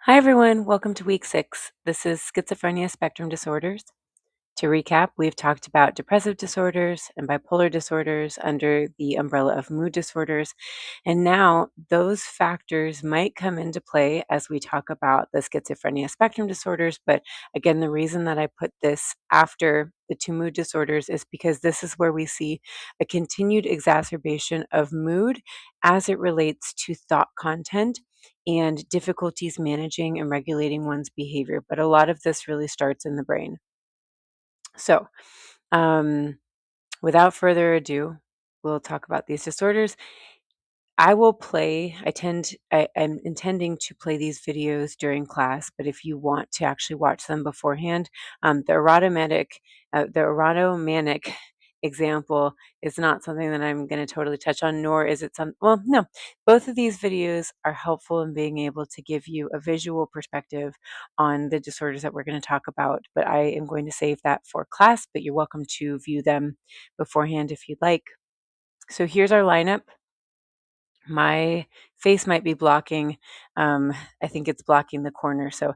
Hi, everyone. Welcome to week 6. This is Schizophrenia Spectrum Disorders. To recap, we've talked about depressive disorders and bipolar disorders under the umbrella of mood disorders. And now those factors might come into play as we talk about the schizophrenia spectrum disorders. But again, the reason that I put this after the two mood disorders is because this is where we see a continued exacerbation of mood as it relates to thought content and difficulties managing and regulating one's behavior. But a lot of this really starts in the brain. So, um, without further ado, we'll talk about these disorders. I'm intending to play these videos during class, but if you want to actually watch them beforehand, the erotomanic example is not something that I'm going to totally touch on, nor is it well, no, both of these videos are helpful in being able to give you a visual perspective on the disorders that we're going to talk about, but I am going to save that for class, but you're welcome to view them beforehand if you'd like. So here's our lineup. My face might be blocking. I think it's blocking the corner. So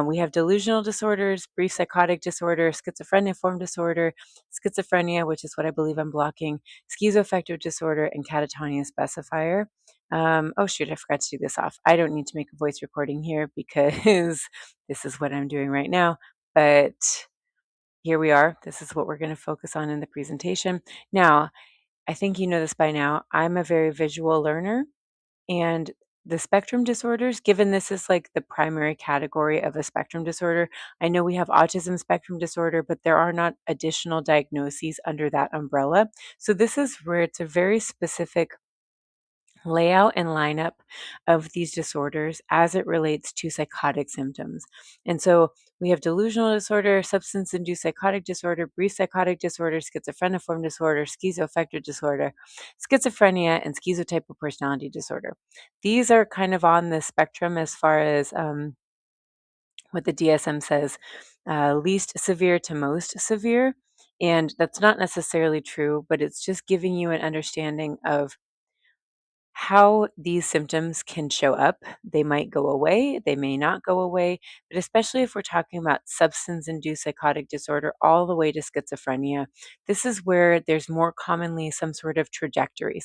we have delusional disorders, brief psychotic disorder, schizophreniform disorder, schizophrenia, which is what I believe I'm blocking, schizoaffective disorder, and catatonia specifier. Oh, shoot, I forgot to do this off. I don't need to make a voice recording here because this is what I'm doing right now. But here we are. This is what we're going to focus on in the presentation. Now, I think you know this by now. I'm a very visual learner. And the spectrum disorders, given this is like the primary category of a spectrum disorder, I know we have autism spectrum disorder, but there are not additional diagnoses under that umbrella. So this is where it's a very specific layout and lineup of these disorders as it relates to psychotic symptoms. And so we have delusional disorder, substance induced psychotic disorder, brief psychotic disorder, schizophreniform disorder, schizoaffective disorder, schizophrenia, and schizotypal personality disorder. These are kind of on the spectrum as far as what the DSM says, least severe to most severe. And that's not necessarily true, but it's just giving you an understanding of how these symptoms can show up. They might go away, they may not go away, but especially if we're talking about substance induced psychotic disorder all the way to schizophrenia, this is where there's more commonly some sort of trajectory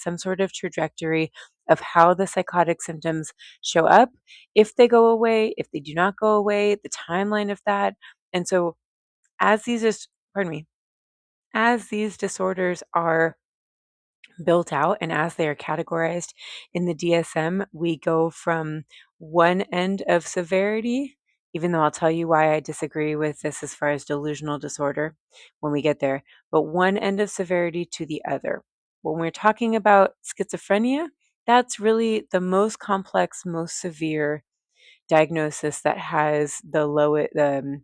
of how the psychotic symptoms show up, if they go away, if they do not go away, the timeline of that. And so as these is pardon me, as these disorders are built out and as they are categorized in the DSM, we go from one end of severity, even though I'll tell you why I disagree with this as far as delusional disorder when we get there, but one end of severity to the other. When we're talking about schizophrenia, that's really the most complex, most severe diagnosis that has the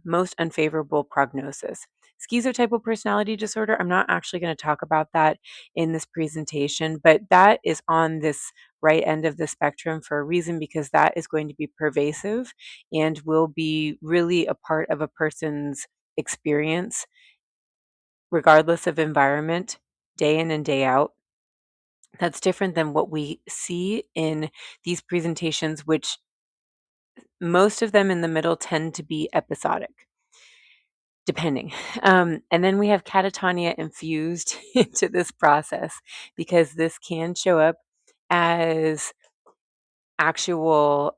most unfavorable prognosis. Schizotypal personality disorder, I'm not actually going to talk about that in this presentation, but that is on this right end of the spectrum for a reason, because that is going to be pervasive and will be really a part of a person's experience, regardless of environment, day in and day out. That's different than what we see in these presentations, which most of them in the middle tend to be episodic, depending. And then we have catatonia infused into this process because this can show up as actual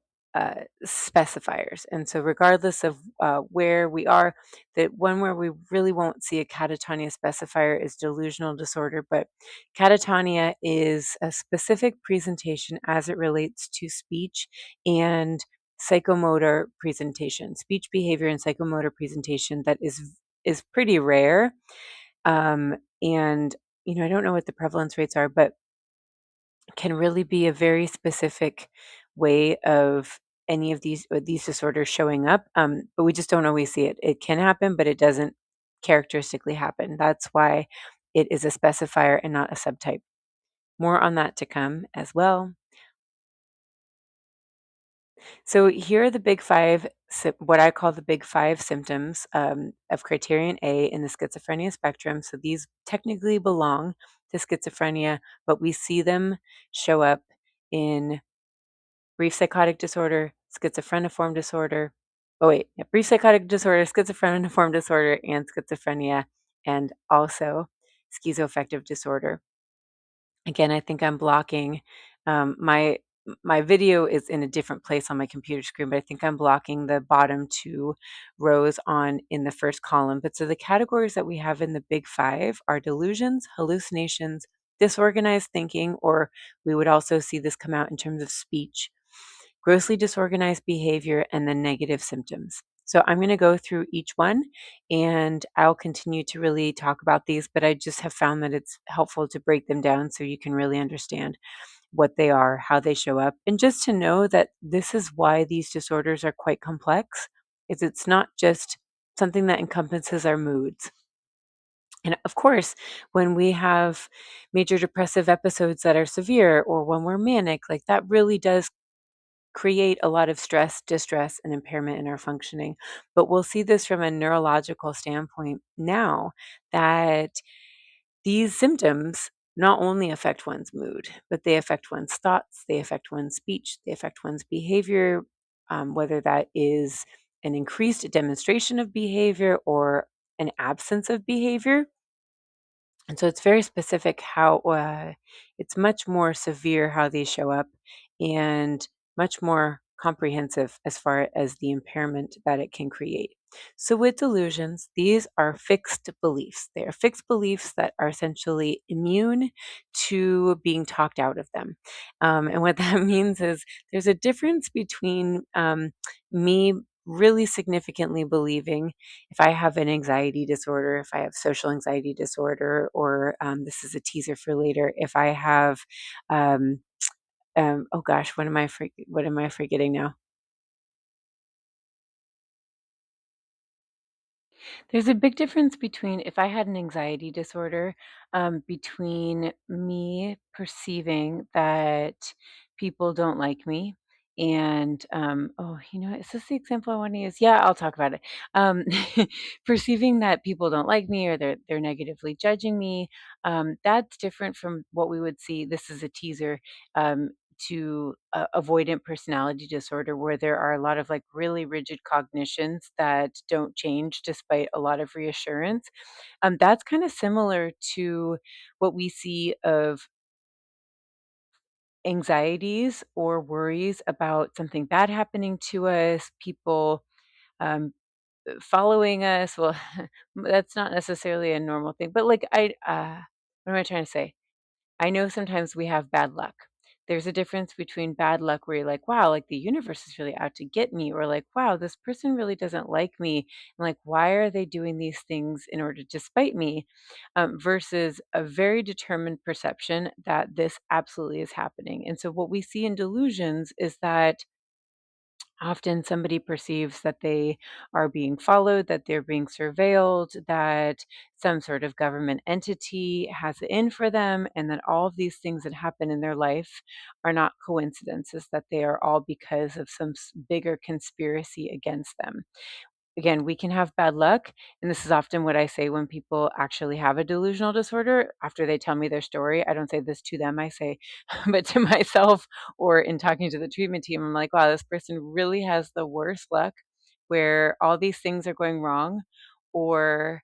specifiers. And so, regardless of where we are, the one where we really won't see a catatonia specifier is delusional disorder. But catatonia is a specific presentation as it relates to speech and psychomotor presentation, speech behavior and psychomotor presentation that is pretty rare. And I don't know what the prevalence rates are, but can really be a very specific way of any of these disorders showing up. But we just don't always see it. It can happen, but it doesn't characteristically happen. That's why it is a specifier and not a subtype. More on that to come as well. So here are the big five, what I call the big five symptoms of criterion A in the schizophrenia spectrum. So these technically belong to schizophrenia, but we see them show up in brief psychotic disorder, schizophreniform disorder. Oh, wait, yeah, brief psychotic disorder, schizophreniform disorder, and schizophrenia, and also schizoaffective disorder. Again, I think I'm blocking my video is in a different place on my computer screen, but I think I'm blocking the bottom two rows on in the first column. But so the categories that we have in the big five are delusions, hallucinations, disorganized thinking, or we would also see this come out in terms of speech, grossly disorganized behavior, and then negative symptoms. So I'm going to go through each one and I'll continue to really talk about these, but I just have found that it's helpful to break them down so you can really understand what they are, how they show up, and just to know that this is why these disorders are quite complex, is it's not just something that encompasses our moods. And of course, when we have major depressive episodes that are severe or when we're manic, like that really does create a lot of stress, distress, and impairment in our functioning. But we'll see this from a neurological standpoint now that these symptoms not only affect one's mood, but they affect one's thoughts, they affect one's speech, they affect one's behavior, whether that is an increased demonstration of behavior or an absence of behavior. And so it's very specific how it's much more severe how these show up and much more comprehensive as far as the impairment that it can create. So, with delusions, these are fixed beliefs. They are fixed beliefs that are essentially immune to being talked out of them. And what that means is there's a difference between me really significantly believing if I have an anxiety disorder, if I have social anxiety disorder, or this is a teaser for later, if I have, um, oh gosh, what am I forgetting now? There's a big difference between if I had an anxiety disorder, between me perceiving that people don't like me and oh, is this the example I want to use? Yeah, I'll talk about it. Um, perceiving that people don't like me or they're negatively judging me, that's different from what we would see. This is a teaser. To avoidant personality disorder, where there are a lot of like really rigid cognitions that don't change despite a lot of reassurance. That's kind of similar to what we see of anxieties or worries about something bad happening to us, people um, following us. Well, that's not necessarily a normal thing, but like what am I trying to say? I know sometimes we have bad luck. There's a difference between bad luck where you're like, wow, like the universe is really out to get me, or like, wow, this person really doesn't like me. And like, why are they doing these things in order to spite me? Versus a very determined perception that this absolutely is happening. And so, what we see in delusions is that often somebody perceives that they are being followed, that they're being surveilled, that some sort of government entity has it in for them, and that all of these things that happen in their life are not coincidences, that they are all because of some bigger conspiracy against them. Again, we can have bad luck, and this is often what I say when people actually have a delusional disorder. After they tell me their story, I don't say this to them, I say, but to myself or in talking to the treatment team, I'm like, wow, this person really has the worst luck where all these things are going wrong, or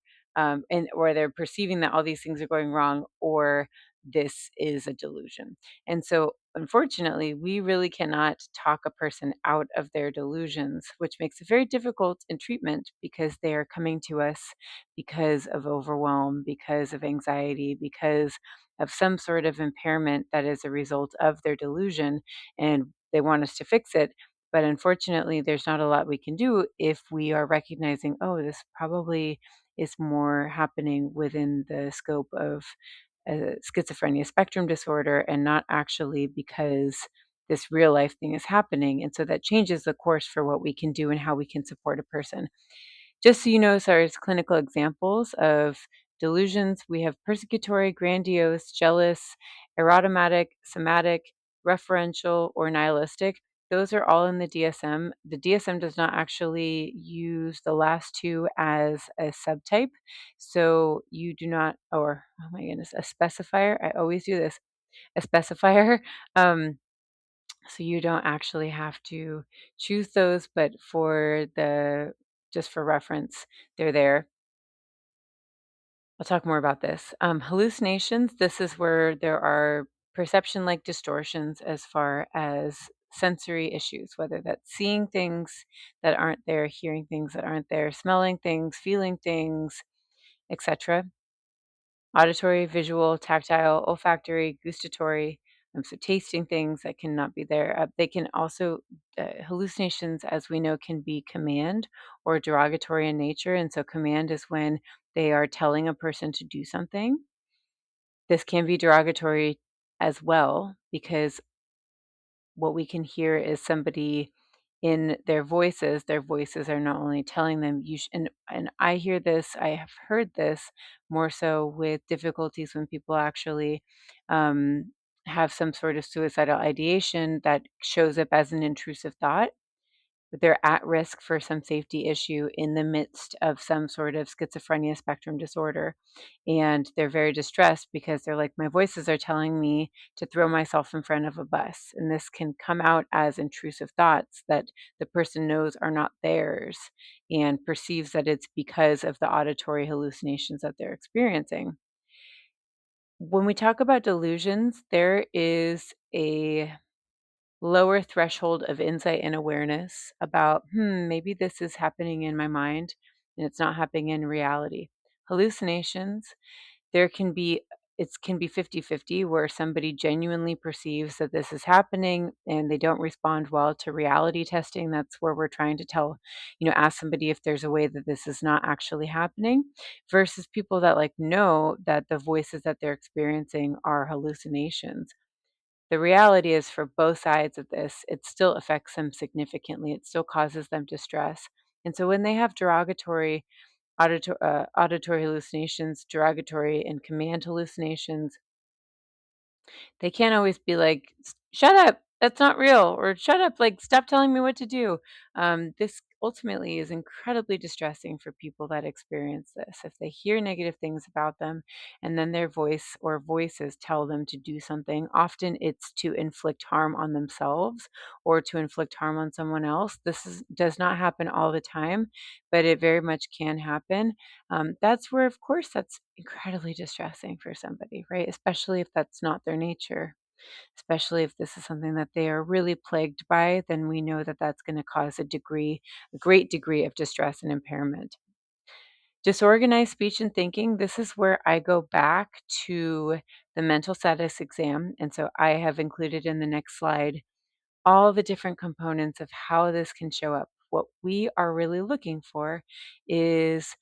or they're perceiving that all these things are going wrong, or this is a delusion. And so, unfortunately, we really cannot talk a person out of their delusions, which makes it very difficult in treatment because they are coming to us because of overwhelm, because of anxiety, because of some sort of impairment that is a result of their delusion, and they want us to fix it. But unfortunately, there's not a lot we can do if we are recognizing, oh, this probably is more happening within the scope of schizophrenia spectrum disorder and not actually because this real life thing is happening. And so that changes the course for what we can do and how we can support a person. Just so you know, so as clinical examples of delusions, we have persecutory, grandiose, jealous, erotomatic, somatic, referential, or nihilistic. Those are all in the DSM. The DSM does not actually use the last two as a subtype. So you do not, or oh my goodness, a specifier. I always do this, a specifier. Um, So you don't actually have to choose those, but just for reference, they're there. I'll talk more about this. Hallucinations, this is where there are perception like distortions as far as sensory issues, whether that's seeing things that aren't there, hearing things that aren't there, smelling things, feeling things, etc. Auditory, visual, tactile, olfactory, gustatory. So tasting things that cannot be there. They can also, hallucinations, as we know, can be command or derogatory in nature. And so command is when they are telling a person to do something. This can be derogatory as well, because what we can hear is somebody in their voices are not only telling them and I hear this, I have heard this more so with difficulties when people actually um, have some sort of suicidal ideation that shows up as an intrusive thought, but they're at risk for some safety issue in the midst of some sort of schizophrenia spectrum disorder. And they're very distressed because they're like, my voices are telling me to throw myself in front of a bus. And this can come out as intrusive thoughts that the person knows are not theirs and perceives that it's because of the auditory hallucinations that they're experiencing. When we talk about delusions, there is a lower threshold of insight and awareness about, maybe this is happening in my mind and it's not happening in reality. Hallucinations, there can be it can be 50-50, where somebody genuinely perceives that this is happening and they don't respond well to reality testing. That's where we're trying to ask somebody if there's a way that this is not actually happening, versus people that know that the voices that they're experiencing are hallucinations. The reality is, for both sides of this, it still affects them significantly. It still causes them distress. And so when they have auditory hallucinations, derogatory and command hallucinations, they can't always be like, "Shut up, that's not real," or "Shut up, like, stop telling me what to do." This ultimately is incredibly distressing for people that experience this. If they hear negative things about them and then their voice or voices tell them to do something, often it's to inflict harm on themselves or to inflict harm on someone else. Does not happen all the time, but it very much can happen. That's where, of course, that's incredibly distressing for somebody, right? Especially if that's not their nature, especially if this is something that they are really plagued by, then we know that that's going to cause a great degree of distress and impairment. Disorganized speech and thinking, this is where I go back to the mental status exam. And so I have included in the next slide all the different components of how this can show up. What we are really looking for is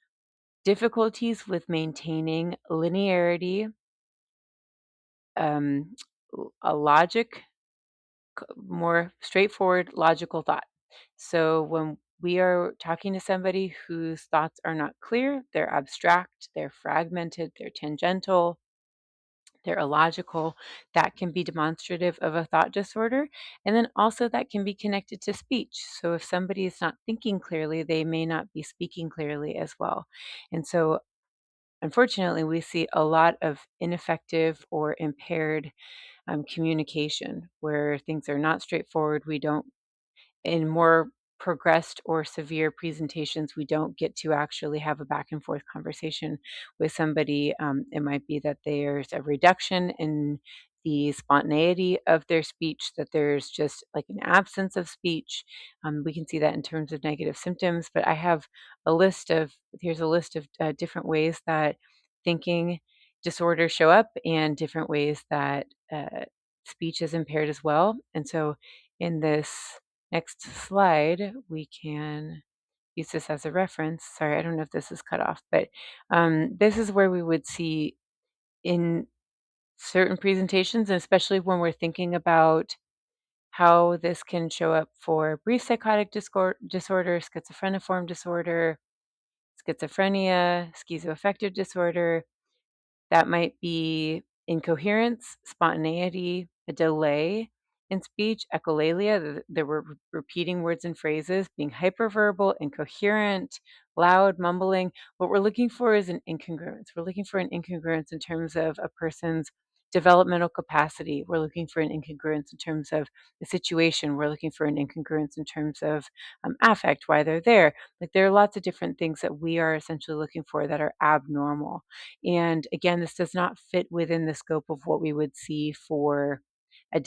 difficulties with maintaining linearity, um, a more straightforward logical thought. So when we are talking to somebody whose thoughts are not clear, they're abstract, they're fragmented, they're tangential, they're illogical, that can be demonstrative of a thought disorder. And then also that can be connected to speech. So if somebody is not thinking clearly, they may not be speaking clearly as well. And so unfortunately, we see a lot of ineffective or impaired communication where things are not straightforward. We don't in more progressed or severe presentations, we don't get to actually have a back and forth conversation with somebody. It might be that there's a reduction in the spontaneity of their speech, that there's just like an absence of speech. We can see that in terms of negative symptoms, but here's a list of different ways that thinking disorders show up and different ways that speech is impaired as well. And so in this next slide, we can use this as a reference. Sorry, I don't know if this is cut off, but this is where we would see in certain presentations, and especially when we're thinking about how this can show up for brief psychotic disorder, schizophreniform disorder, schizophrenia, schizoaffective disorder. That might be incoherence, spontaneity, a delay in speech, echolalia, there were repeating words and phrases, being hyperverbal, incoherent, loud, mumbling. What we're looking for is an incongruence. We're looking for an incongruence in terms of a person's developmental capacity, we're looking for an incongruence in terms of the situation, we're looking for an incongruence in terms of affect, why they're there. Like there are lots of different things that we are essentially looking for that are abnormal. And again, this does not fit within the scope of what we would see for a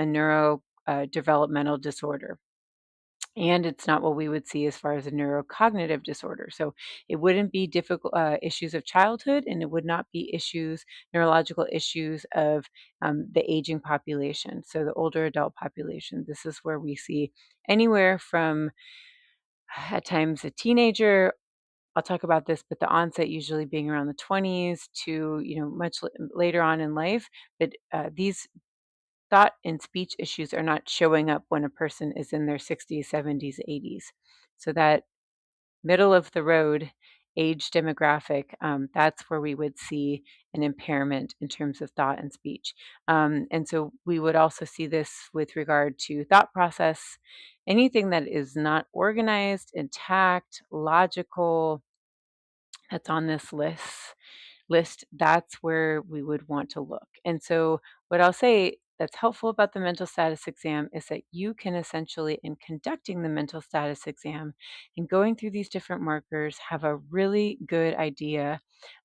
neuro developmental disorder. And it's not what we would see as far as a neurocognitive disorder. So it wouldn't be difficult issues of childhood, and it would not be neurological issues of the aging population. So the older adult population. This is where we see anywhere from at times a teenager. I'll talk about this, but the onset usually being around the 20s to much later on in life. But these thought and speech issues are not showing up when a person is in their 60s, 70s, 80s. So that middle of the road age demographic, that's where we would see an impairment in terms of thought and speech. And so we would also see this with regard to thought process. Anything that is not organized, intact, logical, that's on this list, that's where we would want to look. And so, what I'll say that's helpful about the mental status exam is that you can essentially, in conducting the mental status exam and going through these different markers, have a really good idea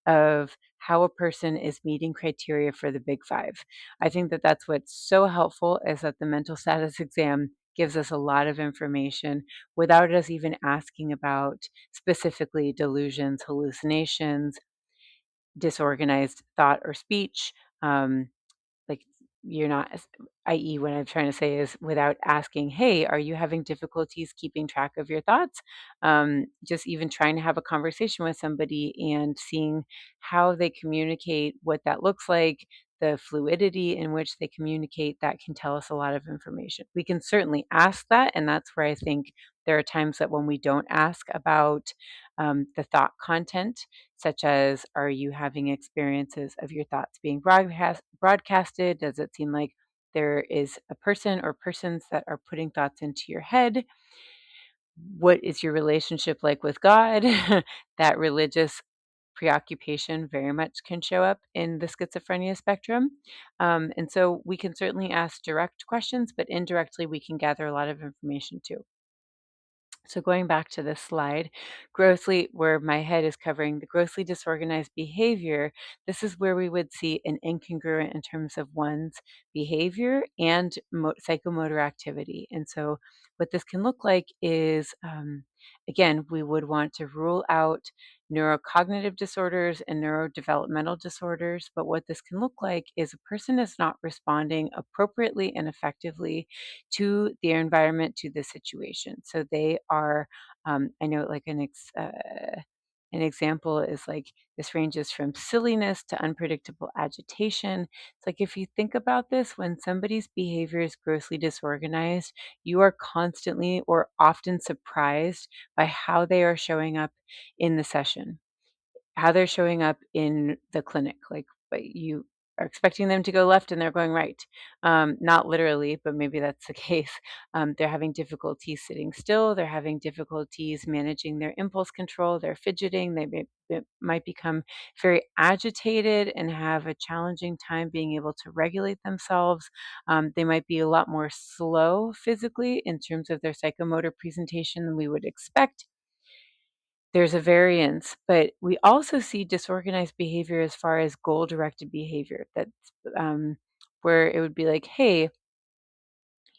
of how a person is meeting criteria for the big five. I think that that's what's so helpful is that the mental status exam gives us a lot of information without us even asking about specifically delusions, hallucinations, disorganized thought or speech. Like you're not, i.e., what I'm trying to say is without asking, hey, are you having difficulties keeping track of your thoughts? Just even trying to have a conversation with somebody and seeing how they communicate, what that looks like, the fluidity in which they communicate, that can tell us a lot of information. We can certainly ask that. And that's where I think there are times that when we don't ask about the thought content, such as are you having experiences of your thoughts being broadcasted? Does it seem like there is a person or persons that are putting thoughts into your head? What is your relationship like with God? That religious preoccupation very much can show up in the schizophrenia spectrum. And so we can certainly ask direct questions, but indirectly we can gather a lot of information too. So going back to this slide, grossly, where my head is covering the grossly disorganized behavior, this is where we would see an incongruent in terms of one's behavior and psychomotor activity. And so what this can look like is, again, we would want to rule out neurocognitive disorders and neurodevelopmental disorders. But what this can look like is a person is not responding appropriately and effectively to their environment, to the situation. So they are, I know, like an example is like this ranges from silliness to unpredictable agitation. It's like if you think about this, when somebody's behavior is grossly disorganized, you are constantly or often surprised by how they are showing up in the session, how they're showing up in the clinic. Like, but you are expecting them to go left and they're going right. Not literally, but maybe that's the case. They're having difficulties sitting still. They're having difficulties managing their impulse control. They're fidgeting. They might become very agitated and have a challenging time being able to regulate themselves. They might be a lot more slow physically in terms of their psychomotor presentation than we would expect. There's a variance, but we also see disorganized behavior as far as goal-directed behavior. That's where it would be like, "Hey,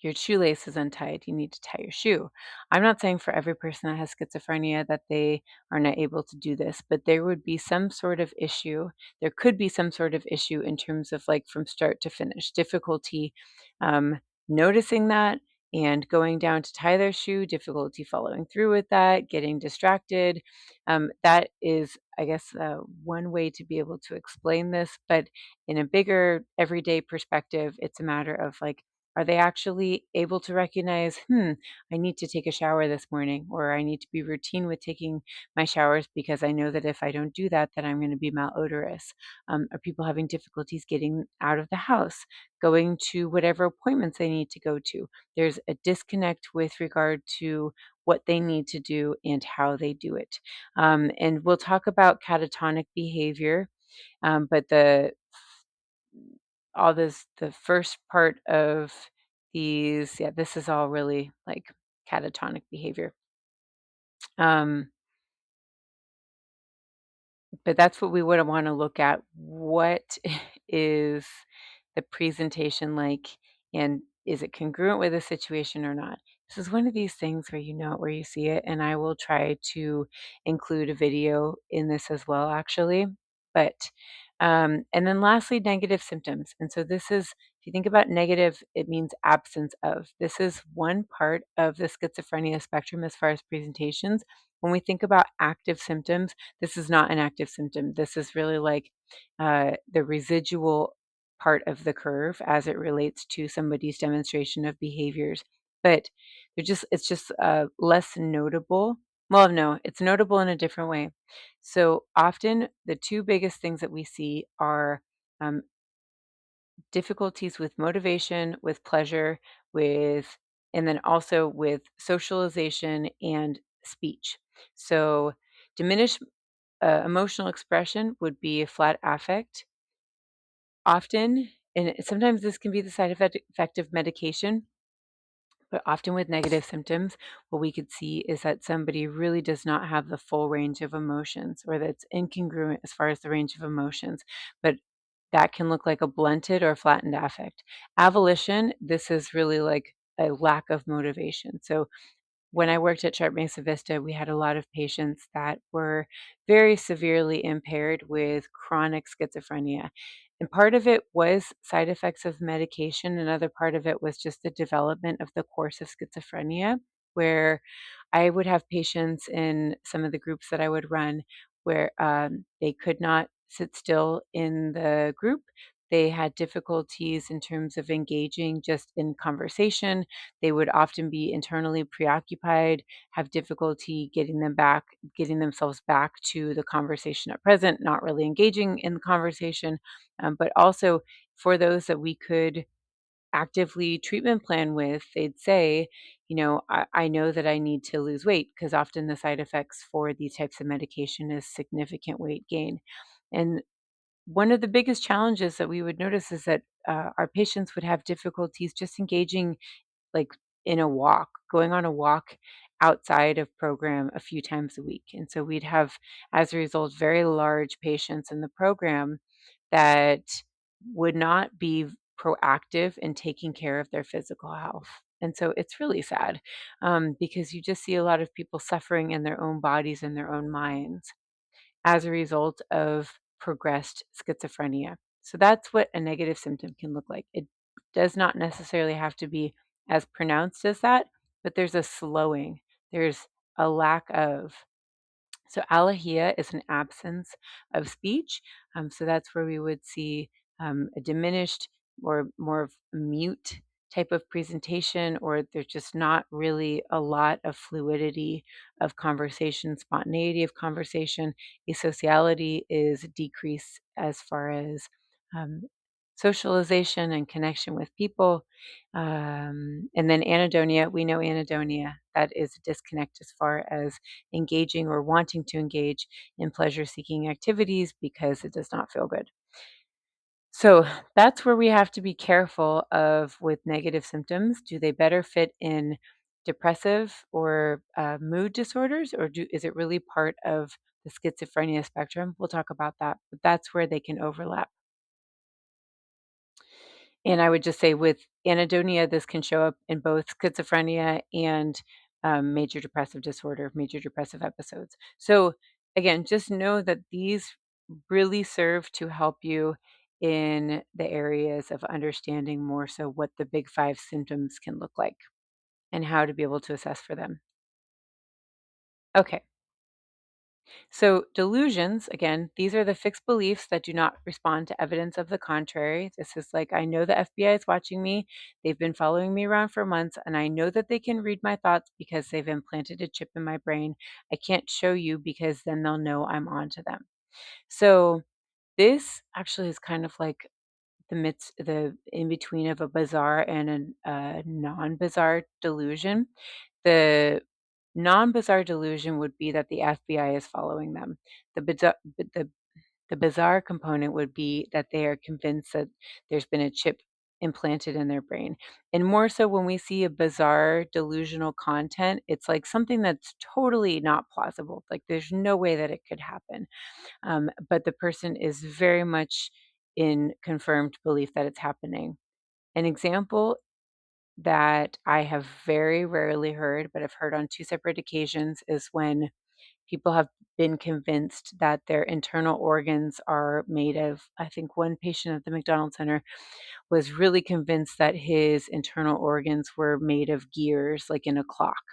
your shoelace is untied. You need to tie your shoe." I'm not saying for every person that has schizophrenia that they are not able to do this, but there would be some sort of issue. There could be some sort of issue in terms of like from start to finish, difficulty noticing that and going down to tie their shoe, difficulty following through with that, getting distracted. That is, I guess, one way to be able to explain this. But in a bigger everyday perspective, it's a matter of like, are they actually able to recognize, I need to take a shower this morning, or I need to be routine with taking my showers because I know that if I don't do that, then I'm going to be malodorous? Are people having difficulties getting out of the house, going to whatever appointments they need to go to? There's a disconnect with regard to what they need to do and how they do it. And we'll talk about catatonic behavior, but all this, the first part of these, yeah, this is all really like catatonic behavior. Um, but that's what we would want to look at. What is the presentation like, and is it congruent with the situation or not? This is one of these things where you know it where you see it, and I will try to include a video in this as well, actually. But and then lastly, negative symptoms. And so this is, if you think about negative, it means absence of. This is one part of the schizophrenia spectrum as far as presentations. When we think about active symptoms, this is not an active symptom. This is really like the residual part of the curve as it relates to somebody's demonstration of behaviors. But it's just less notable. Well, no, it's notable in a different way. So often the two biggest things that we see are um, difficulties with motivation, with pleasure, with, and then also with socialization and speech. So diminished emotional expression would be a flat affect. Often, and sometimes this can be the effect of medication, but often with negative symptoms, what we could see is that somebody really does not have the full range of emotions, or that's incongruent as far as the range of emotions. But that can look like a blunted or flattened affect. Avolition, this is really like a lack of motivation. So when I worked at Sharp Mesa Vista, we had a lot of patients that were very severely impaired with chronic schizophrenia. And part of it was side effects of medication. Another part of it was just the development of the course of schizophrenia, where I would have patients in some of the groups that I would run where they could not sit still in the group. They had difficulties in terms of engaging just in conversation. They would often be internally preoccupied, have difficulty getting themselves back to the conversation at present, not really engaging in the conversation. But also for those that we could actively treatment plan with, they'd say, I know that I need to lose weight, because often the side effects for these types of medication is significant weight gain. And one of the biggest challenges that we would notice is that our patients would have difficulties just engaging, like, in a walk, going on a walk outside of program a few times a week. And so we'd have, as a result, very large patients in the program that would not be proactive in taking care of their physical health. And so it's really sad, because you just see a lot of people suffering in their own bodies and their own minds as a result of progressed schizophrenia. So that's what a negative symptom can look like. It does not necessarily have to be as pronounced as that, but there's a slowing, there's a lack of. So alahia is an absence of speech. So that's where we would see a diminished or more of a mute type of presentation, or there's just not really a lot of fluidity of conversation, spontaneity of conversation. Asociality is decreased as far as um, socialization and connection with people. And then anhedonia, we know anhedonia, that is a disconnect as far as engaging or wanting to engage in pleasure seeking activities because it does not feel good. So that's where we have to be careful of with negative symptoms. Do they better fit in depressive or mood disorders, or is it really part of the schizophrenia spectrum? We'll talk about that, but that's where they can overlap. And I would just say with anhedonia, this can show up in both schizophrenia and major depressive disorder, major depressive episodes. So, again, just know that these really serve to help you in the areas of understanding more so what the big five symptoms can look like and how to be able to assess for them. Okay. So, delusions, again, these are the fixed beliefs that do not respond to evidence of the contrary. This is like, I know the FBI is watching me. They've been following me around for months, and I know that they can read my thoughts because they've implanted a chip in my brain. I can't show you because then they'll know I'm onto them. So, this actually is kind of like the in between of a bizarre and a non-bizarre delusion. The non-bizarre delusion would be that the FBI is following them. The bizarre, The bizarre component would be that they are convinced that there's been a chip implanted in their brain. And more so when we see a bizarre delusional content, it's like something that's totally not plausible. Like there's no way that it could happen. But the person is very much in confirmed belief that it's happening. An example that I have very rarely heard, but I've heard on two separate occasions, is when people have been convinced that their internal organs are made of, I think one patient at the McDonald Center was really convinced that his internal organs were made of gears, like in a clock.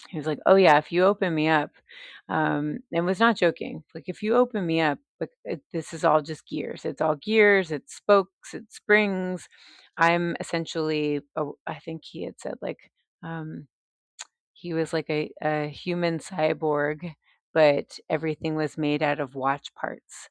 He was like, "Oh yeah, if you open me up," and was not joking. Like, if you open me up, like this is all just gears. It's all gears. It's spokes. It's springs. I'm essentially, I think he had said like, um, he was like a human cyborg, but everything was made out of watch parts.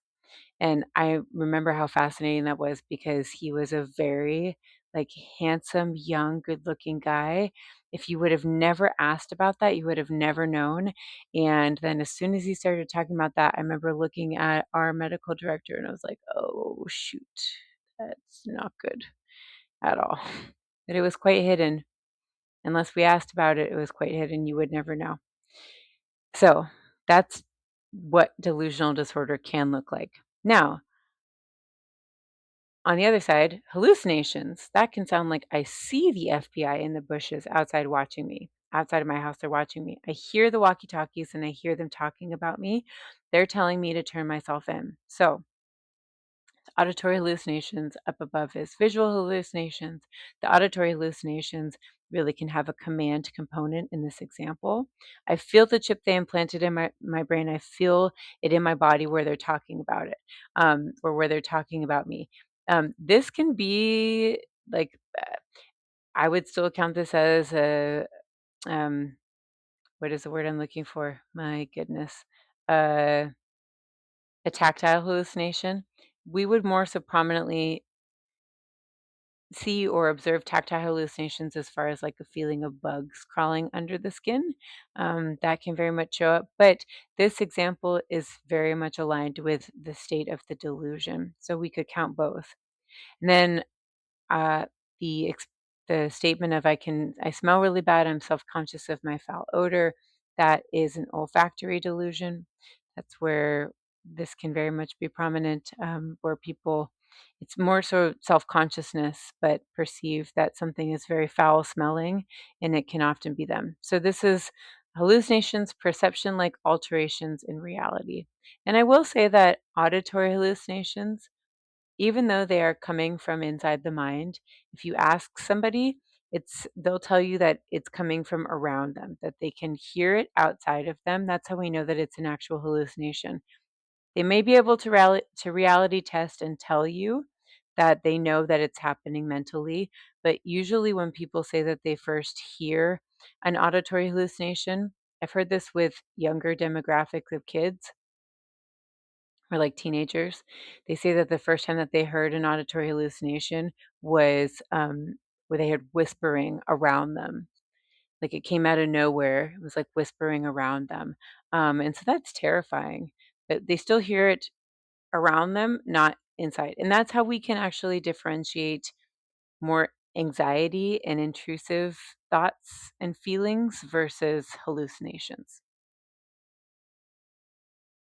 And I remember how fascinating that was because he was a very, like, handsome, young, good-looking guy. If you would have never asked about that, you would have never known. And then as soon as he started talking about that, I remember looking at our medical director and I was like, "Oh, shoot. That's not good at all." But it was quite hidden. Unless we asked about it, it was quite hidden. You would never know. So, that's what delusional disorder can look like. Now, on the other side, hallucinations, that can sound like I see the FBI in the bushes outside watching me. Outside of my house, they're watching me. I hear the walkie talkies and I hear them talking about me. They're telling me to turn myself in. So, auditory hallucinations up above is visual hallucinations. The auditory hallucinations really can have a command component in this example. I feel the chip they implanted in my brain. I feel it in my body where they're talking about it, or where they're talking about me. This can be like, I would still count this as um, what is the word I'm looking for? My goodness. Uh, a tactile hallucination. We would more so prominently see or observe tactile hallucinations as far as like a feeling of bugs crawling under the skin. That can very much show up. But this example is very much aligned with the state of the delusion. So we could count both. And then uh, the ex the statement of I smell really bad, I'm self-conscious of my foul odor, that is an olfactory delusion. That's where this can very much be prominent, where people it's more so self-consciousness, but perceive that something is very foul smelling, and it can often be them. So this is hallucinations, perception-like alterations in reality. And I will say that auditory hallucinations, even though they are coming from inside the mind, if you ask somebody, they'll tell you that it's coming from around them, that they can hear it outside of them. That's how we know that it's an actual hallucination. They may be able to reality test and tell you that they know that it's happening mentally, but usually when people say that they first hear an auditory hallucination, I've heard this with younger demographics of kids or like teenagers. They say that the first time that they heard an auditory hallucination was where they heard whispering around them. Like it came out of nowhere. It was like whispering around them. And so that's terrifying. But they still hear it around them, not inside. And that's how we can actually differentiate more anxiety and intrusive thoughts and feelings versus hallucinations.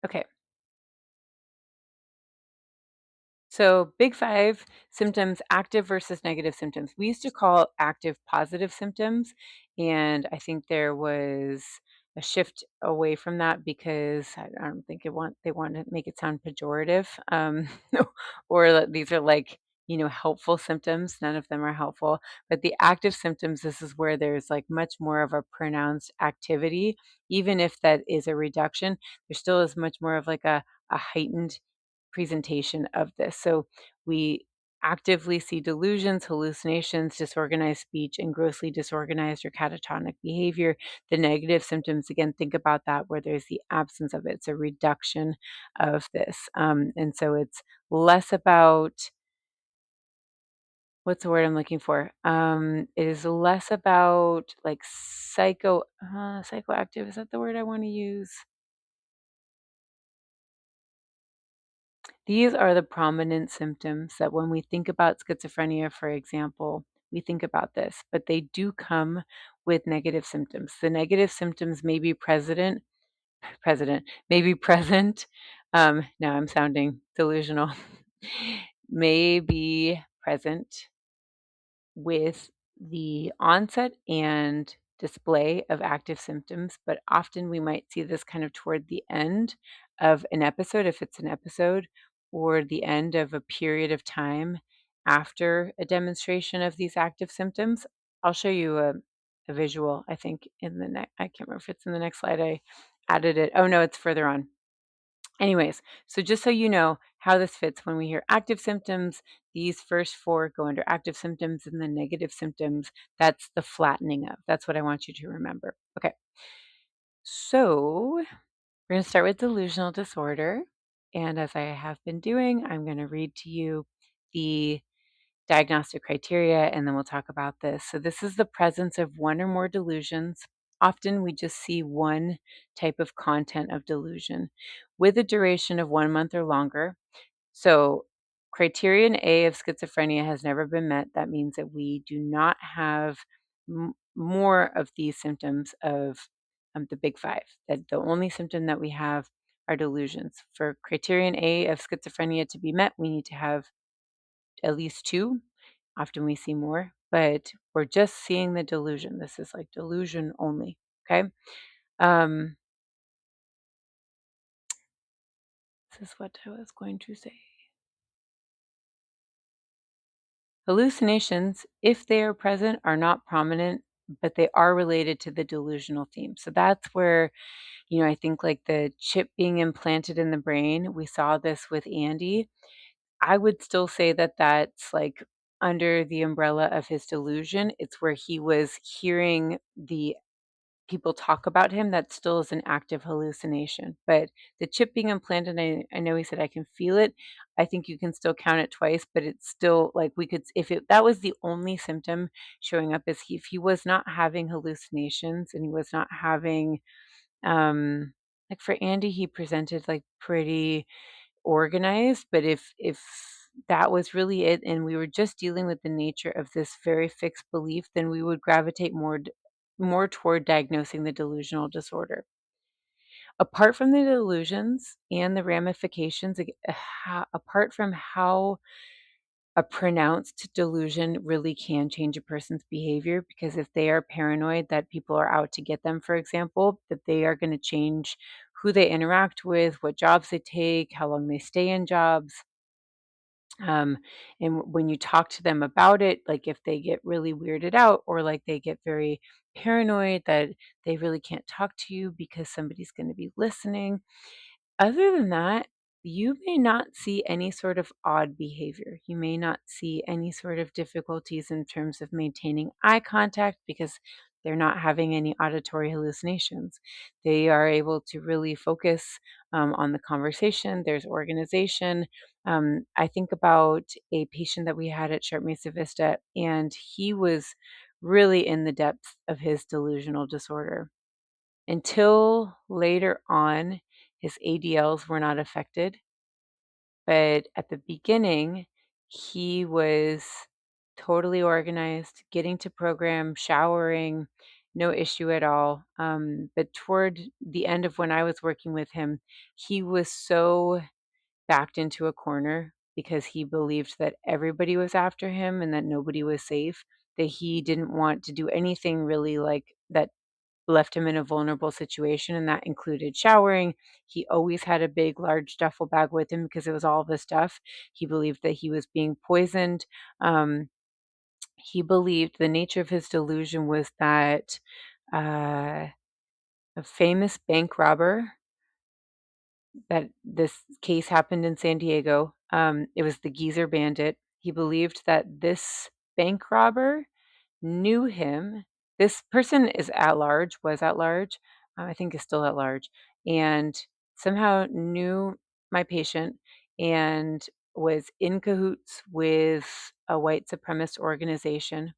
Okay. So, big five symptoms, active versus negative symptoms. We used to call active positive symptoms. And I think there was a shift away from that because I don't think they want to make it sound pejorative, or that these are like, helpful symptoms. None of them are helpful. But the active symptoms, this is where there's like much more of a pronounced activity. Even if that is a reduction, there still is much more of like a heightened presentation of this. So we actively see delusions, hallucinations, disorganized speech, and grossly disorganized or catatonic behavior. The negative symptoms, again, think about that where there's the absence of it. It's a reduction of this. And so it's less about what's the word I'm looking for? It is less about like psychoactive. Is that the word I want to use? These are the prominent symptoms that when we think about schizophrenia, for example, we think about this, but they do come with negative symptoms. The negative symptoms may be may be present. Now I'm sounding delusional. May be present with the onset and display of active symptoms, but often we might see this kind of toward the end of an episode, if it's an episode, or the end of a period of time after a demonstration of these active symptoms. I'll show you a visual, I think, in the next, I can't remember if it's in the next slide. I added it. Oh, no, it's further on. Anyways, so just so you know how this fits, when we hear active symptoms, these first four go under active symptoms, and the negative symptoms, that's the flattening of. That's what I want you to remember. Okay, so we're going to start with delusional disorder. And as I have been doing, I'm going to read to you the diagnostic criteria, and then we'll talk about this. So, this is the presence of one or more delusions. Often we just see one type of content of delusion with a duration of 1 month or longer. So, criterion A of schizophrenia has never been met. That means that we do not have more of these symptoms of the big five, that the only symptom that we have are delusions. For criterion A of schizophrenia to be met, we need to have at least two. Often we see more, but we're just seeing the delusion. This is like delusion only. Okay. Um, this is what I was going to say. Hallucinations, if they are present, are not prominent, but they are related to the delusional theme. So that's where, I think like the chip being implanted in the brain, we saw this with Andy. I would still say that that's like under the umbrella of his delusion. It's where he was hearing the people talk about him, that still is an active hallucination. But the chip being implanted, I know he said I can feel it. I think you can still count it twice, but it's still like we could, if it that was the only symptom showing up, is if he was not having hallucinations and he was not having, like for Andy, he presented like pretty organized, but if that was really it and we were just dealing with the nature of this very fixed belief, then we would gravitate more toward diagnosing the delusional disorder. Apart from the delusions and the ramifications, apart from how a pronounced delusion really can change a person's behavior, because if they are paranoid that people are out to get them, for example, that they are going to change who they interact with, what jobs they take, how long they stay in jobs. Um, and when you talk to them about it, like if they get really weirded out or like they get very paranoid that they really can't talk to you because somebody's going to be listening, other than that, you may not see any sort of odd behavior. You may not see any sort of difficulties in terms of maintaining eye contact because they're not having any auditory hallucinations. They are able to really focus on the conversation. There's organization. I think about a patient that we had at Sharp Mesa Vista, and he was really in the depths of his delusional disorder. Until later on, his ADLs were not affected, but at the beginning, he was totally organized, getting to program, showering, no issue at all. But toward the end of when I was working with him, he was so backed into a corner because he believed that everybody was after him and that nobody was safe, that he didn't want to do anything really like that left him in a vulnerable situation, and that included showering. He always had a big, large duffel bag with him because it was all of his stuff. He believed that he was being poisoned. Um, he believed the nature of his delusion was that uh, a famous bank robber, that this case happened in San Diego. It was the Geezer Bandit. He believed that this bank robber knew him. This person is at large, was at large, I think is still at large, and somehow knew my patient and was in cahoots with a white supremacist organization,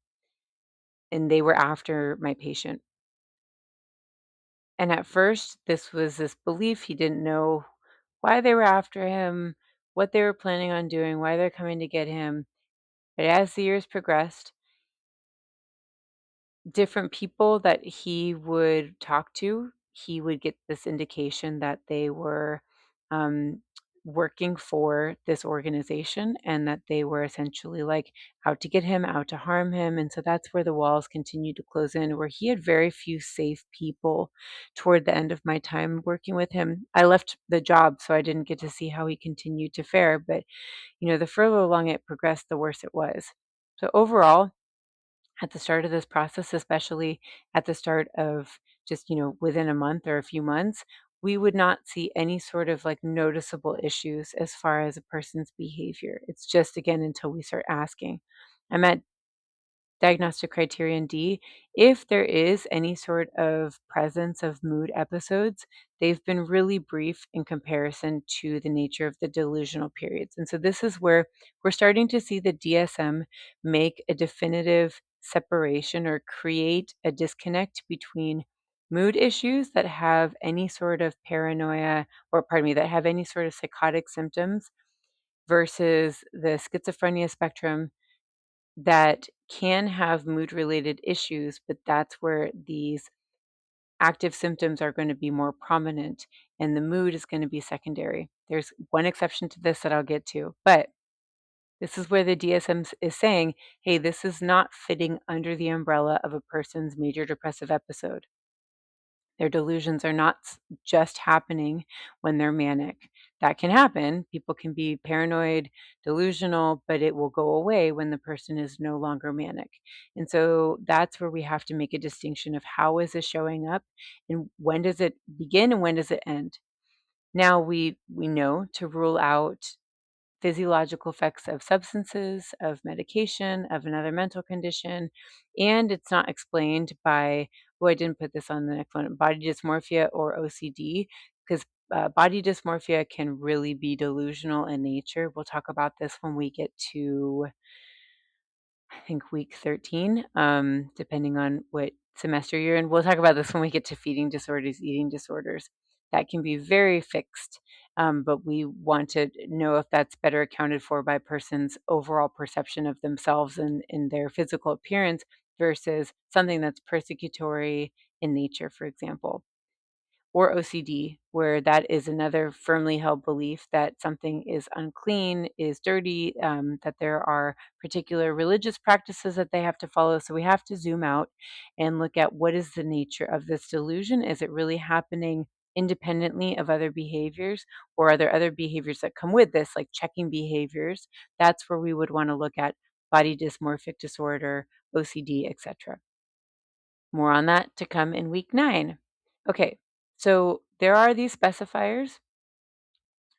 and they were after my patient. And at first, this was this belief. He didn't know why they were after him, what they were planning on doing, why they're coming to get him. But as the years progressed, different people that he would talk to, he would get this indication that they were um, working for this organization and that they were essentially like out to get him, out to harm him. And so that's where the walls continued to close in, where he had very few safe people toward the end of my time working with him. I left the job, so I didn't get to see how he continued to fare. But, the further along it progressed, the worse it was. So overall, at the start of this process, especially at the start of just, within a month or a few months, we would not see any sort of like noticeable issues as far as a person's behavior. It's just, again, until we start asking. I'm at diagnostic criterion D, if there is any sort of presence of mood episodes, they've been really brief in comparison to the nature of the delusional periods. And so this is where we're starting to see the DSM make a definitive separation or create a disconnect between mood issues that have any sort of paranoia, or pardon me, that have any sort of psychotic symptoms versus the schizophrenia spectrum that can have mood related issues, but that's where these active symptoms are going to be more prominent and the mood is going to be secondary. There's one exception to this that I'll get to, but this is where the DSM is saying, hey, this is not fitting under the umbrella of a person's major depressive episode. Their delusions are not just happening when they're manic. That can happen. People can be paranoid, delusional, but it will go away when the person is no longer manic. And so that's where we have to make a distinction of how is this showing up and when does it begin and when does it end. Now we know to rule out physiological effects of substances, of medication, of another mental condition, and it's not explained by, oh, I didn't put this on the next one, body dysmorphia or OCD, because body dysmorphia can really be delusional in nature. We'll talk about this when we get to, I think, week 13, depending on what semester you're in. We'll talk about this when we get to feeding disorders, eating disorders. That can be very fixed, but we want to know if that's better accounted for by a person's overall perception of themselves and in their physical appearance versus something that's persecutory in nature, for example, or OCD, where that is another firmly held belief that something is unclean, is dirty, that there are particular religious practices that they have to follow. So we have to zoom out and look at what is the nature of this delusion. Is it really happening independently of other behaviors, or are there other behaviors that come with this, like checking behaviors? That's where we would want to look at body dysmorphic disorder, OCD, etc. More on that to come in week 9. Okay, so there are these specifiers.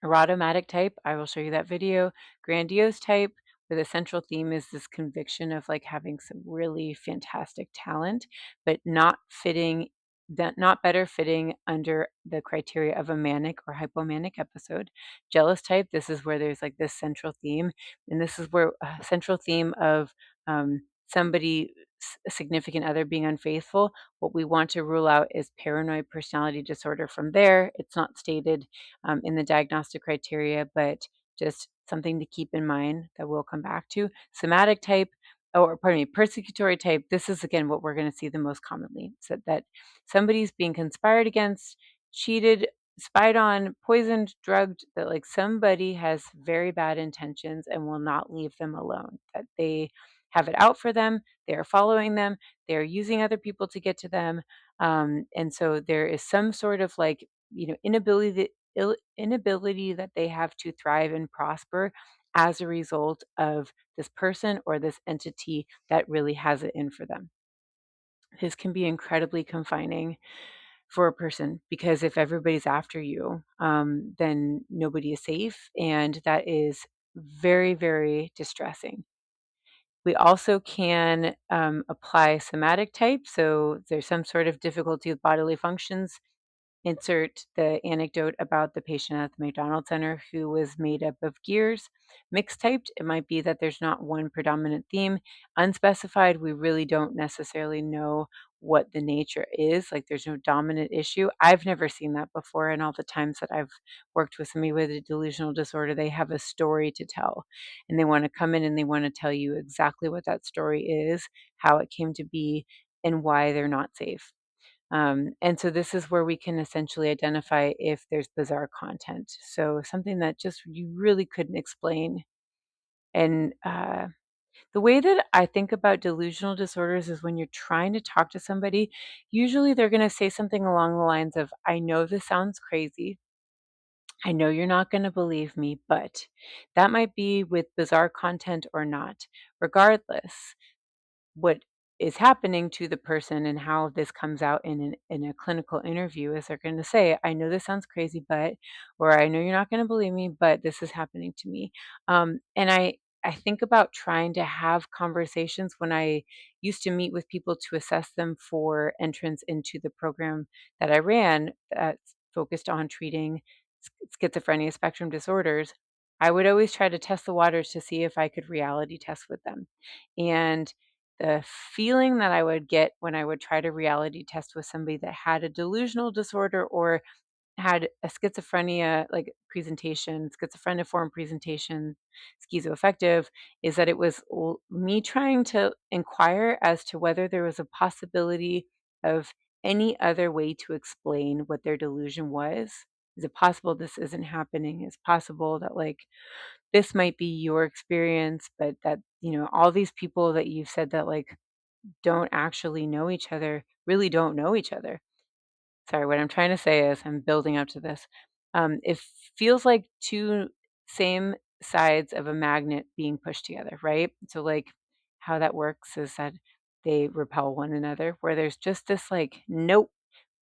Erotomatic type, I will show you that video. Grandiose type, where the central theme is this conviction of like having some really fantastic talent, but not better fitting under the criteria of a manic or hypomanic episode. Jealous type, this is where there's like this central theme, and this is where a central theme of somebody, a significant other, being unfaithful. What we want to rule out is paranoid personality disorder. From there, it's not stated in the diagnostic criteria, but just something to keep in mind that we'll come back to. Somatic type, or pardon me, persecutory type, this is again what we're going to see the most commonly. So that somebody's being conspired against, cheated, spied on, poisoned, drugged, that like somebody has very bad intentions and will not leave them alone. That they have it out for them, they are following them, they are using other people to get to them. And so there is some sort of like, inability that they have to thrive and prosper as a result of this person or this entity that really has it in for them. This can be incredibly confining for a person because if everybody's after you, then nobody is safe, and that is very, very distressing. We also can apply somatic type, so there's some sort of difficulty with bodily functions. Insert the anecdote about the patient at the McDonald Center who was made up of gears. Mixed typed, it might be that there's not one predominant theme. Unspecified, we really don't necessarily know what the nature is. Like there's no dominant issue. I've never seen that before. And all the times that I've worked with somebody with a delusional disorder, they have a story to tell and they want to come in and they want to tell you exactly what that story is, how it came to be, and why they're not safe. And so this is where we can essentially identify if there's bizarre content. So something that just you really couldn't explain. And the way that I think about delusional disorders is when you're trying to talk to somebody, usually they're going to say something along the lines of, I know this sounds crazy. I know you're not going to believe me, but that might be with bizarre content or not. Regardless, what is happening to the person and how this comes out in a clinical interview is they're going to say, I know this sounds crazy, but, or I know you're not going to believe me, but this is happening to me. And I think about trying to have conversations when I used to meet with people to assess them for entrance into the program that I ran that's focused on treating schizophrenia spectrum disorders. I would always try to test the waters to see if I could reality test with them. And the feeling that I would get when I would try to reality test with somebody that had a delusional disorder or had a schizophrenia like presentation, schizophreniform presentation, schizoaffective, is that it was me trying to inquire as to whether there was a possibility of any other way to explain what their delusion was. Is it possible this isn't happening? Is it possible that like this might be your experience, but that, all these people that you've said that like don't actually know each other really don't know each other. Sorry, what I'm trying to say is I'm building up to this. It feels like two same sides of a magnet being pushed together, right? So, like, how that works is that they repel one another, where there's just this, like, nope,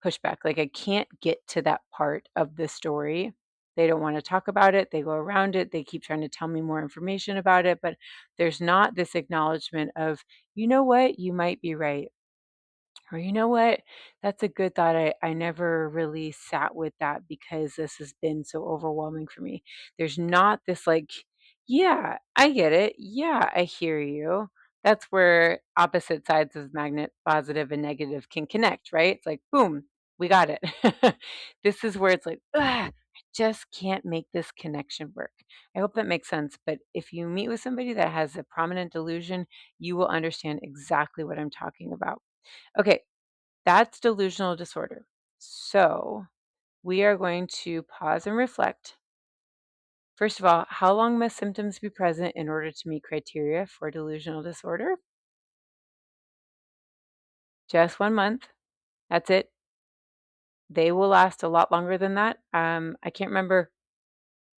pushback. Like, I can't get to that part of the story. They don't want to talk about it. They go around it. They keep trying to tell me more information about it. But there's not this acknowledgement of, you know what, you might be right, or you know what? That's a good thought. I never really sat with that because this has been so overwhelming for me. There's not this like, yeah, I get it. Yeah, I hear you. That's where opposite sides of the magnet, positive and negative, can connect, right? It's like, boom, we got it. This is where it's like, ugh, I just can't make this connection work. I hope that makes sense. But if you meet with somebody that has a prominent delusion, you will understand exactly what I'm talking about. Okay, that's delusional disorder. So we are going to pause and reflect. First of all, how long must symptoms be present in order to meet criteria for delusional disorder? Just 1 month. That's it. They will last a lot longer than that. I can't remember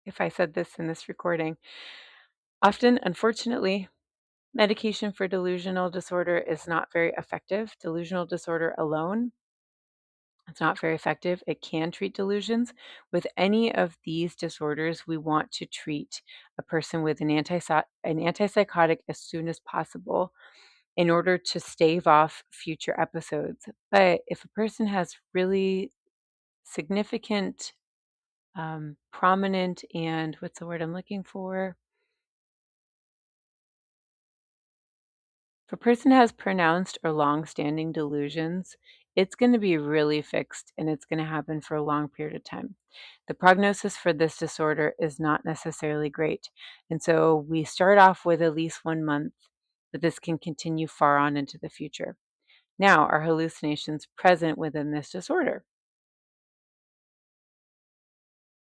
if I said this in this recording. Often, unfortunately, medication for delusional disorder is not very effective. Delusional disorder alone, it's not very effective. It can treat delusions. With any of these disorders, we want to treat a person with an antipsychotic as soon as possible in order to stave off future episodes. But if a person has really significant, prominent, and what's the word I'm looking for? If a person has pronounced or long-standing delusions, it's going to be really fixed and it's going to happen for a long period of time. The prognosis for this disorder is not necessarily great. And so we start off with at least 1 month, but this can continue far on into the future. Now, are hallucinations present within this disorder?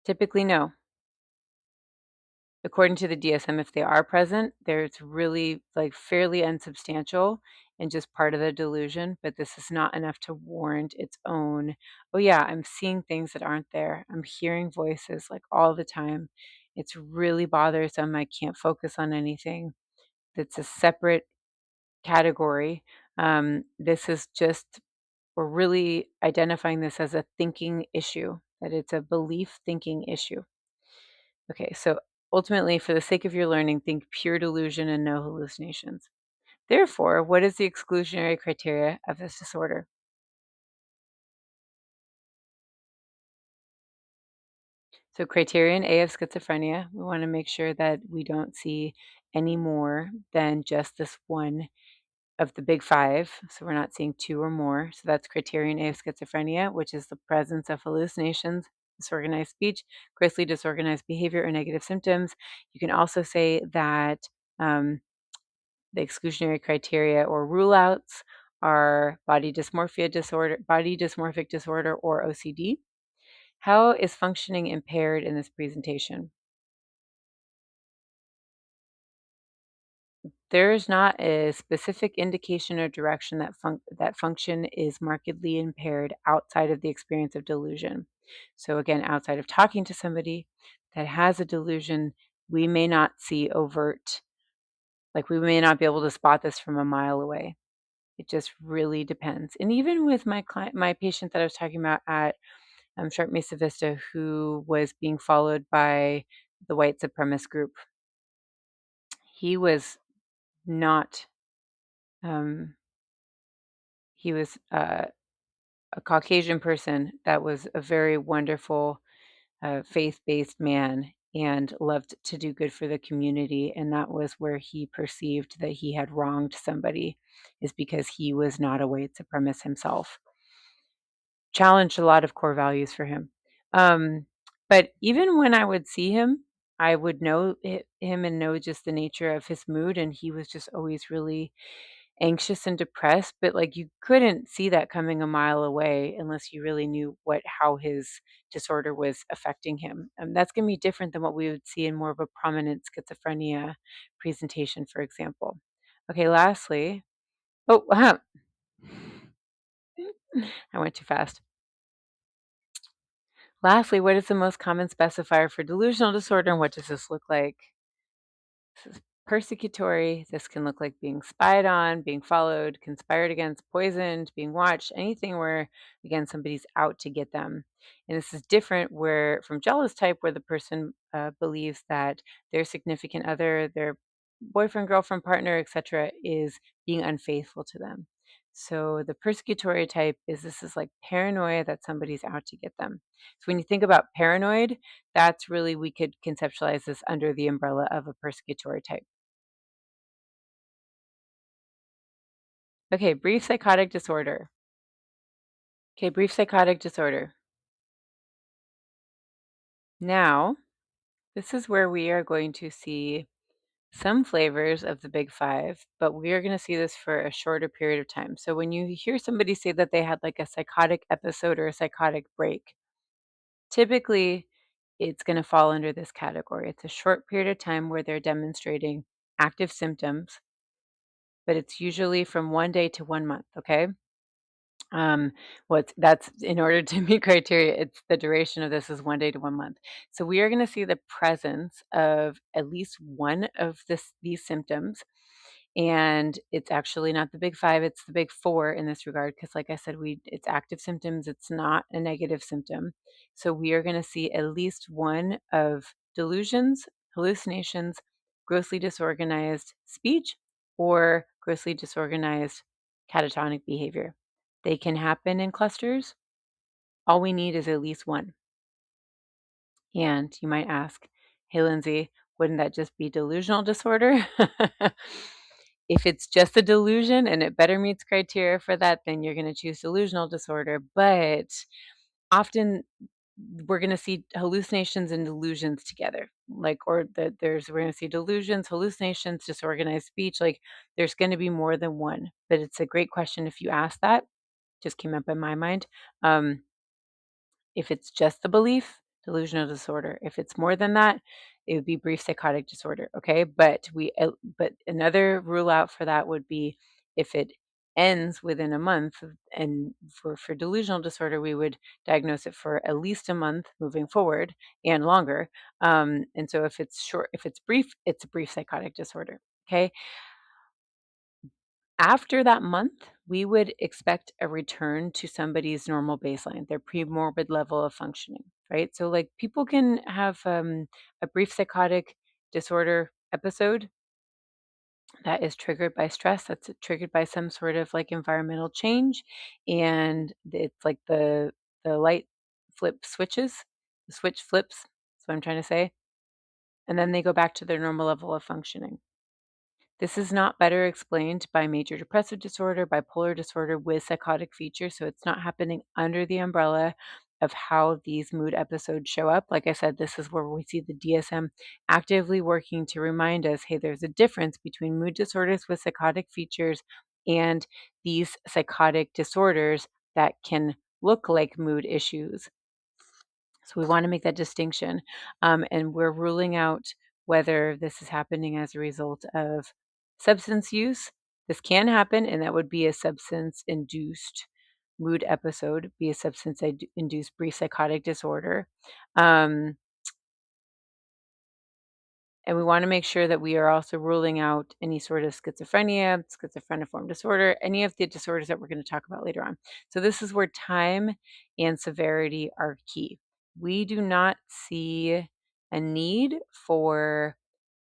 Typically, no. According to the DSM, if they are present, it's really, like, fairly unsubstantial and just part of the delusion, but this is not enough to warrant its own, "Oh, yeah, I'm seeing things that aren't there. I'm hearing voices, like, all the time. It's really bothersome. I can't focus on anything." That's a separate category. This is just we're really identifying this as a thinking issue, that it's a belief thinking issue. Okay, so ultimately, for the sake of your learning, think pure delusion and no hallucinations. Therefore, what is the exclusionary criteria of this disorder? So, criterion A of schizophrenia, we want to make sure that we don't see any more than just this one of the big five. So we're not seeing two or more. So that's criterion A of schizophrenia, which is the presence of hallucinations, disorganized speech, grossly disorganized behavior, or negative symptoms. You can also say that um, the exclusionary criteria or rule outs are body dysmorphic disorder, or OCD. How is functioning impaired in this presentation? There is not a specific indication or direction that function is markedly impaired outside of the experience of delusion. So again, outside of talking to somebody that has a delusion, we may not see overt, like we may not be able to spot this from a mile away. It just really depends. And even with my patient that I was talking about at Sharp Mesa Vista, who was being followed by the white supremacist group, he was not. Um, he was a Caucasian person that was a very wonderful, faith-based man and loved to do good for the community, and that was where he perceived that he had wronged somebody, is because he was not a white supremacist himself. Challenged a lot of core values for him. Um, but even when I would see him, I would know him and know just the nature of his mood, and he was just always really anxious and depressed, but, like, you couldn't see that coming a mile away unless you really knew how his disorder was affecting him. That's gonna be different than what we would see in more of a prominent schizophrenia presentation, for example. Okay, lastly, oh, I went too fast. Lastly, what is the most common specifier for delusional disorder, and what does this look like? This is persecutory. This can look like being spied on, being followed, conspired against, poisoned, being watched, anything where, again, somebody's out to get them. And this is different where from jealous type, where the person believes that their significant other, their boyfriend, girlfriend, partner, etc., is being unfaithful to them. So the persecutory type is this is like paranoia that somebody's out to get them. So when you think about paranoid, that's really we could conceptualize this under the umbrella of a persecutory type. Okay, brief psychotic disorder. Okay, brief psychotic disorder. Now, this is where we are going to see some flavors of the big five, but we are going to see this for a shorter period of time. So when you hear somebody say that they had like a psychotic episode or a psychotic break, typically it's going to fall under this category. It's a short period of time where they're demonstrating active symptoms, but it's usually from 1 day to 1 month. Okay. What's that's in order to meet criteria, it's the duration of this is 1 day to 1 month. So we are going to see the presence of at least one of these symptoms, and it's actually not the big five; it's the big four in this regard. Because, like I said, it's active symptoms; it's not a negative symptom. So we are going to see at least one of delusions, hallucinations, grossly disorganized speech, or grossly disorganized catatonic behavior. They can happen in clusters. All we need is at least one. And you might ask, hey, Lindsay, wouldn't that just be delusional disorder? If it's just a delusion and it better meets criteria for that, then you're going to choose delusional disorder. But often we're going to see hallucinations and delusions together. Like, or that we're going to see delusions, hallucinations, disorganized speech. Like, there's going to be more than one. But it's a great question if you ask that. Just came up in my mind. Um, if it's just the belief, delusional disorder. If it's more than that, it would be brief psychotic disorder. Okay, but another rule out for that would be if it ends within a month, and for delusional disorder, we would diagnose it for at least a month moving forward and longer. And so if it's short, if it's brief, it's a brief psychotic disorder. Okay, after that month, we would expect a return to somebody's normal baseline, their pre-morbid level of functioning, right? So, like, people can have a brief psychotic disorder episode that is triggered by stress, that's triggered by some sort of like environmental change, and it's like the light the switch flips. That's what I'm trying to say, and then they go back to their normal level of functioning. This is not better explained by major depressive disorder, bipolar disorder with psychotic features. So it's not happening under the umbrella of how these mood episodes show up. Like I said, this is where we see the DSM actively working to remind us, hey, there's a difference between mood disorders with psychotic features and these psychotic disorders that can look like mood issues. So we want to make that distinction. And we're ruling out whether this is happening as a result of substance use. This can happen, and that would be a substance induced mood episode, be a substance induced brief psychotic disorder. Um, and we want to make sure that we are also ruling out any sort of schizophrenia, schizophreniform disorder, any of the disorders that we're going to talk about later on. So, this is where time and severity are key. We do not see a need for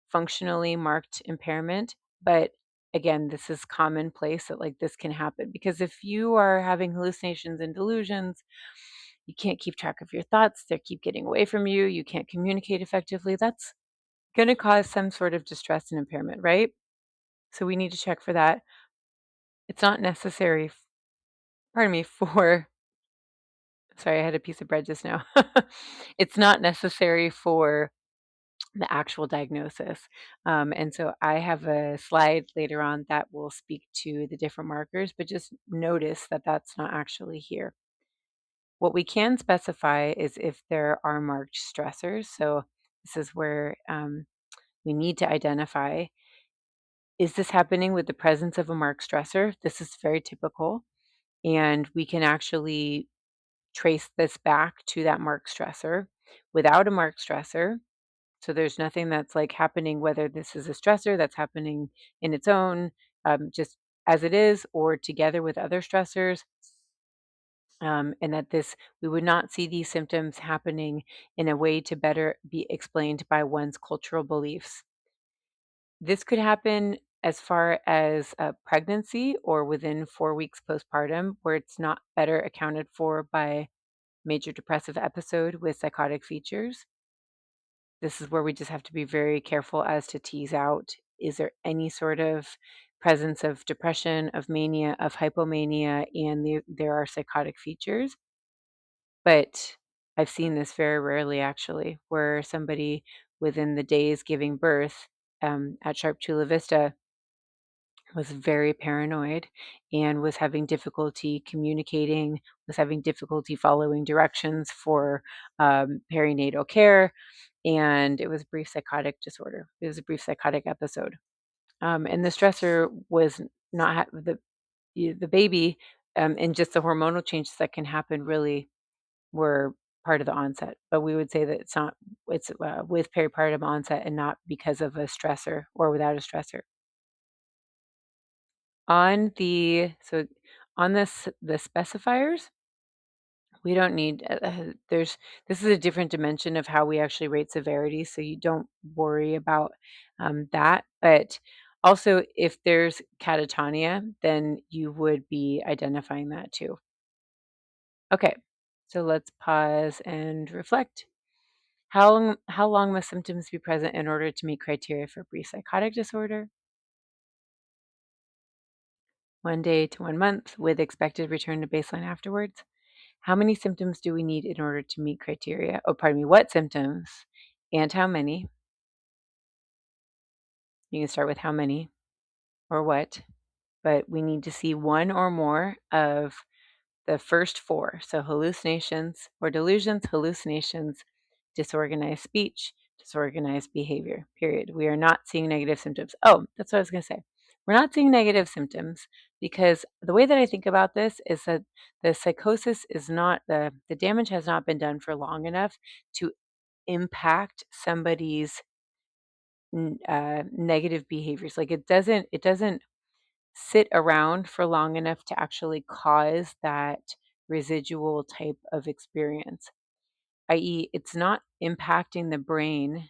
functionally marked impairment, but again, this is commonplace that like this can happen because if you are having hallucinations and delusions, you can't keep track of your thoughts, they keep getting away from you, you can't communicate effectively. That's going to cause some sort of distress and impairment, right? So we need to check for that. It's not necessary, pardon me, for, sorry, I had a piece of bread just now. It's not necessary for the actual diagnosis. And so I have a slide later on that will speak to the different markers, but just notice that that's not actually here. What we can specify is if there are marked stressors. So this is where we need to identify, is this happening with the presence of a marked stressor? This is very typical. And we can actually trace this back to that marked stressor. Without a marked stressor, so there's nothing that's like happening, whether this is a stressor that's happening in its own, just as it is, or together with other stressors, and that this we would not see these symptoms happening in a way to better be explained by one's cultural beliefs. This could happen as far as pregnancy or within 4 weeks postpartum, where it's not better accounted for by major depressive episode with psychotic features. This is where we just have to be very careful as to tease out, is there any sort of presence of depression, of mania, of hypomania, and there are psychotic features. But I've seen this very rarely actually, where somebody within the days giving birth at Sharp Chula Vista was very paranoid and was having difficulty communicating, was having difficulty following directions for perinatal care, and it was brief psychotic disorder. It was a brief psychotic episode, and the stressor was not the baby, and just the hormonal changes that can happen really were part of the onset. But we would say that it's with peripartum onset and not because of a stressor or without a stressor. On the so on the specifiers, we don't need there's this is a different dimension of how we actually rate severity, so you don't worry about that. But also, if there's catatonia, then you would be identifying that too. Okay, so let's pause and reflect. How long must symptoms be present in order to meet criteria for brief psychotic disorder? 1 day to 1 month with expected return to baseline afterwards. How many symptoms do we need in order to meet criteria? Oh, pardon me, what symptoms and how many? You can start with how many or what, but we need to see one or more of the first four. So hallucinations or delusions, hallucinations, disorganized speech, disorganized behavior, period. We are not seeing negative symptoms. Oh, that's what I was going to say. We're not seeing negative symptoms because the way that I think about this is that the psychosis is not the damage has not been done for long enough to impact somebody's negative behaviors. Like it doesn't sit around for long enough to actually cause that residual type of experience, i.e., it's not impacting the brain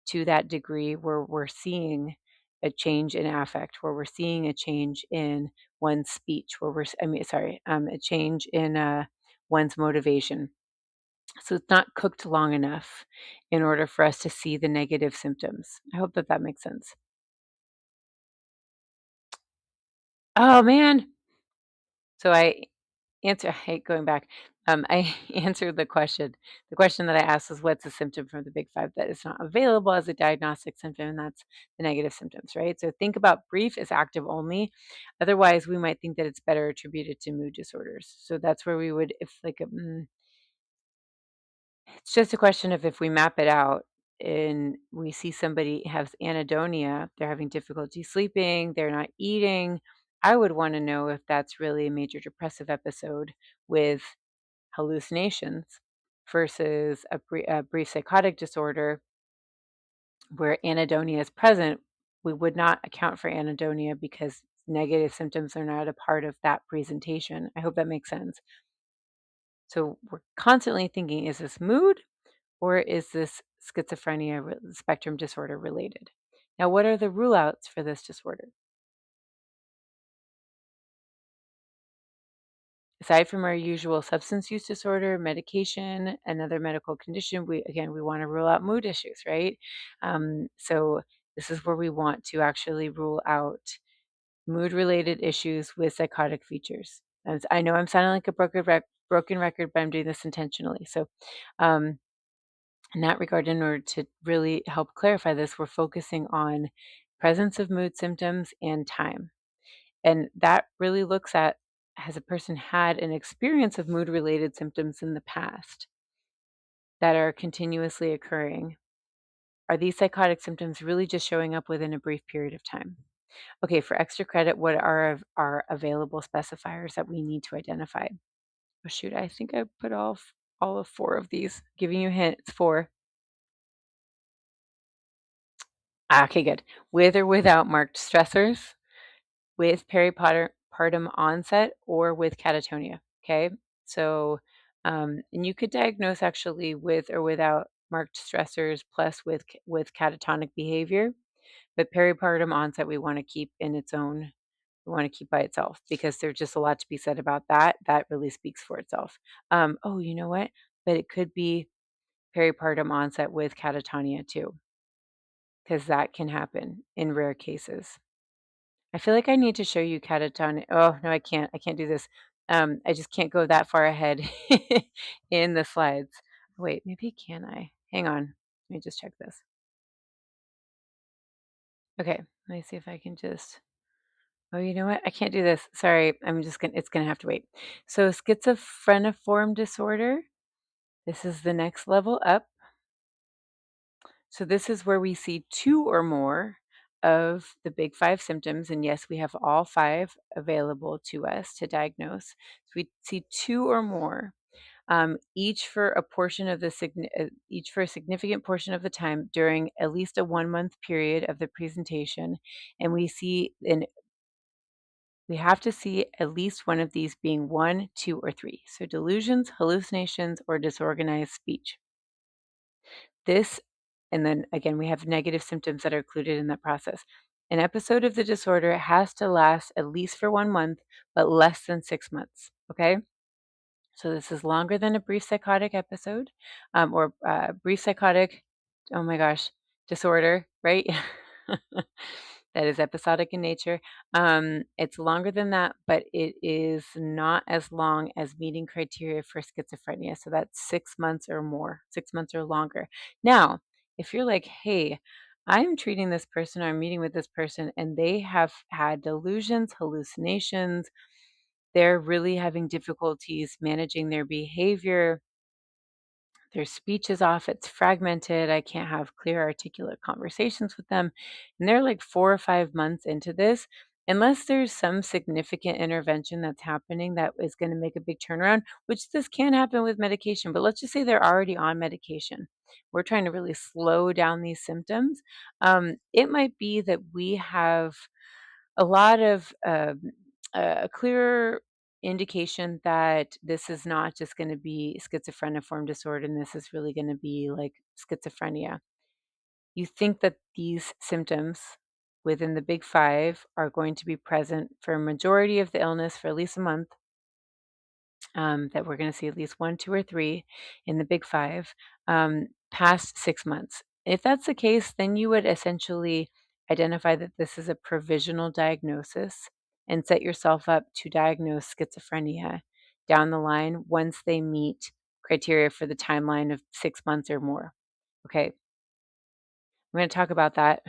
to that degree where we're seeing a change in affect, where we're seeing a change in one's speech, a change in one's motivation. So it's not cooked long enough in order for us to see the negative symptoms. I hope that that makes sense. Oh, man. So I hate going back. I answered the question. The question that I asked was, "What's a symptom from the big 5 that is not available as a diagnostic symptom?" And that's the negative symptoms, right? So think about brief as active only. Otherwise, we might think that it's better attributed to mood disorders. So that's where we would, if like, it's just a question of if we map it out and we see somebody has anhedonia, they're having difficulty sleeping, they're not eating. I would want to know if that's really a major depressive episode with hallucinations versus a brief psychotic disorder where anhedonia is present. We would not account for anhedonia because negative symptoms are not a part of that presentation. I hope that makes sense. So we're constantly thinking, is this mood or is this schizophrenia spectrum disorder related? Now, what are the rule outs for this disorder? Aside from our usual substance use disorder, medication, another medical condition, we want to rule out mood issues, right? So this is where we want to actually rule out mood related issues with psychotic features. As I know I'm sounding like a broken record, but I'm doing this intentionally. So, um, in that regard, in order to really help clarify this, we're focusing on presence of mood symptoms and time. And that really looks at, has a person had an experience of mood related symptoms in the past that are continuously occurring? Are these psychotic symptoms really just showing up within a brief period of time? Okay, for extra credit, what are our available specifiers that we need to identify? Oh shoot, I think I put all of four of these. Giving you a hint, it's four. Okay, good. With or without marked stressors, with peripartum onset, or with catatonia. Okay, so and you could diagnose actually with or without marked stressors, plus with catatonic behavior. But peripartum onset, we want to keep in its own. We want to keep by itself because there's just a lot to be said about that. That really speaks for itself. Oh, you know what? But it could be peripartum onset with catatonia too, because that can happen in rare cases. I feel like I need to show you catatonia. Oh, no, I can't. I can't do this. I just can't go that far ahead in the slides. Wait, maybe can I? Hang on. Let me just check this. Okay, let me see if I can just. Oh, you know what? I can't do this. Sorry. I'm just gonna. It's gonna have to wait. So schizophreniform disorder. This is the next level up. So this is where we see two or more of the big 5 symptoms, and yes, we have all 5 available to us to diagnose. So we see 2 or more, each for a portion of each for a significant portion of the time during at least a 1-month period of the presentation, and we have to see at least one of these being 1, 2, or 3. So delusions, hallucinations, or disorganized speech. This, and then again, we have negative symptoms that are included in that process. An episode of the disorder has to last at least for 1 month, but less than 6 months. Okay. So this is longer than a brief psychotic episode, or brief psychotic, oh my gosh, disorder, right? That is episodic in nature. It's longer than that, but it is not as long as meeting criteria for schizophrenia. So that's 6 months or more, 6 months or longer. Now, if you're like, hey, I'm treating this person, or I'm meeting with this person, and they have had delusions, hallucinations, they're really having difficulties managing their behavior. Their speech is off, it's fragmented. I can't have clear, articulate conversations with them. And they're like 4 or 5 months into this. Unless there's some significant intervention that's happening that is going to make a big turnaround, which this can happen with medication, but let's just say they're already on medication. We're trying to really slow down these symptoms. It might be that we have a lot of a clear indication that this is not just going to be schizophreniform disorder and this is really going to be like schizophrenia. You think that these symptoms within the big 5 are going to be present for a majority of the illness for at least a month, that we're going to see at least 1, 2, or 3 in the big 5, past 6 months. If that's the case, then you would essentially identify that this is a provisional diagnosis and set yourself up to diagnose schizophrenia down the line once they meet criteria for the timeline of 6 months or more. Okay, I'm going to talk about that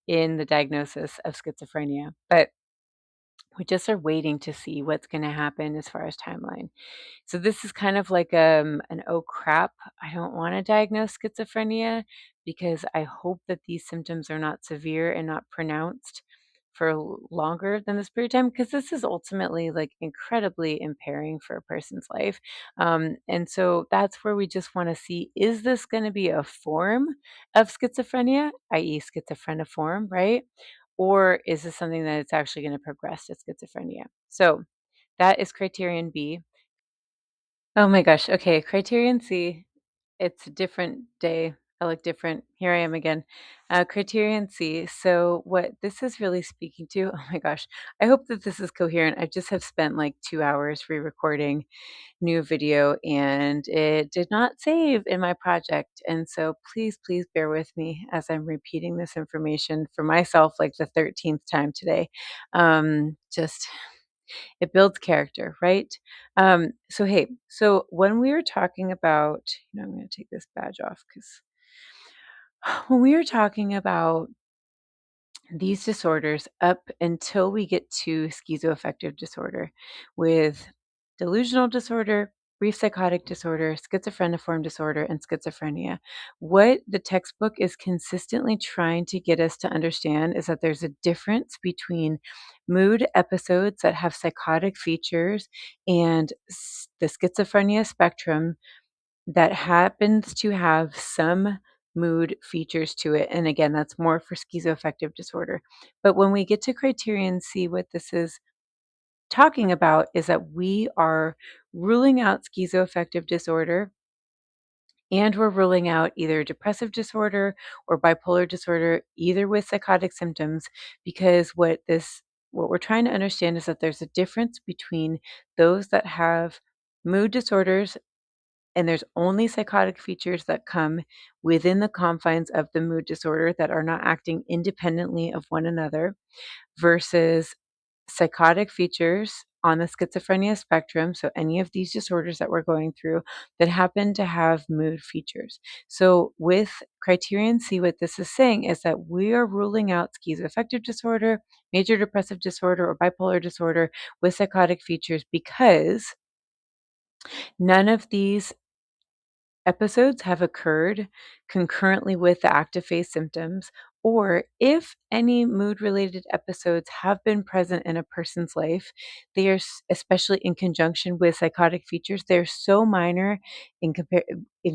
in the diagnosis of schizophrenia, but we just are waiting to see what's going to happen as far as timeline. So this is kind of like an oh crap, I don't want to diagnose schizophrenia because I hope that these symptoms are not severe and not pronounced for longer than this period of time, because this is ultimately like incredibly impairing for a person's life. And so that's where we just want to see, is this going to be a form of schizophrenia, i.e. schizophreniform, right? Or is this something that it's actually going to progress to schizophrenia? So that is criterion B. Oh my gosh. Okay. Criterion C. It's a different day. I look different. Here I am again. Criterion C. So, what this is really speaking to, oh my gosh, I hope that this is coherent. I just have spent like 2 hours re recording new video and it did not save in my project. And so, please bear with me as I'm repeating this information for myself like the 13th time today. Just it builds character, right? So when we were talking about, I'm going to take this badge off because when we were talking about these disorders up until we get to schizoaffective disorder with delusional disorder, brief psychotic disorder, schizophreniform disorder, and schizophrenia. What the textbook is consistently trying to get us to understand is that there's a difference between mood episodes that have psychotic features and the schizophrenia spectrum that happens to have some mood features to it. And again, that's more for schizoaffective disorder. But when we get to criterion C, what this is talking about is that we are ruling out schizoaffective disorder and we're ruling out either depressive disorder or bipolar disorder, either with psychotic symptoms, because what we're trying to understand is that there's a difference between those that have mood disorders and there's only psychotic features that come within the confines of the mood disorder that are not acting independently of one another versus psychotic features on the schizophrenia spectrum. So, any of these disorders that we're going through that happen to have mood features. So, with criterion C, what this is saying is that we are ruling out schizoaffective disorder, major depressive disorder, or bipolar disorder with psychotic features because none of these episodes have occurred concurrently with the active phase symptoms, or if any mood related episodes have been present in a person's life, they are, especially in conjunction with psychotic features, they're so minor in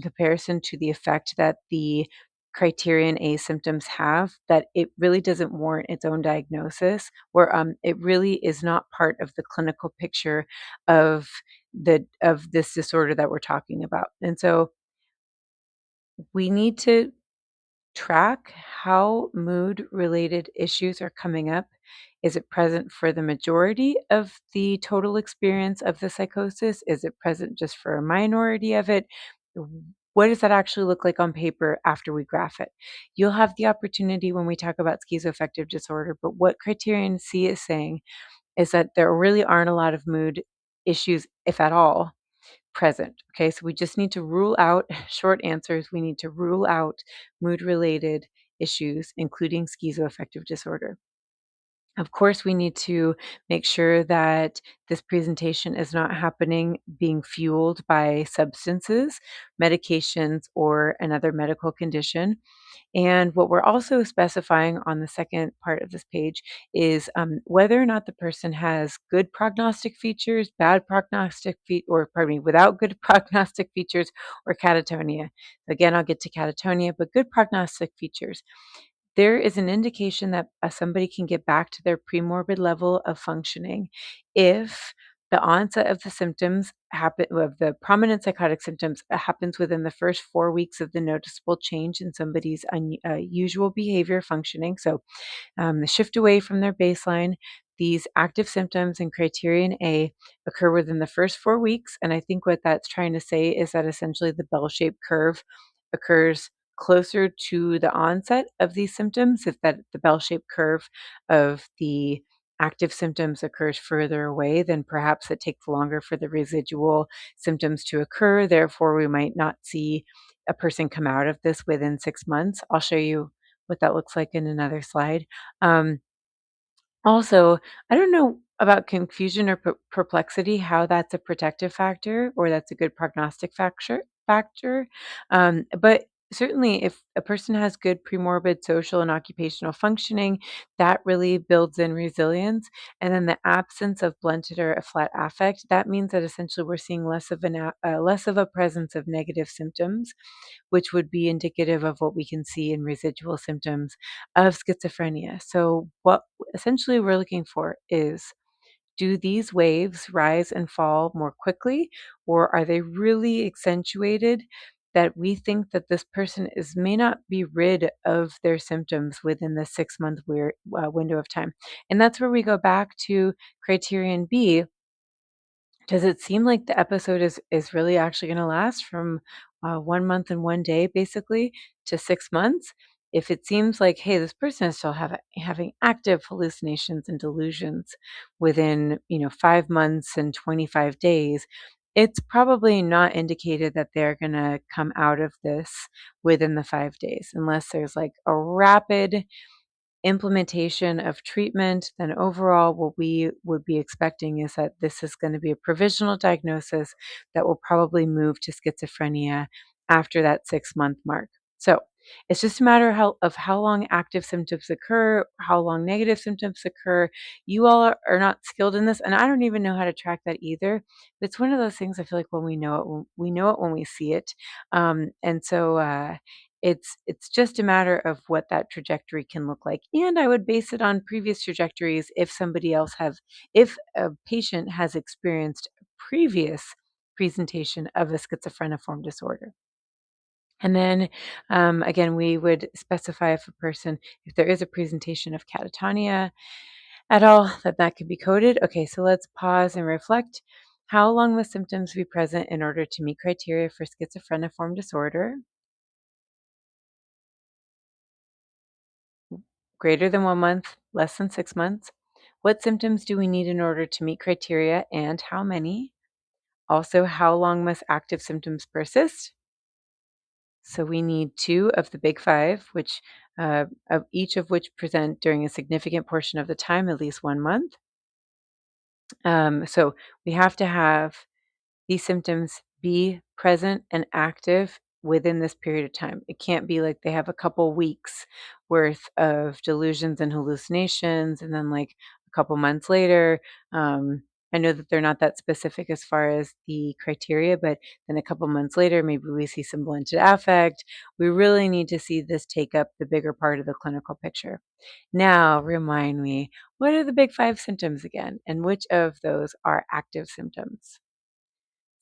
comparison to the effect that the criterion A symptoms have that it really doesn't warrant its own diagnosis, or it really is not part of the clinical picture of this disorder that we're talking about. And so we need to track how mood related issues are coming up. Is it present for the majority of the total experience of the psychosis? Is it present just for a minority of it? What does that actually look like on paper after we graph it? You'll have the opportunity when we talk about schizoaffective disorder, but what criterion C is saying is that there really aren't a lot of mood issues, if at all, present. Okay, so we just need to rule out short answers. We need to rule out mood related issues, including schizoaffective disorder. Of course, we need to make sure that this presentation is not happening being fueled by substances, medications, or another medical condition. And what we're also specifying on the second part of this page is whether or not the person has good prognostic features, bad prognostic or pardon me, without good prognostic features, or catatonia. Again, I'll get to catatonia, but good prognostic features. There is an indication that somebody can get back to their premorbid level of functioning if the onset of the symptoms happen of the prominent psychotic symptoms happens within the first 4 weeks of the noticeable change in somebody's usual behavior functioning. So the shift away from their baseline. These active symptoms in criterion A occur within the first 4 weeks. And I think what that's trying to say is that essentially the bell shaped curve occurs closer to the onset of these symptoms, if that the bell shaped curve of the active symptoms occurs further away, then perhaps it takes longer for the residual symptoms to occur. Therefore, we might not see a person come out of this within 6 months. I'll show you what that looks like in another slide. Um, Also, I don't know about confusion or perplexity, how that's a protective factor or that's a good prognostic factor. But certainly, if a person has good premorbid social and occupational functioning, that really builds in resilience. And then the absence of blunted or a flat affect, that means that essentially we're seeing less of a presence of negative symptoms, which would be indicative of what we can see in residual symptoms of schizophrenia. So, what essentially we're looking for is, do these waves rise and fall more quickly, or are they really accentuated that we think that this person may not be rid of their symptoms within the 6 month window of time? And that's where we go back to criterion B. Does it seem like the episode is really actually gonna last from, 1 month and 1 day, basically, to 6 months? If it seems like, "Hey, this person is still having active hallucinations and delusions within, 5 months and 25 days," it's probably not indicated that they're gonna come out of this within the 5 days, unless there's, like, a rapid implementation of treatment, then overall, what we would be expecting is that this is going to be a provisional diagnosis that will probably move to schizophrenia after that 6 month mark. So it's just a matter of how long active symptoms occur, how long negative symptoms occur. You all are not skilled in this, and I don't even know how to track that either. But it's one of those things I feel like when we know it, we know it when we see it. And so it's just a matter of what that trajectory can look like, and I would base it on previous trajectories if a patient has experienced a previous presentation of a schizophreniform disorder. And then, again, we would specify if there is a presentation of catatonia at all, that could be coded. Okay, so let's pause and reflect. How long must symptoms be present in order to meet criteria for schizophreniform disorder? Greater than 1 month, less than 6 months. What symptoms do we need in order to meet criteria, and how many? Also, how long must active symptoms persist? So we need 2 of the big 5, of each of which present during a significant portion of the time, at least 1 month. So we have to have these symptoms be present and active within this period of time. It can't be like they have a couple weeks worth of delusions and hallucinations, and then like a couple months later. I know that they're not that specific as far as the criteria, but then a couple months later, maybe we see some blunted affect. We really need to see this take up the bigger part of the clinical picture. Now, remind me, what are the big 5 symptoms again, and which of those are active symptoms?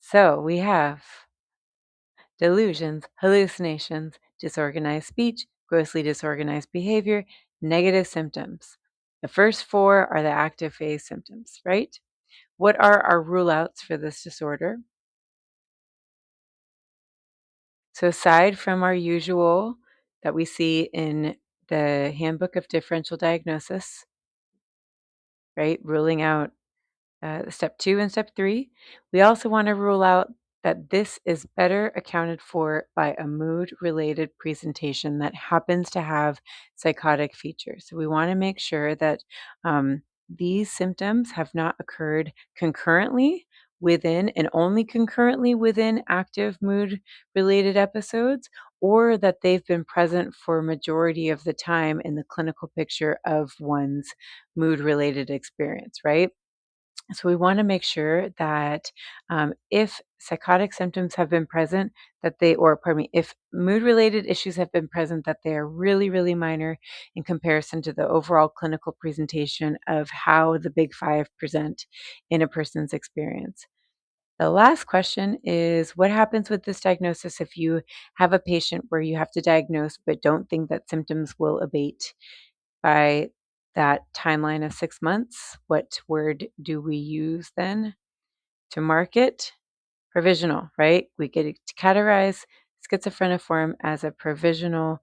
So we have delusions, hallucinations, disorganized speech, grossly disorganized behavior, negative symptoms. The first 4 are the active phase symptoms, right? What are our rule outs for this disorder? So, aside from our usual that we see in the Handbook of Differential Diagnosis, right, ruling out step 2 and step 3. We also want to rule out that this is better accounted for by a mood related presentation that happens to have psychotic features. So we want to make sure that these symptoms have not occurred concurrently within and only concurrently within active mood related episodes, or that they've been present for a majority of the time in the clinical picture of one's mood related experience, right? So we want to make sure that if psychotic symptoms have been present, or pardon me, if mood related issues have been present, that they are really, really minor in comparison to the overall clinical presentation of how the big 5 present in a person's experience. The last question is, what happens with this diagnosis if you have a patient where you have to diagnose but don't think that symptoms will abate by that timeline of 6 months? What word do we use then to mark it? Provisional, right? We get to categorize schizophreniform as a provisional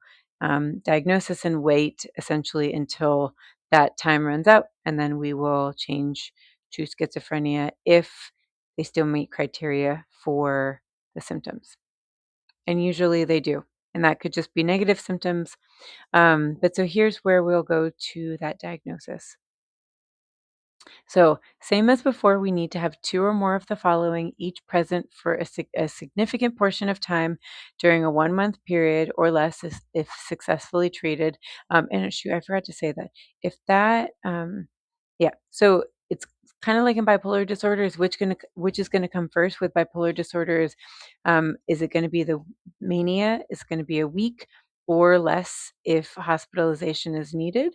diagnosis and wait essentially until that time runs out, and then we will change to schizophrenia if they still meet criteria for the symptoms. And usually they do. And that could just be negative symptoms. But so here's where we'll go to that diagnosis. So, same as before, we need to have two or more of the following, each present for a significant portion of time during a 1 month period or less if successfully treated. And shoot, I forgot to say that. If that, yeah, so it's kind of like in bipolar disorders, which is gonna come first with bipolar disorders? Is it gonna be the mania? Is it gonna be a week or less if hospitalization is needed?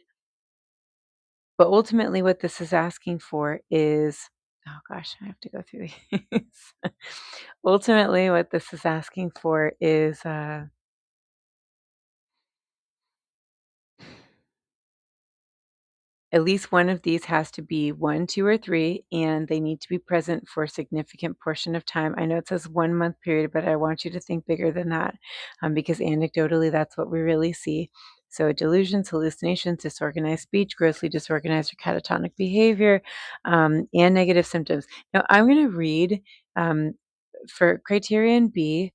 But ultimately, what this is asking for is, oh gosh, I have to go through these. Ultimately, what this is asking for is at least one of these has to be 1, 2, or 3, and they need to be present for a significant portion of time. I know it says 1 month period, but I want you to think bigger than that, because anecdotally, that's what we really see. So, delusions, hallucinations, disorganized speech, grossly disorganized or catatonic behavior, and negative symptoms. Now, I'm going to read for criterion B.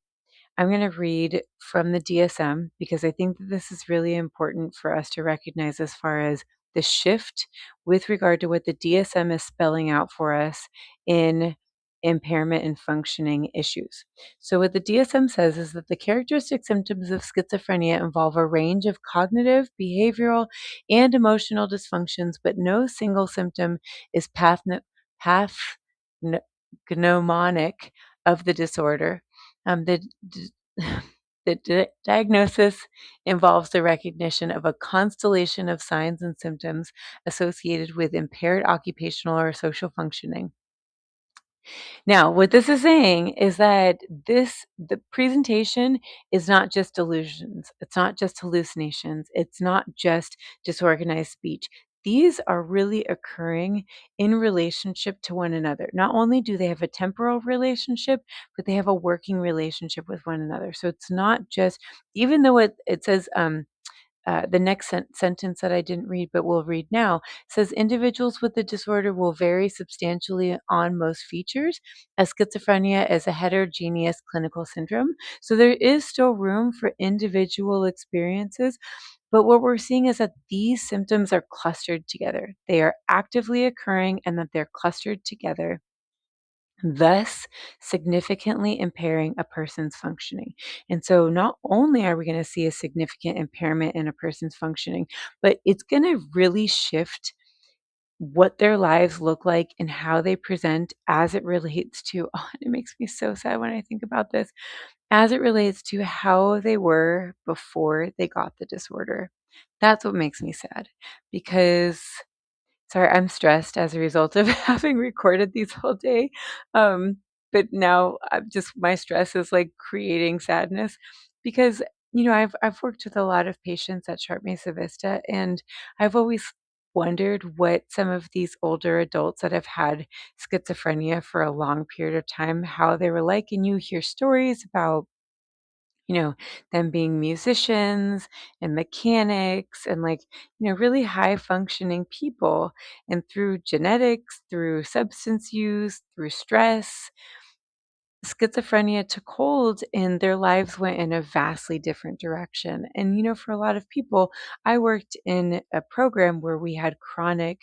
I'm going to read from the DSM because I think that this is really important for us to recognize as far as the shift with regard to what the DSM is spelling out for us in impairment and functioning issues. So, what the DSM says is that the characteristic symptoms of schizophrenia involve a range of cognitive, behavioral, and emotional dysfunctions, but no single symptom is pathognomonic of the disorder. The diagnosis involves the recognition of a constellation of signs and symptoms associated with impaired occupational or social functioning. Now, what this is saying is that the presentation is not just delusions, it's not just hallucinations, it's not just disorganized speech. These are really occurring in relationship to one another. Not only do they have a temporal relationship, but they have a working relationship with one another. So it's not just, even though it says, the next sentence that I didn't read but will read now says individuals with the disorder will vary substantially on most features, as schizophrenia is a heterogeneous clinical syndrome. So there is still room for individual experiences. But what we're seeing is that these symptoms are clustered together. They are actively occurring and that they're clustered together, thus significantly impairing a person's functioning. And so not only are we going to see a significant impairment in a person's functioning, but it's going to really shift what their lives look like and how they present as it relates to, oh, it makes me so sad when I think about this, as it relates to how they were before they got the disorder. That's what makes me sad because sorry, I'm stressed as a result of having recorded these all day. But now I'm just my stress is like creating sadness because I've worked with a lot of patients at Sharp Mesa Vista, and I've always wondered what some of these older adults that have had schizophrenia for a long period of time, how they were like. And you hear stories about them being musicians and mechanics and really high functioning people. And through genetics, through substance use, through stress, schizophrenia took hold and their lives went in a vastly different direction. And, for a lot of people, I worked in a program where we had chronic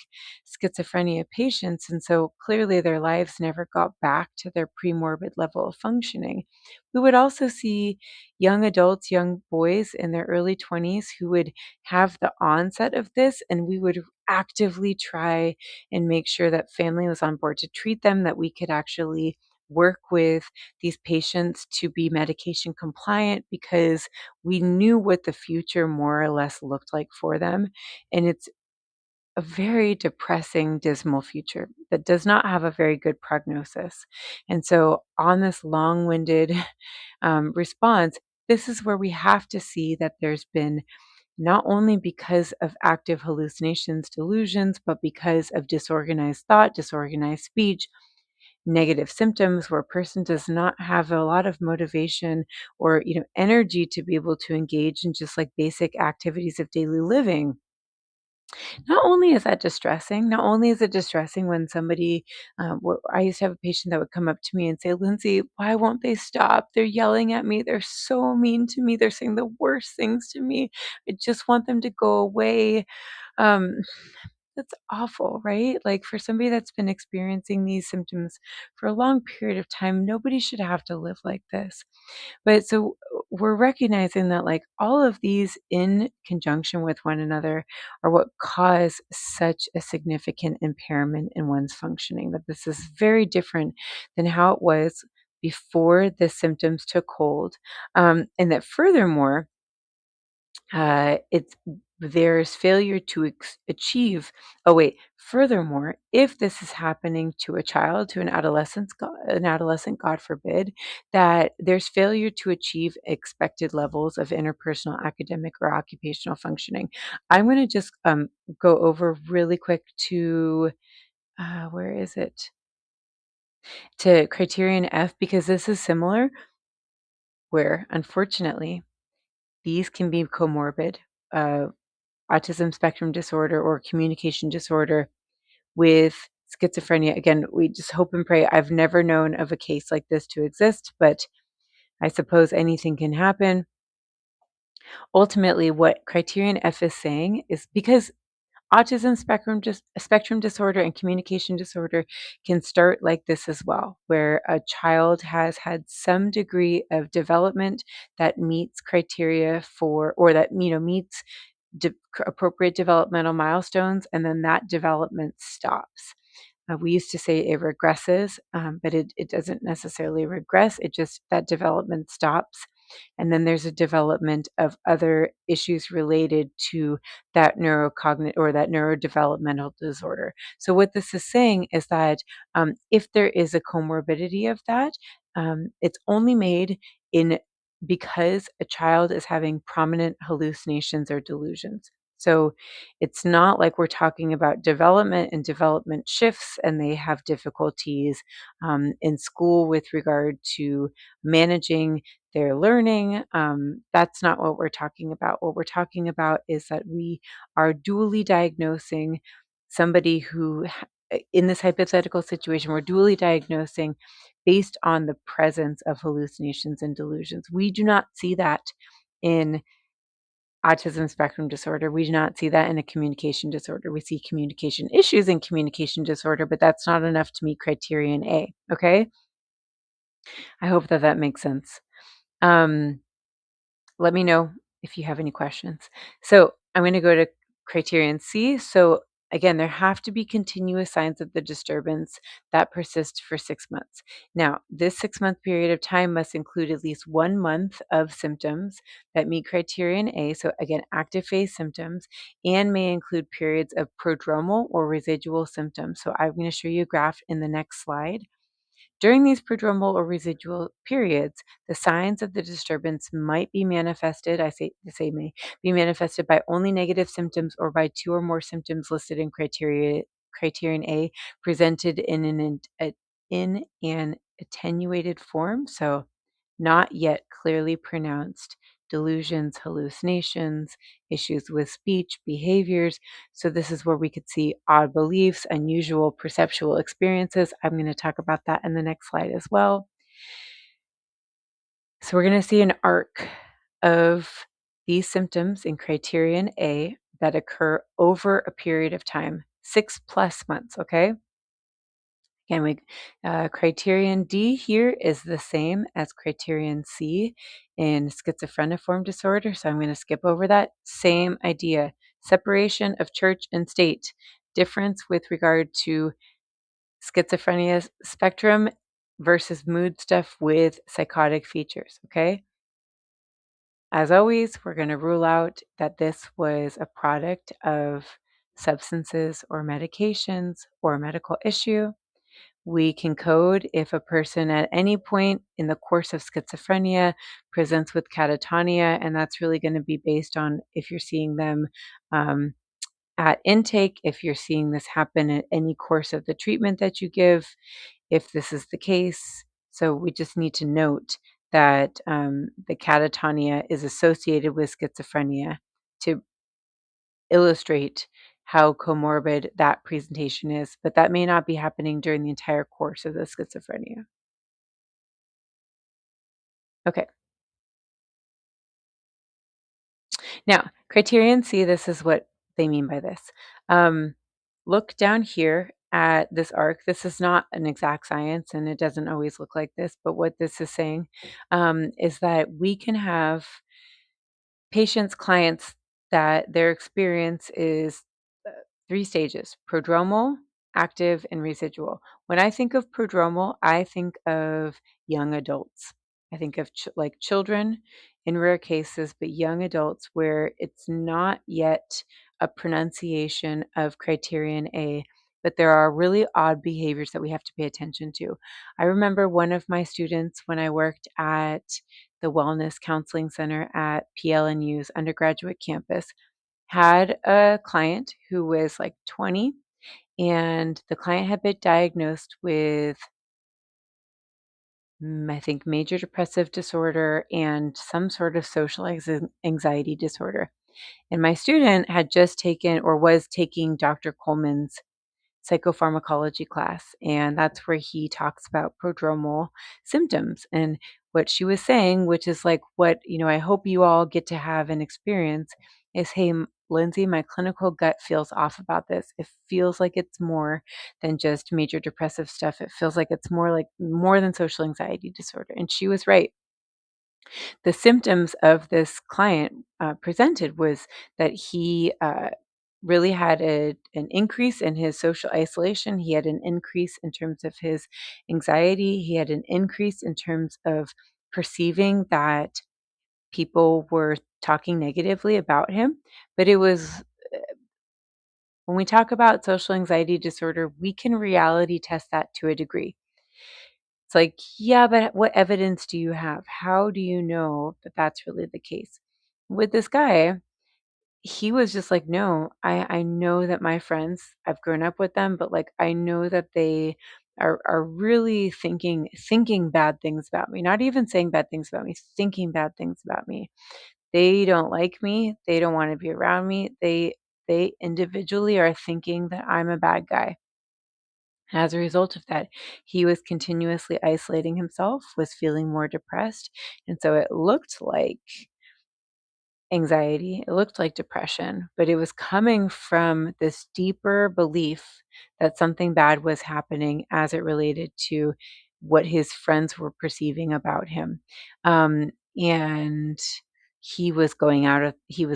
schizophrenia patients. And so clearly their lives never got back to their premorbid level of functioning. We would also see young adults, young boys in their early 20s who would have the onset of this, and we would actively try and make sure that family was on board to treat them, that we could actually work with these patients to be medication compliant because we knew what the future more or less looked like for them. And it's a very depressing, dismal future that does not have a very good prognosis. And so, on this long winded response, this is where we have to see that there's been not only because of active hallucinations, delusions, but because of disorganized thought, disorganized speech, negative symptoms where a person does not have a lot of motivation or energy to be able to engage in just like basic activities of daily living. Not only is that distressing, not only is it distressing when somebody, I used to have a patient that would come up to me and say, Lindsay, why won't they stop? They're yelling at me. They're so mean to me. They're saying the worst things to me. I just want them to go away. Um, that's awful, right? Like for somebody that's been experiencing these symptoms for a long period of time, nobody should have to live like this. But so we're recognizing that like all of these in conjunction with one another are what cause such a significant impairment in one's functioning, that this is very different than how it was before the symptoms took hold. And that furthermore, it's there's failure to achieve. Oh wait, furthermore, if this is happening to a child, to an adolescent, God forbid, that there's failure to achieve expected levels of interpersonal, academic, or occupational functioning. I'm going to just go over really quick to where is it? To criterion F, because this is similar, where unfortunately these can be comorbid. Uh, Autism spectrum disorder or communication disorder with schizophrenia. Again, we just hope and pray. I've never known of a case like this to exist, but I suppose anything can happen. Ultimately, what Criterion F is saying is because autism spectrum disorder and communication disorder can start like this as well, where a child has had some degree of development that meets criteria for, or that meets appropriate developmental milestones, and then that development stops. We used to say it regresses, but it doesn't necessarily regress. It just, that development stops. And then there's a development of other issues related to that neurocognitive or that neurodevelopmental disorder. So, what this is saying is that if there is a comorbidity of that, it's only made in because a child is having prominent hallucinations or delusions. So it's not like we're talking about development and development shifts, and they have difficulties in school with regard to managing their learning. That's not what we're talking about. What we're talking about is that we are dually diagnosing somebody who, in this hypothetical situation, we're dually diagnosing based on the presence of hallucinations and delusions. We do not see that in autism spectrum disorder. We do not see that in a communication disorder. We see communication issues in communication disorder, but that's not enough to meet criterion A. Okay. I hope that that makes sense. Um, Let me know if you have any questions. So I'm going to go to criterion C. So again, there have to be continuous signs of the disturbance that persist for 6 months. Now, this 6 month period of time must include at least 1 month of symptoms that meet criterion A. So again, active phase symptoms, and may include periods of prodromal or residual symptoms. So I'm going to show you a graph in the next slide. During these prodromal or residual periods, the signs of the disturbance might be manifested, I say may, be manifested by only negative symptoms or by two or more symptoms listed in criterion A presented in an attenuated form, so not yet clearly pronounced delusions, hallucinations, issues with speech, behaviors. So, this is where we could see odd beliefs, unusual perceptual experiences. I'm going to talk about that in the next slide as well. So, we're going to see an arc of these symptoms in criterion A that occur over a period of time, 6+ months. Okay. Again, criterion D here is the same as criterion C in schizophreniform disorder. So I'm going to skip over that. Same idea. Separation of church and state. Difference with regard to schizophrenia spectrum versus mood stuff with psychotic features. Okay. As always, we're going to rule out that this was a product of substances or medications or a medical issue. We can code if a person at any point in the course of schizophrenia presents with catatonia, and that's really going to be based on if you're seeing them um, at intake, if you're seeing this happen at any course of the treatment that you give, if this is the case. So we just need to note that the catatonia is associated with schizophrenia to illustrate how comorbid that presentation is, but that may not be happening during the entire course of the schizophrenia. Okay. Now, criterion C, this is what they mean by this. Um, Look down here at this arc. This is not an exact science and it doesn't always look like this, but what this is saying is that we can have patients, clients that their experience is uh, three stages: prodromal, active, and residual. When I think of prodromal, I think of young adults. I think of like children in rare cases, but young adults where it's not yet a pronunciation of criterion A, but there are really odd behaviors that we have to pay attention to. I remember one of my students when I worked at the Wellness Counseling Center at PLNU's undergraduate campus, had a client who was like 20, and the client had been diagnosed with, I think, major depressive disorder and some sort of social anxiety disorder. And my student had just taken or was taking Dr. Coleman's psychopharmacology class, and that's where he talks about prodromal symptoms. And what she was saying, which is like what, I hope you all get to have an experience, is, hey, Lindsay, my clinical gut feels off about this. It feels like it's more than just major depressive stuff. It feels like it's more than social anxiety disorder. And she was right. The symptoms of this client presented was that he really had an increase in his social isolation. He had an increase in terms of his anxiety. He had an increase in terms of perceiving that people were talking negatively about him. But it was, when we talk about social anxiety disorder, we can reality test that to a degree. It's like, yeah, but what evidence do you have? How do you know that that's really the case? With this guy, he was just like, "No, I know that my friends, I've grown up with them, but, like, I know that they are really thinking bad things about me, not even saying bad things about me, thinking bad things about me. They don't like me, they don't wanna be around me, they individually are thinking that I'm a bad guy." As a result of that, he was continuously isolating himself, was feeling more depressed, and so it looked like anxiety, it looked like depression, but it was coming from this deeper belief that something bad was happening as it related to what his friends were perceiving about him. And he was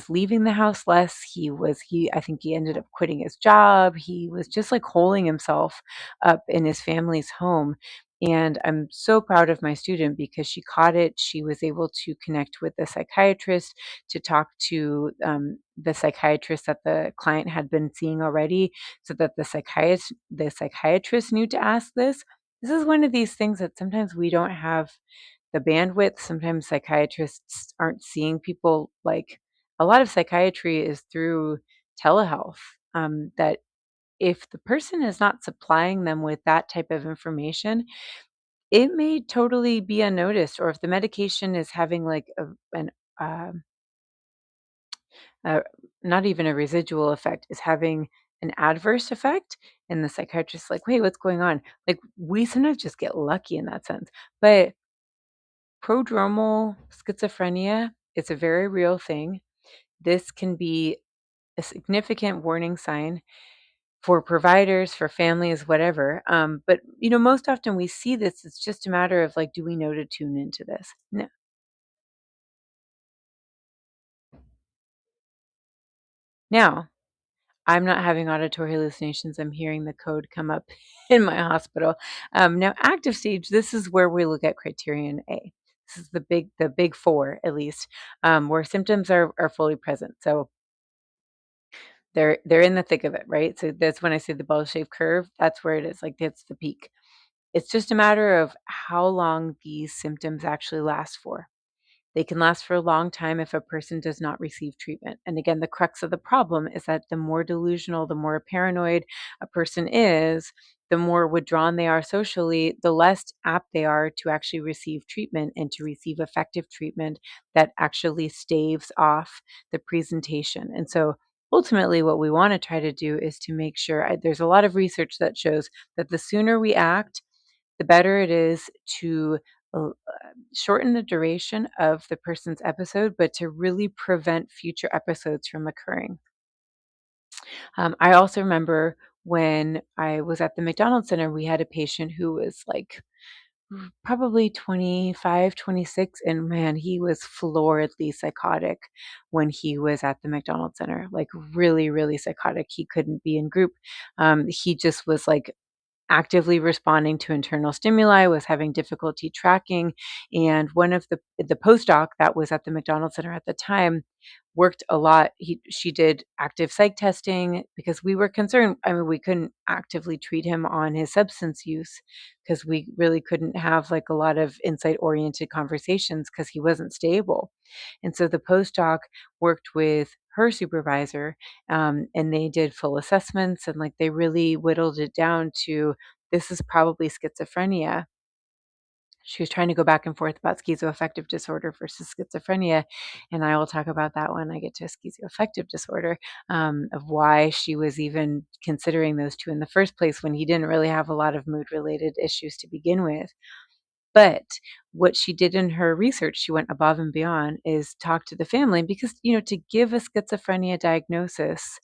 leaving the house less. I think he ended up quitting his job. He was just like holding himself up in his family's home. And I'm so proud of my student because she caught it. She was able to connect with the psychiatrist to talk to the psychiatrist that the client had been seeing already, so that the psychiatrist knew to ask this. This is one of these things that sometimes we don't have the bandwidth. Sometimes psychiatrists aren't seeing people. Like, a lot of psychiatry is through telehealth. That if the person is not supplying them with that type of information, it may totally be unnoticed. Or if the medication is having like an um uh, not even a residual effect, is having an adverse effect, and the psychiatrist's like, wait, what's going on? Like, we sometimes just get lucky in that sense. But prodromal schizophrenia is a very real thing. This can be a significant warning sign for providers, for families, whatever. But most often we see this. It's just a matter of like, do we know to tune into this? No. Now, I'm not having auditory hallucinations. I'm hearing the code come up in my hospital. Now, active stage, this is where we look at criterion A. This is the big four, at least, where symptoms are fully present. So they're in the thick of it, right? So that's when I say the bell-shaped curve. That's where it is. Like, that's the peak. It's just a matter of how long these symptoms actually last for. They can last for a long time if a person does not receive treatment. And again, the crux of the problem is that the more delusional, the more paranoid a person is, the more withdrawn they are socially, the less apt they are to actually receive treatment and to receive effective treatment that actually staves off the presentation. And so ultimately, what we want to try to do is to make sure there's a lot of research that shows that the sooner we act, the better it is to shorten the duration of the person's episode, but to really prevent future episodes from occurring. I also remember when I was at the McDonald's Center, we had a patient who was like probably 25, 26, and man, he was floridly psychotic when he was at the McDonald's Center, like really, really psychotic. He couldn't be in group. He just was like actively responding to internal stimuli, was having difficulty tracking. And one of the postdoc that was at the McDonald's Center at the time worked a lot. She did active psych testing because we were concerned. I mean, we couldn't actively treat him on his substance use because we really couldn't have like a lot of insight oriented conversations because he wasn't stable. And so the postdoc worked with her supervisor, and they did full assessments, and like they really whittled it down to this is probably schizophrenia. She was trying to go back and forth about schizoaffective disorder versus schizophrenia, and I will talk about that when I get to schizoaffective disorder, of why she was even considering those two in the first place when he didn't really have a lot of mood-related issues to begin with. But what she did in her research, she went above and beyond, is talk to the family because, to give a schizophrenia diagnosis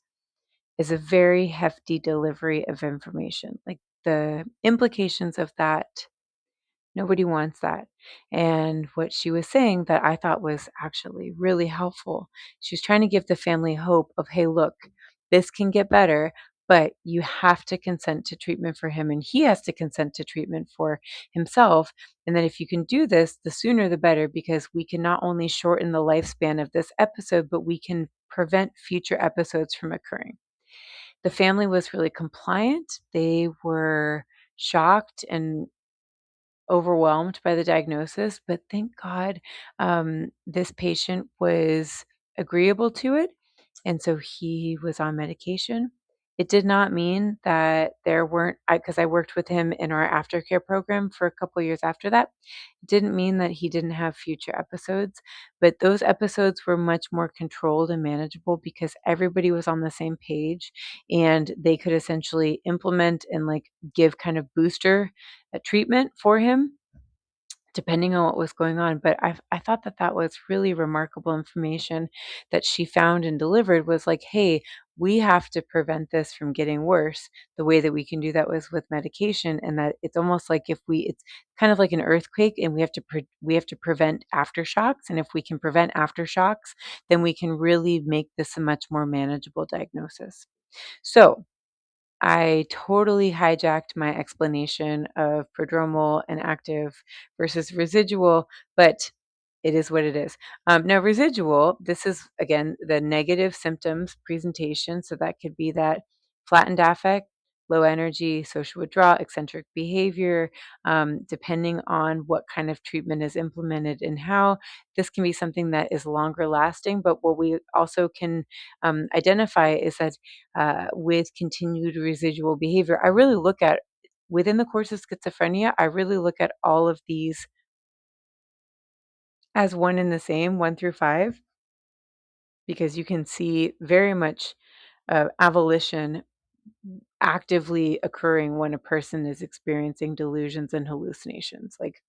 is a very hefty delivery of information. Like the implications of that, nobody wants that. And what she was saying that I thought was actually really helpful, she was trying to give the family hope of, hey, look, this can get better, but you have to consent to treatment for him and he has to consent to treatment for himself. And that if you can do this, the sooner the better, because we can not only shorten the lifespan of this episode, but we can prevent future episodes from occurring. The family was really compliant. They were shocked and overwhelmed by the diagnosis, but thank God, this patient was agreeable to it, and so he was on medication. It did not mean that there weren't, because I worked with him in our aftercare program for a couple years after that. It didn't mean that he didn't have future episodes, but those episodes were much more controlled and manageable because everybody was on the same page, and they could essentially implement and like give kind of booster treatment for him depending on what was going on. But I thought that that was really remarkable information that she found and delivered was like, hey, we have to prevent this from getting worse. The way that we can do that was with medication, and that it's almost like it's kind of like an earthquake, and we have to prevent aftershocks. And if we can prevent aftershocks, then we can really make this a much more manageable diagnosis. So I totally hijacked my explanation of prodromal and active versus residual, but it is what it is. Now, residual, this is again the negative symptoms presentation. So that could be that flattened affect, low energy, social withdrawal, eccentric behavior, depending on what kind of treatment is implemented and how. This can be something that is longer lasting, but what we also can identify is that with continued residual behavior. I really look at within the course of schizophrenia, I really look at all of these as one and the same, 1 through 5, because you can see very much avolition actively occurring when a person is experiencing delusions and hallucinations. Like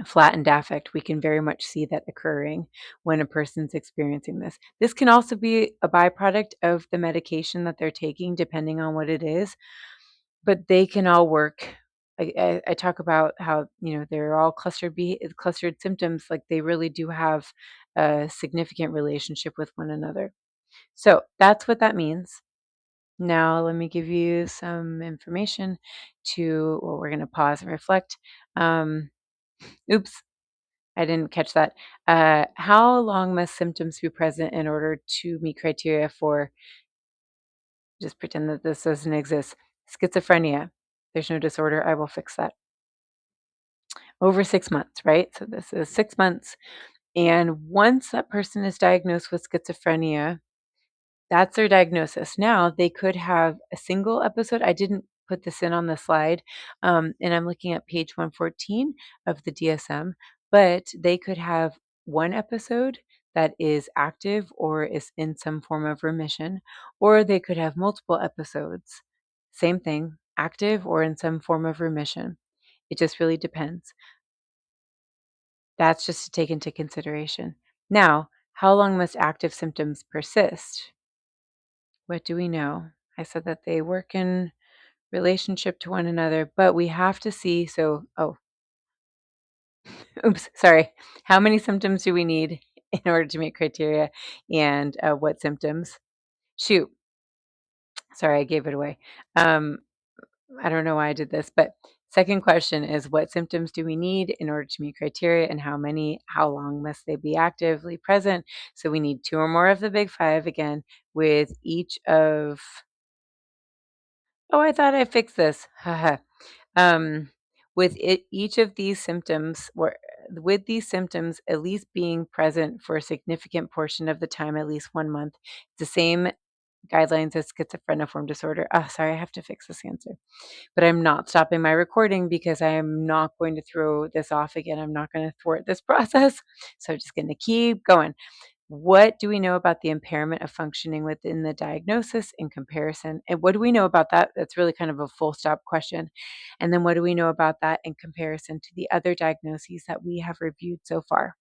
flattened affect, we can very much see that occurring when a person's experiencing this. This can also be a byproduct of the medication that they're taking, depending on what it is. But they can all work. I talk about how, they're all clustered symptoms, like they really do have a significant relationship with one another. So that's what that means. Now let me give you some information well, we're gonna pause and reflect. Oops, I didn't catch that. How long must symptoms be present in order to meet criteria for, just pretend that this doesn't exist, schizophrenia? There's no disorder, I will fix that. Over 6 months, right? So this is 6 months, and once that person is diagnosed with schizophrenia, that's their diagnosis. Now they could have a single episode. I didn't put this in on the slide, and I'm looking at page 114 of the DSM, but they could have 1 episode, that is active or is in some form of remission, or they could have multiple episodes. Same thing, active or in some form of remission. It just really depends. That's just to take into consideration. Now, how long must active symptoms persist? What do we know? I said that they work in relationship to one another, but we have to see. So, oops, sorry. How many symptoms do we need in order to meet criteria, and what symptoms? Shoot, sorry, I gave it away. Um, I don't know why I did this, but second question is what symptoms do we need in order to meet criteria, and how many, how long must they be actively present? So we need two or more of the big five again with each of, oh, I thought I fixed this. Haha. um, with it, each of these symptoms, or with these symptoms at least being present for a significant portion of the time, at least 1 month. It's the same guidelines as schizophreniform disorder. Oh, sorry, I have to fix this answer. But I'm not stopping my recording because I am not going to throw this off again. I'm not going to thwart this process. So I'm just going to keep going. What do we know about the impairment of functioning within the diagnosis in comparison? And what do we know about that? That's really kind of a full stop question. And then what do we know about that in comparison to the other diagnoses that we have reviewed so far?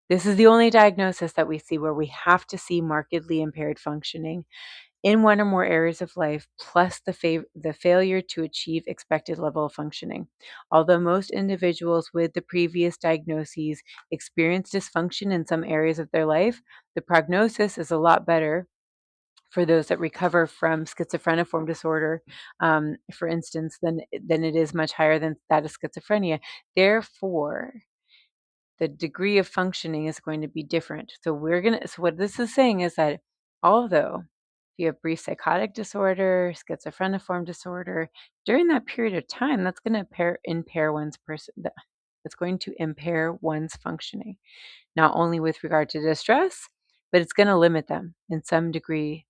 This is the only diagnosis that we see where we have to see markedly impaired functioning in one or more areas of life, plus the failure to achieve expected level of functioning. Although most individuals with the previous diagnoses experience dysfunction in some areas of their life, the prognosis is a lot better for those that recover from schizophreniform disorder, for instance, than it is much higher than that of schizophrenia. Therefore, the degree of functioning is going to be different. So what this is saying is that although if you have brief psychotic disorder, schizophreniform disorder, during that period of time, that's going to impair one's person. It's going to impair one's functioning, not only with regard to distress, but it's going to limit them in some degree.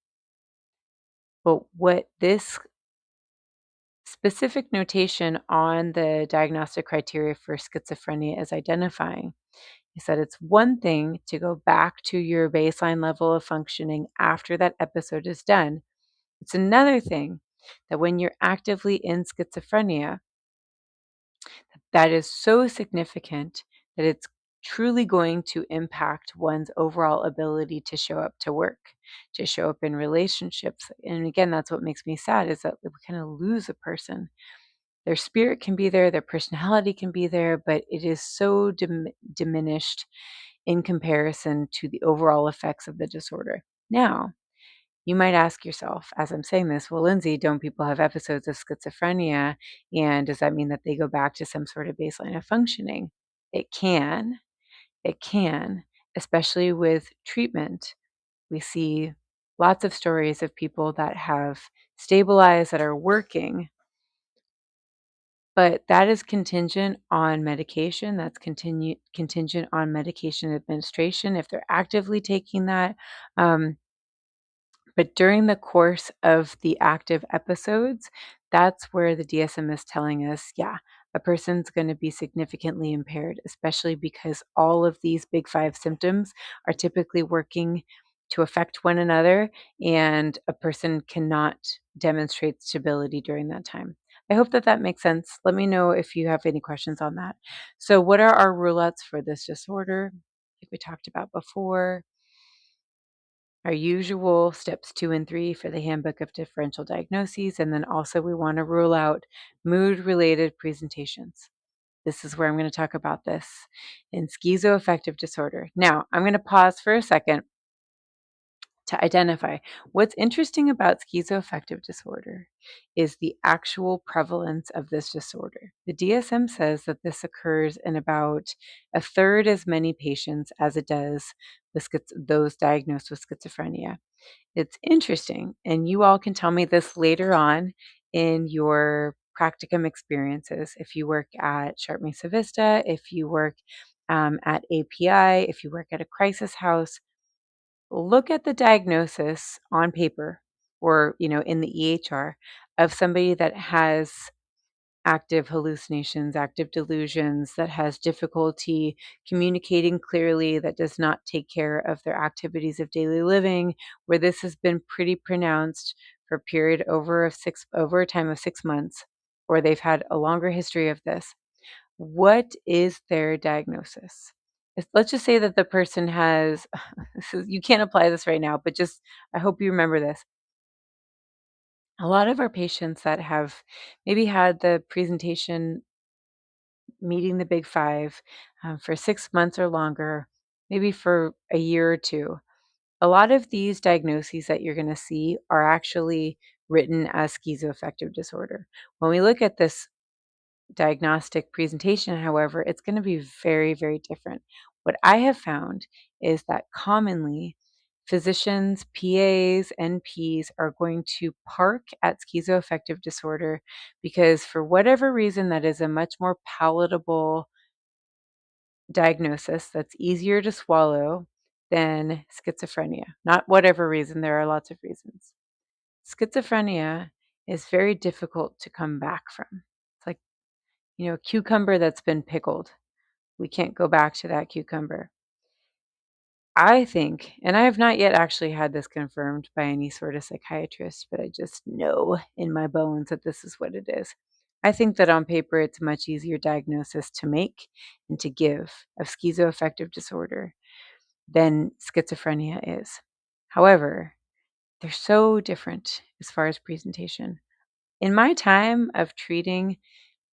But what this specific notation on the diagnostic criteria for schizophrenia is identifying he said it's one thing to go back to your baseline level of functioning after that episode is done. It's another thing that when you're actively in schizophrenia, that is so significant that it's truly going to impact one's overall ability to show up to work, to show up in relationships. And again, that's what makes me sad is that we kind of lose a person. Their spirit can be there, their personality can be there, but it is so diminished in comparison to the overall effects of the disorder. Now, you might ask yourself, as I'm saying this, well, Lindsay, don't people have episodes of schizophrenia? And does that mean that they go back to some sort of baseline of functioning? It can. It can, especially with treatment. We see lots of stories of people that have stabilized, that are working, but that is contingent on medication. That's contingent on medication administration if they're actively taking that. Um, but during the course of the active episodes, that's where the DSM is telling us, yeah, a person's going to be significantly impaired, especially because all of these big five symptoms are typically working to affect one another, and a person cannot demonstrate stability during that time. I hope that that makes sense. Let me know if you have any questions on that. So, what are our rule outs for this disorder? Like we talked about before. Our usual steps 2 and 3 for the Handbook of Differential Diagnoses, and then also we want to rule out mood-related presentations. This is where I'm going to talk about this in schizoaffective disorder. Now, I'm going to pause for a second to identify what's interesting about schizoaffective disorder is the actual prevalence of this disorder. The DSM says that this occurs in about a third as many patients as it does with those diagnosed with schizophrenia. It's interesting, and you all can tell me this later on in your practicum experiences. If you work at Sharp Mesa Vista, if you work at API, if you work at a crisis house, look at the diagnosis on paper or in the EHR of somebody that has active hallucinations, active delusions, that has difficulty communicating clearly, that does not take care of their activities of daily living, where this has been pretty pronounced for a period over a time of 6 months, or they've had a longer history of this. What is their diagnosis? Let's just say that the person has, you can't apply this right now, but just, I hope you remember this. A lot of our patients that have maybe had the presentation meeting the big five for 6 months or longer, maybe for a year or two, a lot of these diagnoses that you're going to see are actually written as schizoaffective disorder. When we look at this diagnostic presentation, however, it's going to be very, very different. What I have found is that commonly physicians, PAs, NPs are going to park at schizoaffective disorder because, for whatever reason, that is a much more palatable diagnosis that's easier to swallow than schizophrenia. Not whatever reason, there are lots of reasons. Schizophrenia is very difficult to come back from. It's like, a cucumber that's been pickled. We can't go back to that cucumber. I think, and I have not yet actually had this confirmed by any sort of psychiatrist, but I just know in my bones that this is what it is. I think that on paper, it's a much easier diagnosis to make and to give of schizoaffective disorder than schizophrenia is. However, they're so different as far as presentation. In my time of treating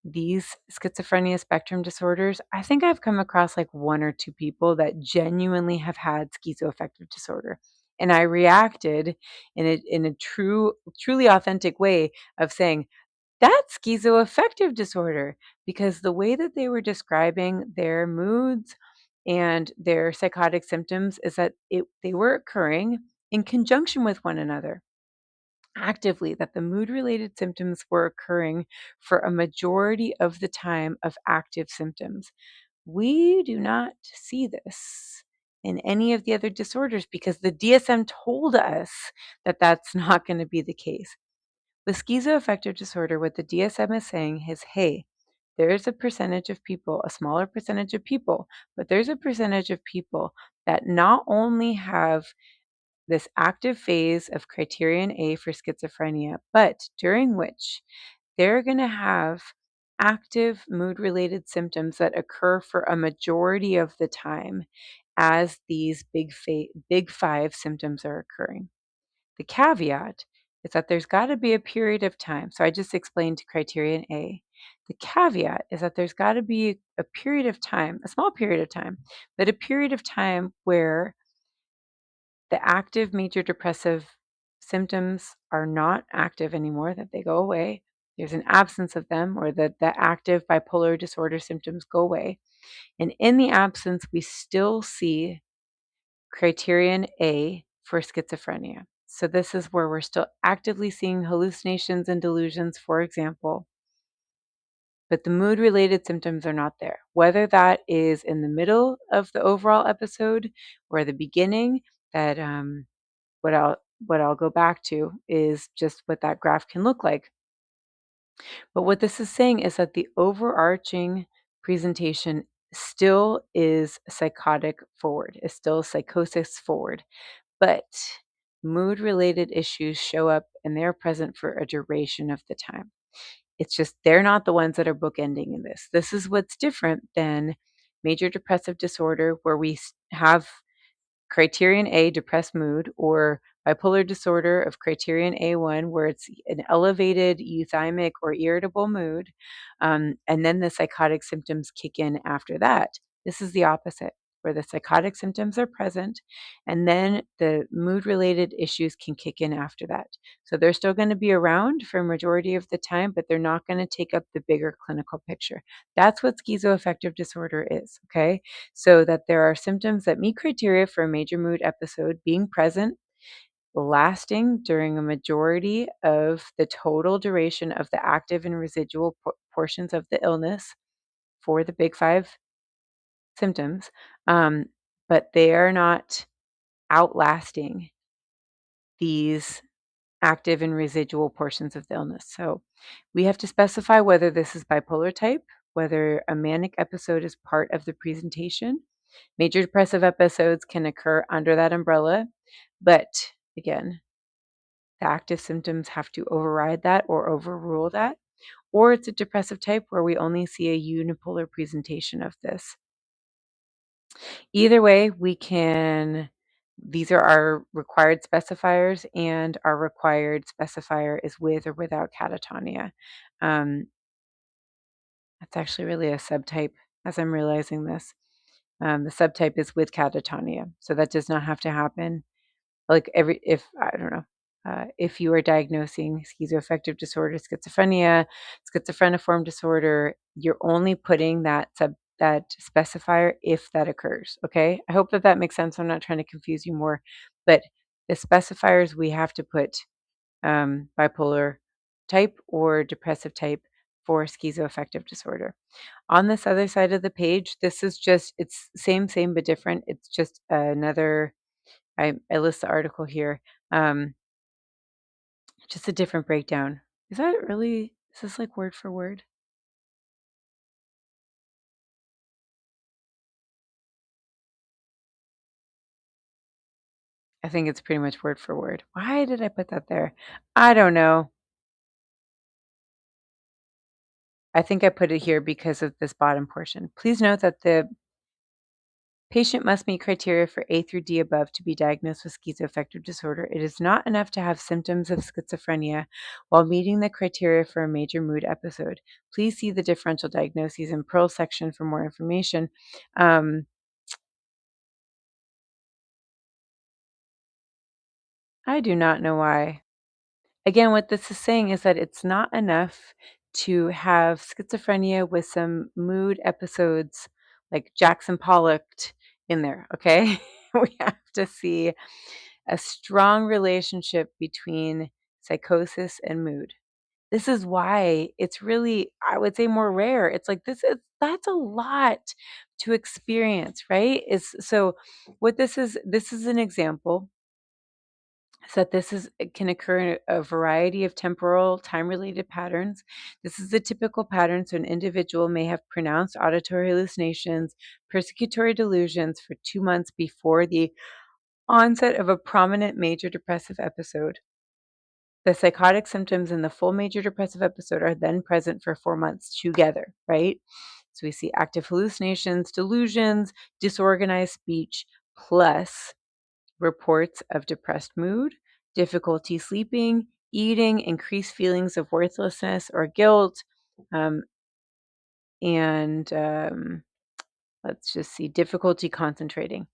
these schizophrenia spectrum disorders, I think I've come across like one or two people that genuinely have had schizoaffective disorder. And I reacted in a truly authentic way of saying, that's schizoaffective disorder, because the way that they were describing their moods and their psychotic symptoms is that they were occurring in conjunction with one another actively, that the mood related symptoms were occurring for a majority of the time of active symptoms. We do not see this in any of the other disorders because the DSM told us that that's not going to be the case. With schizoaffective disorder, what the DSM is saying is, hey, there's a percentage of people, a smaller percentage of people, but there's a percentage of people that not only have this active phase of criterion A for schizophrenia, but during which they're going to have active mood related symptoms that occur for a majority of the time as these big five symptoms are occurring. The caveat is that there's got to be a period of time. So I just explained criterion A. The caveat is that there's got to be a period of time, a small period of time, but a period of time where the active major depressive symptoms are not active anymore, that they go away. There's an absence of them, or that the active bipolar disorder symptoms go away. And in the absence, we still see criterion A for schizophrenia. So this is where we're still actively seeing hallucinations and delusions, for example, but the mood related symptoms are not there. Whether that is in the middle of the overall episode or the beginning, that what I'll go back to is just what that graph can look like. But what this is saying is that the overarching presentation still is psychotic forward, is still psychosis forward, but mood related issues show up and they're present for a duration of the time. It's just they're not the ones that are bookending in this. This is what's different than major depressive disorder, where we have criterion A, depressed mood, or bipolar disorder of criterion A1, where it's an elevated euthymic or irritable mood, and then the psychotic symptoms kick in after that. This is the opposite, where the psychotic symptoms are present, and then the mood-related issues can kick in after that. So they're still going to be around for a majority of the time, but they're not going to take up the bigger clinical picture. That's what schizoaffective disorder is, okay? So that there are symptoms that meet criteria for a major mood episode being present, lasting during a majority of the total duration of the active and residual portions of the illness for the big five symptoms, um, but they are not outlasting these active and residual portions of the illness. So we have to specify whether this is bipolar type, whether a manic episode is part of the presentation. Major depressive episodes can occur under that umbrella, but again, the active symptoms have to override that or overrule that. Or it's a depressive type where we only see a unipolar presentation of this. Either way, these are our required specifiers, and our required specifier is with or without catatonia. Um, that's actually really a subtype as I'm realizing this. The subtype is with catatonia, so that does not have to happen. Like if I don't know, if you are diagnosing schizoaffective disorder, schizophrenia, schizophreniform disorder, you're only putting that specifier if that occurs. Okay, I hope that that makes sense. I'm not trying to confuse you more, but the specifiers we have to put bipolar type or depressive type for schizoaffective disorder. On this other side of the page, this is just it's same but different. It's just another I list the article here. Um, just a different breakdown. Is this like word for word? I think it's pretty much word for word. Why did I put that there? I don't know. I think I put it here because of this bottom portion. Please note that the patient must meet criteria for A through D above to be diagnosed with schizoaffective disorder. It is not enough to have symptoms of schizophrenia while meeting the criteria for a major mood episode. Please see the differential diagnoses and Pearl section for more information. Um, I do not know why. Again, what this is saying is that it's not enough to have schizophrenia with some mood episodes like Jackson Pollock in there, okay? We have to see a strong relationship between psychosis and mood. This is why it's really, I would say, more rare. It's like that's a lot to experience, right? Is so what this is an example so that it can occur in a variety of temporal, time-related patterns. This is the typical pattern, so an individual may have pronounced auditory hallucinations, persecutory delusions for 2 months before the onset of a prominent major depressive episode. The psychotic symptoms in the full major depressive episode are then present for 4 months together, right? So we see active hallucinations, delusions, disorganized speech, plus reports of depressed mood, difficulty sleeping, eating, increased feelings of worthlessness or guilt, um, and let's just see, difficulty concentrating.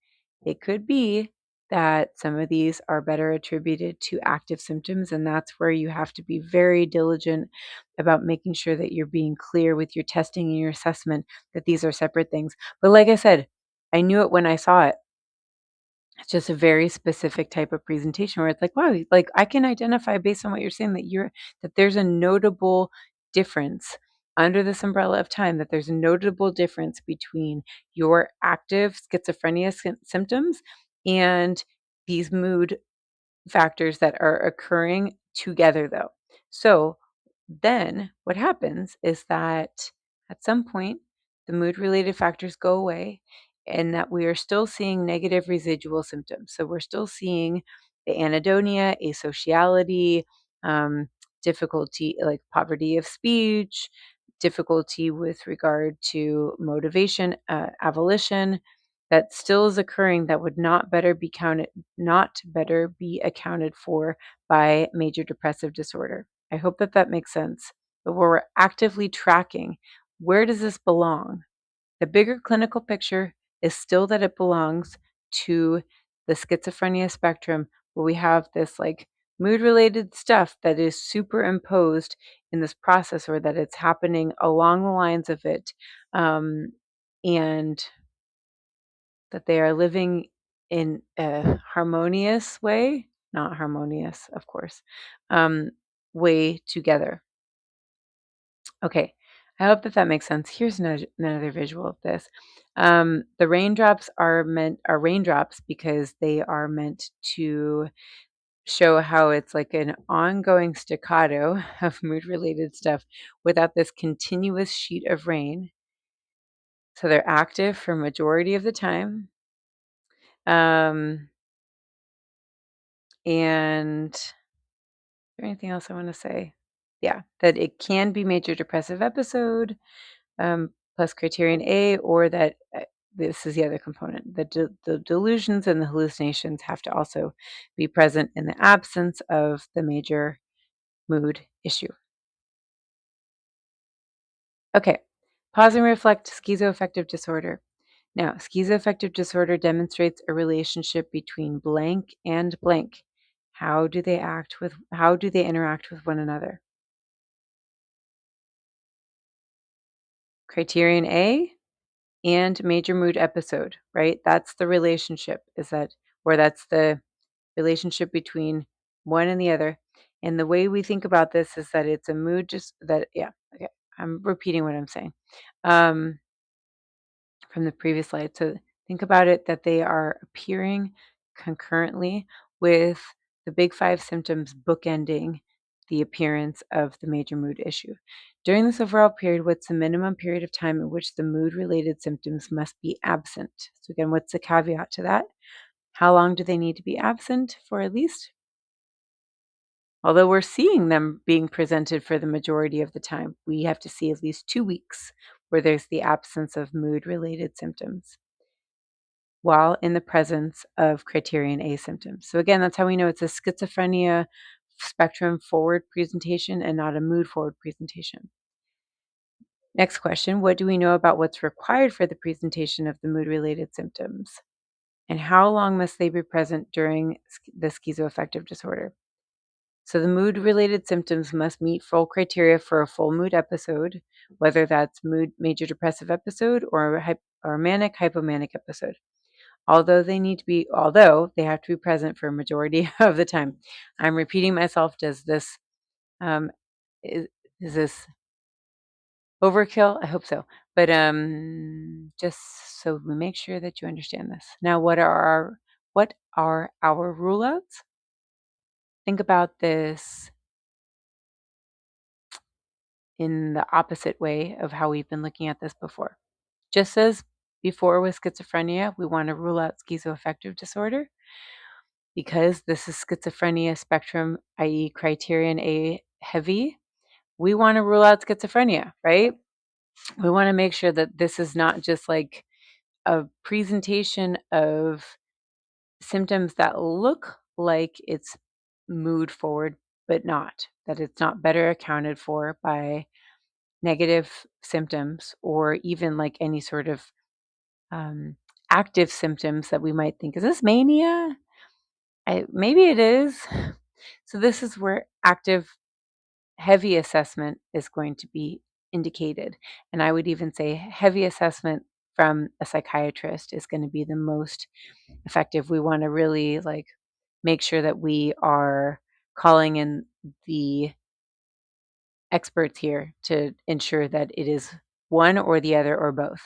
It could be that some of these are better attributed to active symptoms, and that's where you have to be very diligent about making sure that you're being clear with your testing and your assessment that these are separate things. But like I said, I knew it when I saw it. It's just a very specific type of presentation where it's like, wow, like I can identify based on what you're saying that there's a notable difference under this umbrella of time, that there's a notable difference between your active schizophrenia symptoms and these mood factors that are occurring together though. So then what happens is that at some point the mood related factors go away and that we are still seeing negative residual symptoms. So we're still seeing the anhedonia, asociality, um, difficulty like poverty of speech, difficulty with regard to motivation, avolition, that still is occurring that would not better be accounted for by major depressive disorder. I hope that that makes sense. But where we're actively tracking, where does this belong? The bigger clinical picture is still that it belongs to the schizophrenia spectrum, where we have this like mood related stuff that is superimposed in this process, or that it's happening along the lines of it. Um, and that they are living in a harmonious way, not harmonious, of course, um, way together. Okay, I hope that that makes sense. Here's another visual of this. The raindrops are raindrops because they are meant to show how it's like an ongoing staccato of mood-related stuff without this continuous sheet of rain. So they're active for majority of the time. And is there anything else I want to say? Yeah, that it can be major depressive episode, plus criterion A, or that this is the other component. The delusions and the hallucinations have to also be present in the absence of the major mood issue. Okay, pause and reflect. Schizoaffective disorder. Now, schizoaffective disorder demonstrates a relationship between blank and blank. How do they interact with one another? Criterion A and major mood episode, right? That's the relationship, that's the relationship between one and the other. And the way we think about this is that it's a mood, yeah, okay. I'm repeating what I'm saying. From the previous slide. So think about it that they are appearing concurrently with the big five symptoms bookending the appearance of the major mood issue. During this overall period, what's the minimum period of time in which the mood related symptoms must be absent? So, again, what's the caveat to that? How long do they need to be absent for at least? Although we're seeing them being presented for the majority of the time, we have to see at least 2 weeks where there's the absence of mood related symptoms while in the presence of criterion A symptoms. So again, that's how we know it's a schizophrenia spectrum forward presentation and not a mood forward presentation. Next question, what do we know about what's required for the presentation of the mood-related symptoms? And how long must they be present during the schizoaffective disorder? So the mood-related symptoms must meet full criteria for a full mood episode, whether that's mood major depressive episode or manic hypomanic episode. Although they have to be present for a majority of the time. I'm repeating myself. Does this is this overkill? I hope so. But just so we make sure that you understand this. Now, what are our rule outs? Think about this in the opposite way of how we've been looking at this before. Just as before with schizophrenia, we want to rule out schizoaffective disorder. Because this is schizophrenia spectrum, i.e., criterion A heavy, we want to rule out schizophrenia, right? We want to make sure that this is not just like a presentation of symptoms that look like it's mood forward, but not, that it's not better accounted for by negative symptoms or even like any sort of active symptoms that we might think, is this mania? Maybe it is. So this is where active heavy assessment is going to be indicated. And I would even say heavy assessment from a psychiatrist is going to be the most effective. We want to really like make sure that we are calling in the experts here to ensure that it is one or the other or both.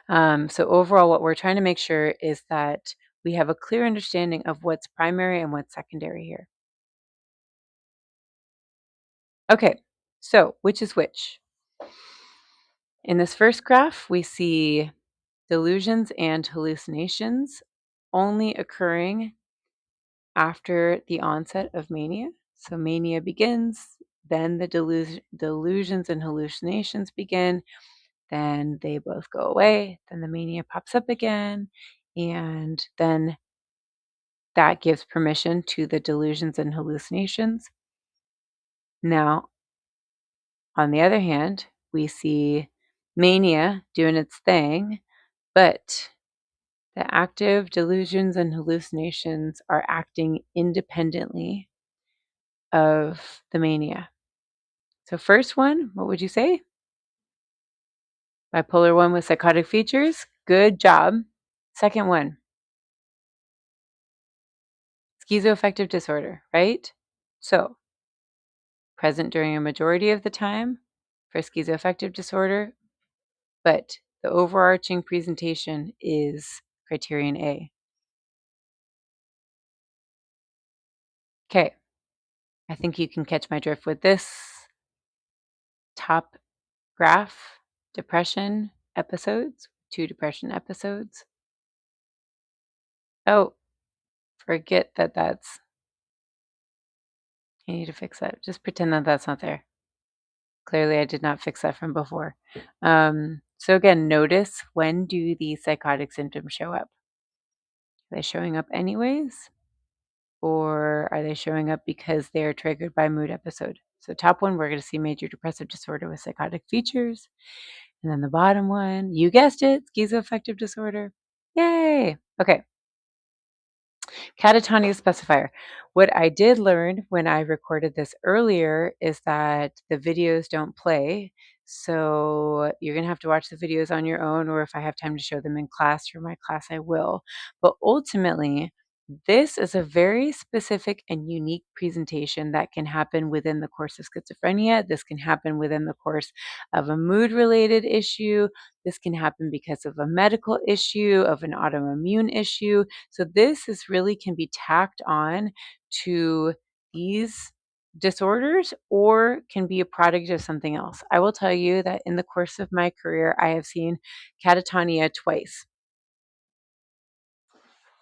So overall, what we're trying to make sure is that we have a clear understanding of what's primary and what's secondary here. Okay, so which is which? In this first graph, we see delusions and hallucinations only occurring after the onset of mania. So mania begins, then the delusions and hallucinations begin, then they both go away, then the mania pops up again, and then that gives permission to the delusions and hallucinations. Now, on the other hand, we see mania doing its thing, but the active delusions and hallucinations are acting independently of the mania. So first one, what would you say? Bipolar 1 with psychotic features. Good job. Second one, schizoaffective disorder, right? So present during a majority of the time for schizoaffective disorder, but the overarching presentation is criterion A. Okay, I think you can catch my drift with this top graph. Depression episodes, 2 depression episodes. Oh, forget that that's I need to fix that. Just pretend that that's not there. Clearly, I did not fix that from before. So again, notice, when do these psychotic symptoms show up? Are they showing up anyways? Or are they showing up because they're triggered by mood episode? So top one, we're going to see major depressive disorder with psychotic features. And then the bottom one, you guessed it, schizoaffective disorder. Yay! Okay, catatonia specifier. What I did learn when I recorded this earlier is that the videos don't play. So you're going to have to watch the videos on your own, or if I have time to show them in class for my class, I will. But ultimately, this is a very specific and unique presentation that can happen within the course of schizophrenia. This can happen within the course of a mood related issue. This can happen because of a medical issue, of an autoimmune issue. So this is really can be tacked on to these disorders, or can be a product of something else. I will tell you that in the course of my career, I have seen catatonia twice.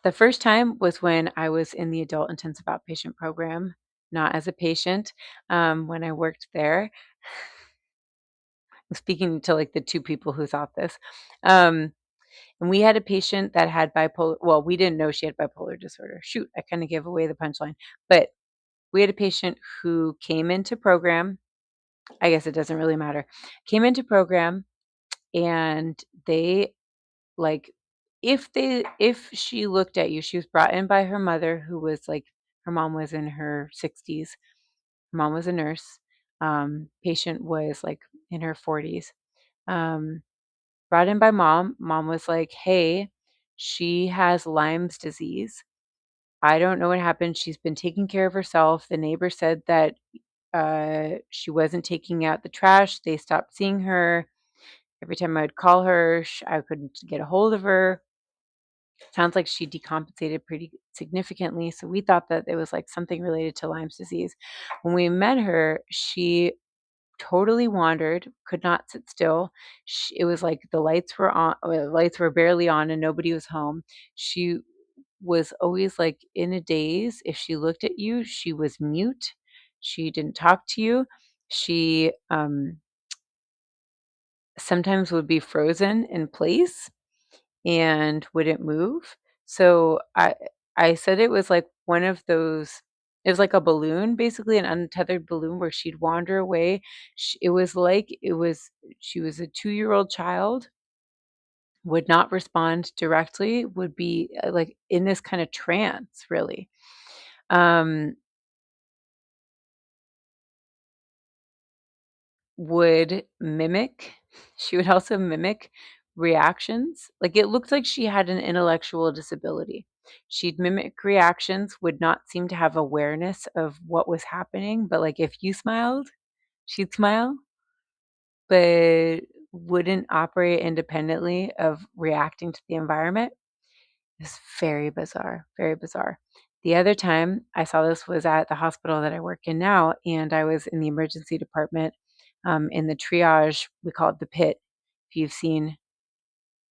The first time was when I was in the adult intensive outpatient program, not as a patient. When I worked there, I'm speaking to like the two people who thought this. And we had a patient that had bipolar. Well, we didn't know she had bipolar disorder. Shoot, I kind of gave away the punchline. But we had a patient who came into program. I guess it doesn't really matter. Came into program, and they like, if she looked at you, she was brought in by her mother, who was like, her mom was in her 60s. Her mom was a nurse. Patient was like in her 40s. Um, Brought in by mom. Mom was like, "Hey, she has Lyme's disease. I don't know what happened. She's been taking care of herself. The neighbor said that she wasn't taking out the trash. They stopped seeing her. Every time I would call her, I couldn't get a hold of her. Sounds like she decompensated pretty significantly. So we thought that it was like something related to Lyme's disease. When we met her, she totally wandered, could not sit still. It was like the lights were on, or the lights were barely on, and nobody was home. She was always like in a daze. If she looked at you, she was mute. She didn't talk to you. She sometimes would be frozen in place and wouldn't move. So I said it was like one of those, it was like a balloon, basically an untethered balloon where she'd wander away. It was like she was a 2-year-old child, would not respond directly, would be like in this kind of trance, really. Um, would mimic she would also mimic reactions. Like, it looked like she had an intellectual disability. She'd mimic reactions, would not seem to have awareness of what was happening, but, like, if you smiled, she'd smile, but wouldn't operate independently of reacting to the environment. It's very bizarre, very bizarre. The other time I saw this was at the hospital that I work in now, and I was in the emergency department, in the triage. We call it the pit. If you've seen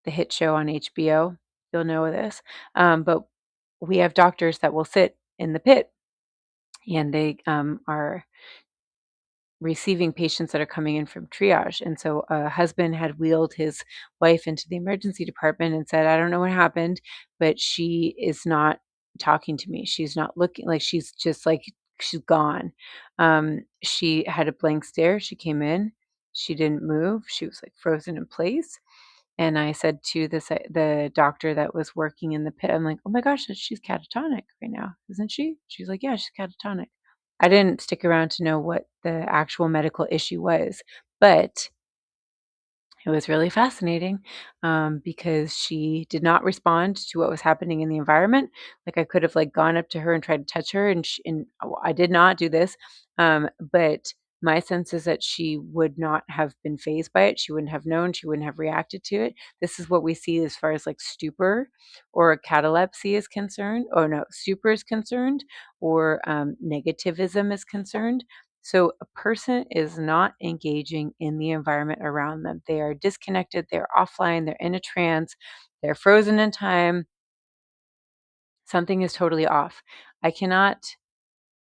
the hit show on HBO, you'll know this. But we have doctors that will sit in the pit, and they are receiving patients that are coming in from triage. And so a husband had wheeled his wife into the emergency department and said, "I don't know what happened, but she is not talking to me. She's not looking, like, she's just like, she's gone." She had a blank stare. She came in. She didn't move. She was like frozen in place. And I said to the doctor that was working in the pit, I'm like, "Oh my gosh, she's catatonic right now, isn't she?" She's like, "Yeah, she's catatonic." I didn't stick around to know what the actual medical issue was, but it was really fascinating, because she did not respond to what was happening in the environment. Like, I could have like gone up to her and tried to touch her, and I did not do this. But My sense is that she would not have been fazed by it. She wouldn't have known. She wouldn't have reacted to it. This is what we see as far as like stupor or catalepsy is concerned. Oh no, stupor is concerned, or negativism is concerned. So a person is not engaging in the environment around them. They are disconnected. They're offline. They're in a trance. They're frozen in time. Something is totally off. I cannot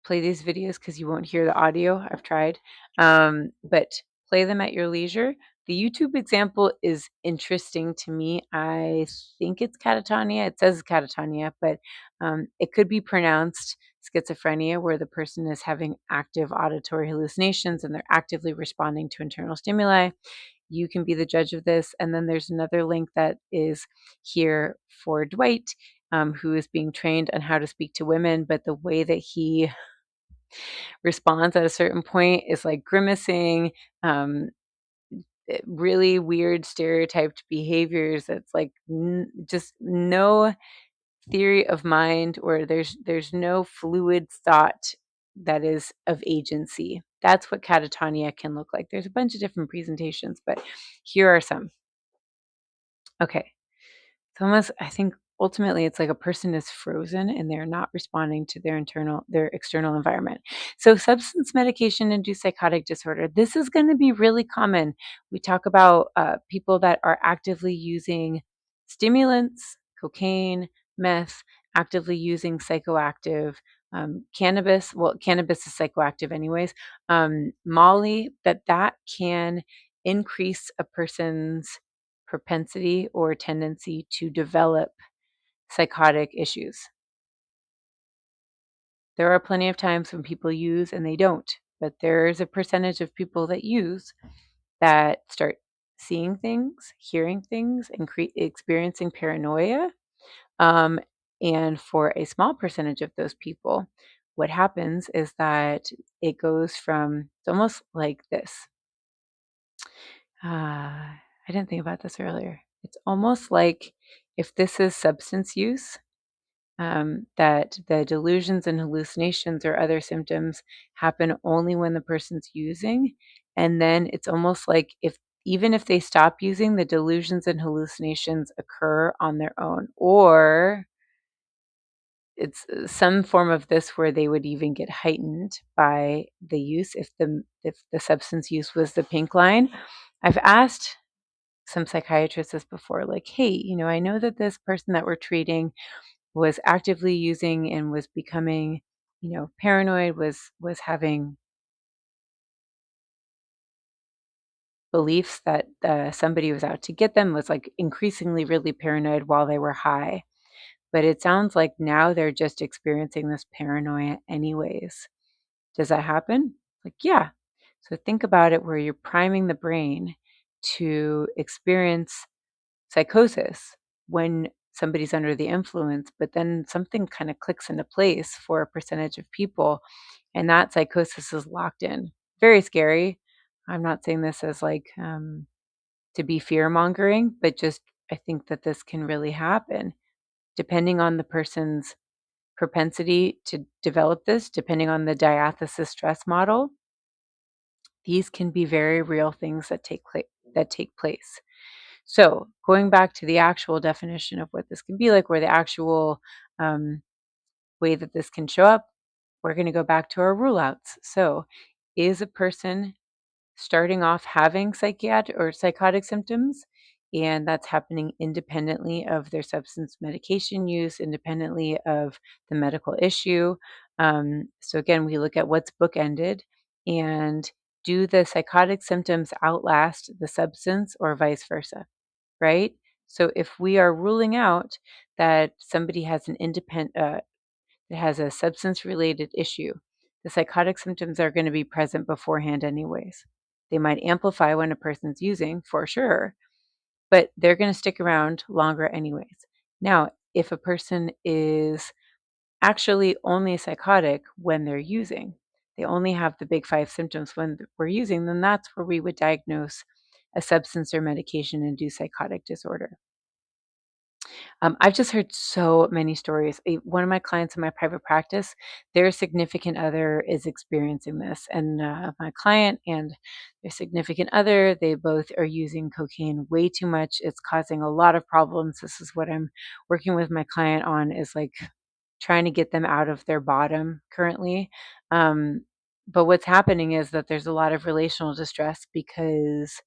play these videos because you won't hear the audio. I've tried. But play them at your leisure. The YouTube example is interesting to me. I think it's catatonia. It says catatonia, but it could be pronounced schizophrenia, where the person is having active auditory hallucinations and they're actively responding to internal stimuli. You can be the judge of this. And then there's another link that is here for Dwight, who is being trained on how to speak to women, but the way that he responds at a certain point is like grimacing, um, really weird stereotyped behaviors. That's like just no theory of mind, or there's no fluid thought that is of agency. That's what catatonia can look like. There's a bunch of different presentations, but here are some. Okay. It's almost, I think ultimately it's like a person is frozen and they're not responding to their external environment. So substance medication induced psychotic disorder. This is going to be really common. We talk about people that are actively using stimulants, cocaine, meth, actively using psychoactive cannabis. Well, cannabis is psychoactive anyways. Molly, that can increase a person's propensity or tendency to develop psychotic issues. There are plenty of times when people use and they don't, but there is a percentage of people that use that start seeing things, hearing things, and experiencing paranoia. Um, and for a small percentage of those people, what happens is that it goes from, it's almost like this. I didn't think about this earlier. It's almost like if this is substance use, that the delusions and hallucinations or other symptoms happen only when the person's using. And then it's almost like if even if they stop using, the delusions and hallucinations occur on their own. Or it's some form of this where they would even get heightened by the use if the substance use was the pink line. I've asked some psychiatrists this before, like, hey, I know that this person that we're treating was actively using and was becoming, paranoid, was having beliefs that somebody was out to get them, was like increasingly really paranoid while they were high. But it sounds like now they're just experiencing this paranoia anyways. Does that happen? Like, yeah. So think about it where you're priming the brain to experience psychosis when somebody's under the influence, but then something kind of clicks into place for a percentage of people, and that psychosis is locked in. Very scary. I'm not saying this as like to be fear mongering, but just I think that this can really happen depending on the person's propensity to develop this, depending on the diathesis stress model. These can be very real things that take place. So, going back to the actual definition of what this can be like, or the actual um, way that this can show up, we're going to go back to our rule outs. So, is a person starting off having psychiatric or psychotic symptoms, and that's happening independently of their substance medication use, independently of the medical issue? So, again, we look at what's bookended, and do the psychotic symptoms outlast the substance or vice versa? Right? So if we are ruling out that somebody has an that has a substance related issue, the psychotic symptoms are going to be present beforehand anyways. They might amplify when a person's using for sure, but they're going to stick around longer anyways. Now, if a person is actually only psychotic when they're using, they only have the big five symptoms when we're using, then that's where we would diagnose a substance or medication induced psychotic disorder. I've just heard so many stories. One of my clients in my private practice, their significant other is experiencing this, and my client and their significant other, they both are using cocaine way too much. It's causing a lot of problems. This is what I'm working with my client on, is like trying to get them out of their bottom currently. Um, but what's happening is that there's a lot of relational distress because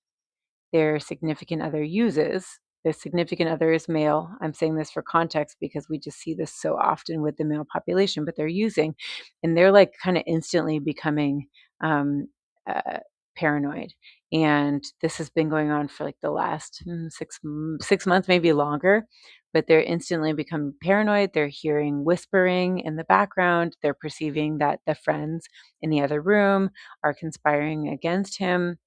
their significant other uses. The significant other is male. I'm saying this for context because we just see this so often with the male population, but they're using, and they're like kind of instantly becoming um, uh, paranoid. And this has been going on for like the last 6 months, maybe longer. But they're instantly become paranoid. They're hearing whispering in the background. They're perceiving that the friends in the other room are conspiring against him.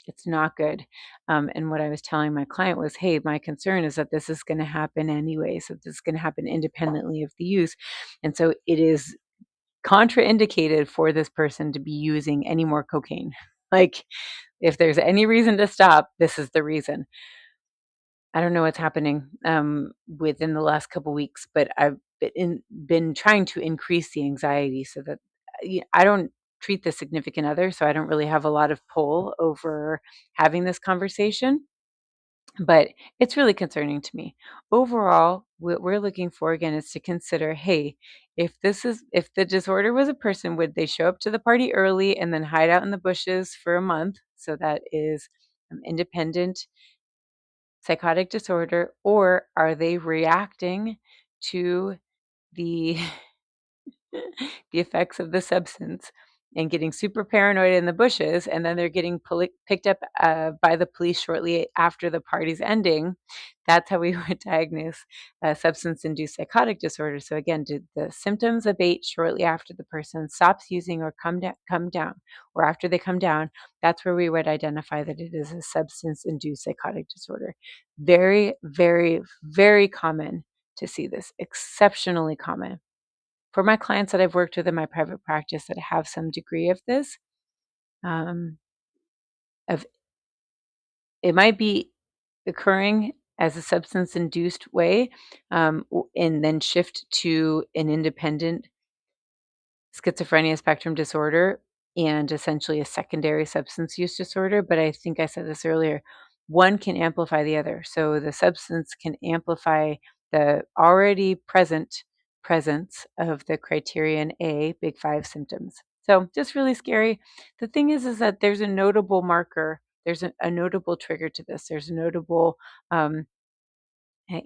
It's not good. And what I was telling my client was, hey, my concern is that this is going to happen anyway. So this is going to happen independently of the use. And so it is contraindicated for this person to be using any more cocaine. Like, if there's any reason to stop, this is the reason. I don't know what's happening within the last couple weeks, but I've been trying to increase the anxiety so that I don't treat the significant other, so I don't really have a lot of pull over having this conversation. But it's really concerning to me. Overall, what we're looking for again is to consider, hey, if the disorder was a person, would they show up to the party early and then hide out in the bushes for a month? So that is independent psychotic disorder, or are they reacting to the the effects of the substance and getting super paranoid in the bushes, and then they're getting picked up by the police shortly after the party's ending? That's how we would diagnose substance-induced psychotic disorder. So again, did the symptoms abate shortly after the person stops using or come down, or after they come down? That's where we would identify that it is a substance-induced psychotic disorder. Very, very, very common to see this. Exceptionally common. For my clients that I've worked with in my private practice that have some degree of this, um, of it might be occurring as a substance-induced way, and then shift to an independent schizophrenia spectrum disorder and essentially a secondary substance use disorder. But I think I said this earlier, one can amplify the other. So the substance can amplify the already present presence of the criterion A, big five symptoms. So just really scary. The thing is that there's a notable marker. There's a notable trigger to this. There's a notable um,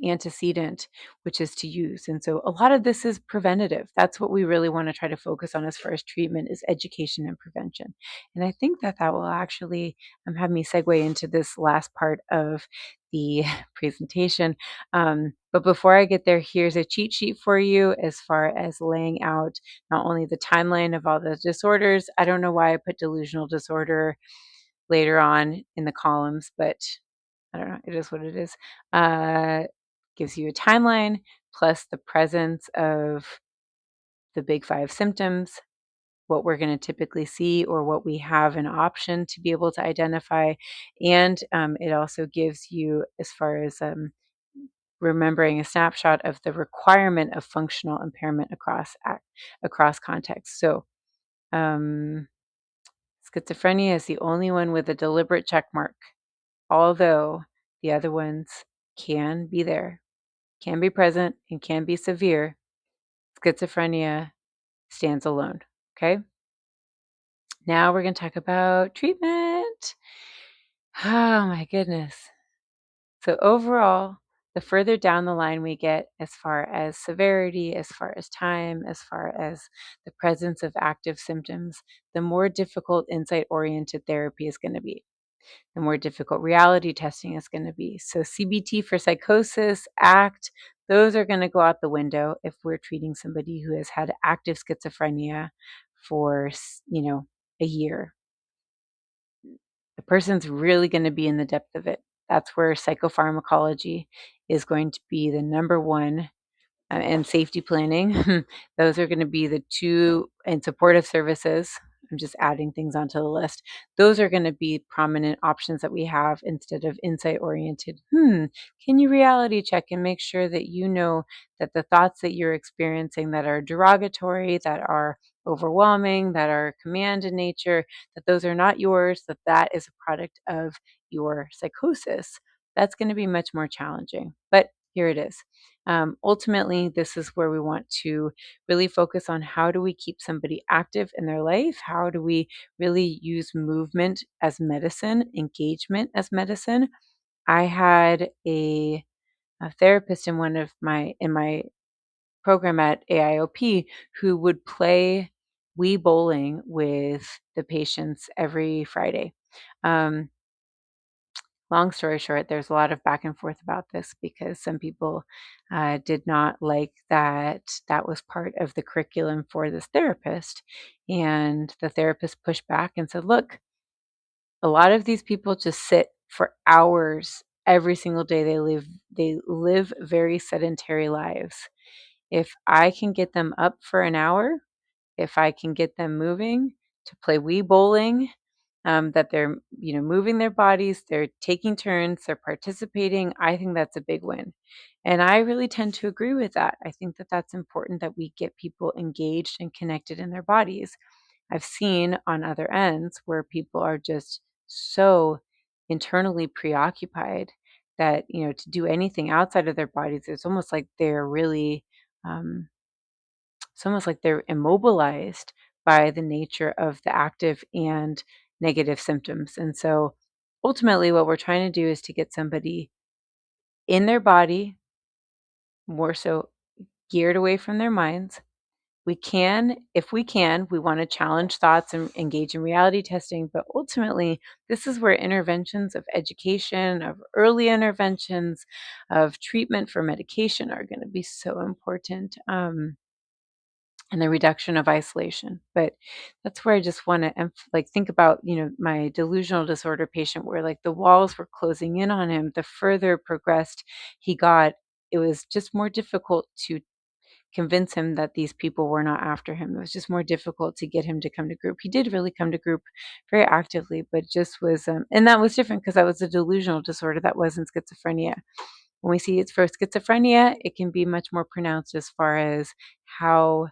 antecedent, which is to use. And so a lot of this is preventative. That's what we really want to try to focus on as far as treatment, is education and prevention. And I think that that will actually have me segue into this last part of the presentation. But before I get there, here's a cheat sheet for you as far as laying out not only the timeline of all the disorders. I don't know why I put delusional disorder later on in the columns, but I don't know. It is what it is. Uh, Gives you a timeline plus the presence of the big five symptoms, what we're going to typically see, or what we have an option to be able to identify. And it also gives you, as far as remembering, a snapshot of the requirement of functional impairment across contexts. So um, schizophrenia is the only one with a deliberate check mark, although the other ones can be there, can be present, and can be severe. Schizophrenia stands alone. Okay. Now we're going to talk about treatment. Oh my goodness. So, overall, the further down the line we get, as far as severity, as far as time, as far as the presence of active symptoms, the more difficult insight oriented therapy is going to be, the more difficult reality testing is going to be. So CBT for psychosis, ACT, those are going to go out the window if we're treating somebody who has had active schizophrenia for, a year. The person's really going to be in the depth of it. That's where psychopharmacology is going to be the number one, and safety planning. Those are going to be the two, and supportive services. I'm just adding things onto the list. Those are going to be prominent options that we have instead of insight oriented. Can you reality check and make sure that you know that the thoughts that you're experiencing that are derogatory, that are overwhelming, that are command in nature, that those are not yours, that that is a product of your psychosis. That's going to be much more challenging. But here it is. Ultimately, this is where we want to really focus on how do we keep somebody active in their life? How do we really use movement as medicine, engagement as medicine? I had a therapist in my program at AIOP who would play Wii bowling with the patients every Friday. Um, Long story short, there's a lot of back and forth about this because some people did not like that that was part of the curriculum for this therapist. And the therapist pushed back and said, look, a lot of these people just sit for hours every single day. They live very sedentary lives. If I can get them up for an hour, if I can get them moving to play Wii bowling, that they're, moving their bodies, they're taking turns, they're participating. I think that's a big win. And I really tend to agree with that. I think that that's important that we get people engaged and connected in their bodies. I've seen on other ends where people are just so internally preoccupied that, to do anything outside of their bodies, um, it's almost like they're immobilized by the nature of the active and negative symptoms. And so ultimately, what we're trying to do is to get somebody in their body, more so geared away from their minds. If we can, we want to challenge thoughts and engage in reality testing. But ultimately, this is where interventions of education, of early interventions, of treatment for medication are going to be so important. And the reduction of isolation. But that's where I just want to like think about, my delusional disorder patient where like the walls were closing in on him. The further progressed he got, it was just more difficult to convince him that these people were not after him. It was just more difficult to get him to come to group. He did really come to group very actively, but just was, and that was different because that was a delusional disorder. That wasn't schizophrenia. When we see it's for schizophrenia, it can be much more pronounced as far as how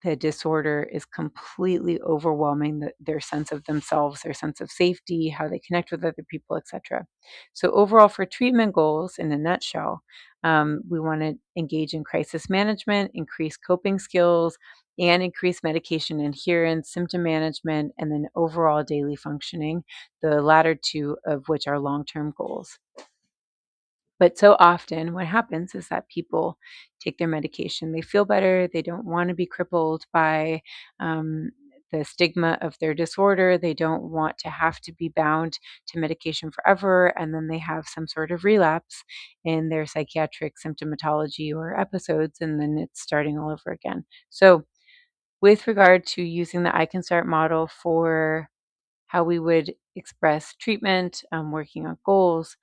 the disorder is completely overwhelming their sense of themselves, their sense of safety, how they connect with other people, etc. So overall, for treatment goals, in a nutshell, we want to engage in crisis management, increase coping skills, and increase medication adherence, symptom management, and then overall daily functioning, the latter two of which are long-term goals. But so often, what happens is that people take their medication, they feel better, they don't want to be crippled by um, the stigma of their disorder, they don't want to have to be bound to medication forever, and then they have some sort of relapse in their psychiatric symptomatology or episodes, and then it's starting all over again. So, with regard to using the I Can Start model for how we would express treatment, working on goals,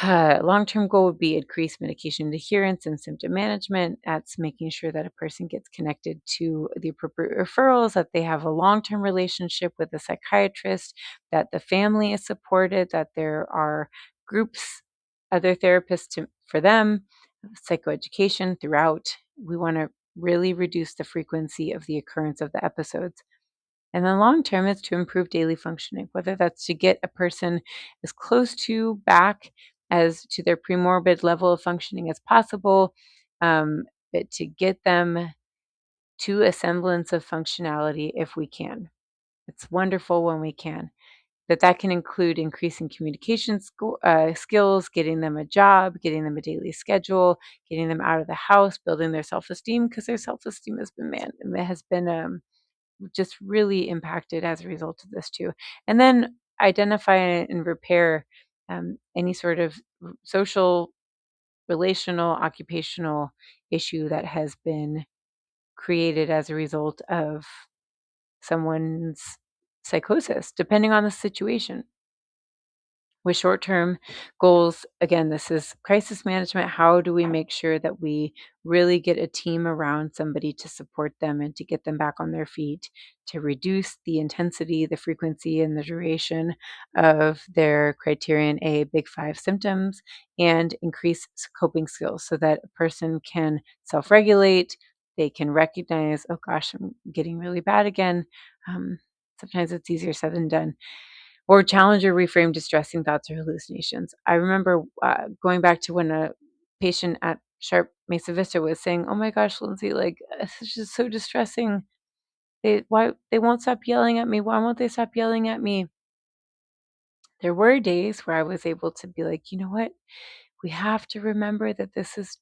long-term goal would be increased medication adherence and symptom management. That's making sure that a person gets connected to the appropriate referrals, that they have a long-term relationship with a psychiatrist, that the family is supported, that there are groups, other therapists for them, psychoeducation throughout. We want to really reduce the frequency of the occurrence of the episodes. And then long term is to improve daily functioning, whether that's to get a person as close to back as to their premorbid level of functioning as possible, um, but to get them to a semblance of functionality if we can. It's wonderful when we can. But that can include increasing communication skills, getting them a job, getting them a daily schedule, getting them out of the house, building their self-esteem, because their self-esteem has been just really impacted as a result of this too. And then identify and repair any sort of social, relational, occupational issue that has been created as a result of someone's psychosis, depending on the situation. With short-term goals, again, this is crisis management. How do we make sure that we really get a team around somebody to support them and to get them back on their feet, to reduce the intensity, the frequency, and the duration of their criterion A big five symptoms, and increase coping skills so that a person can self-regulate, they can recognize, oh gosh, I'm getting really bad again. Um, Sometimes it's easier said than done, or challenge or reframe distressing thoughts or hallucinations. I remember going back to when a patient at Sharp Mesa Vista was saying, "Oh my gosh, Lindsay, like it's just so distressing. They won't stop yelling at me? Why won't they stop yelling at me?" There were days where I was able to be like, you know what? We have to remember that this is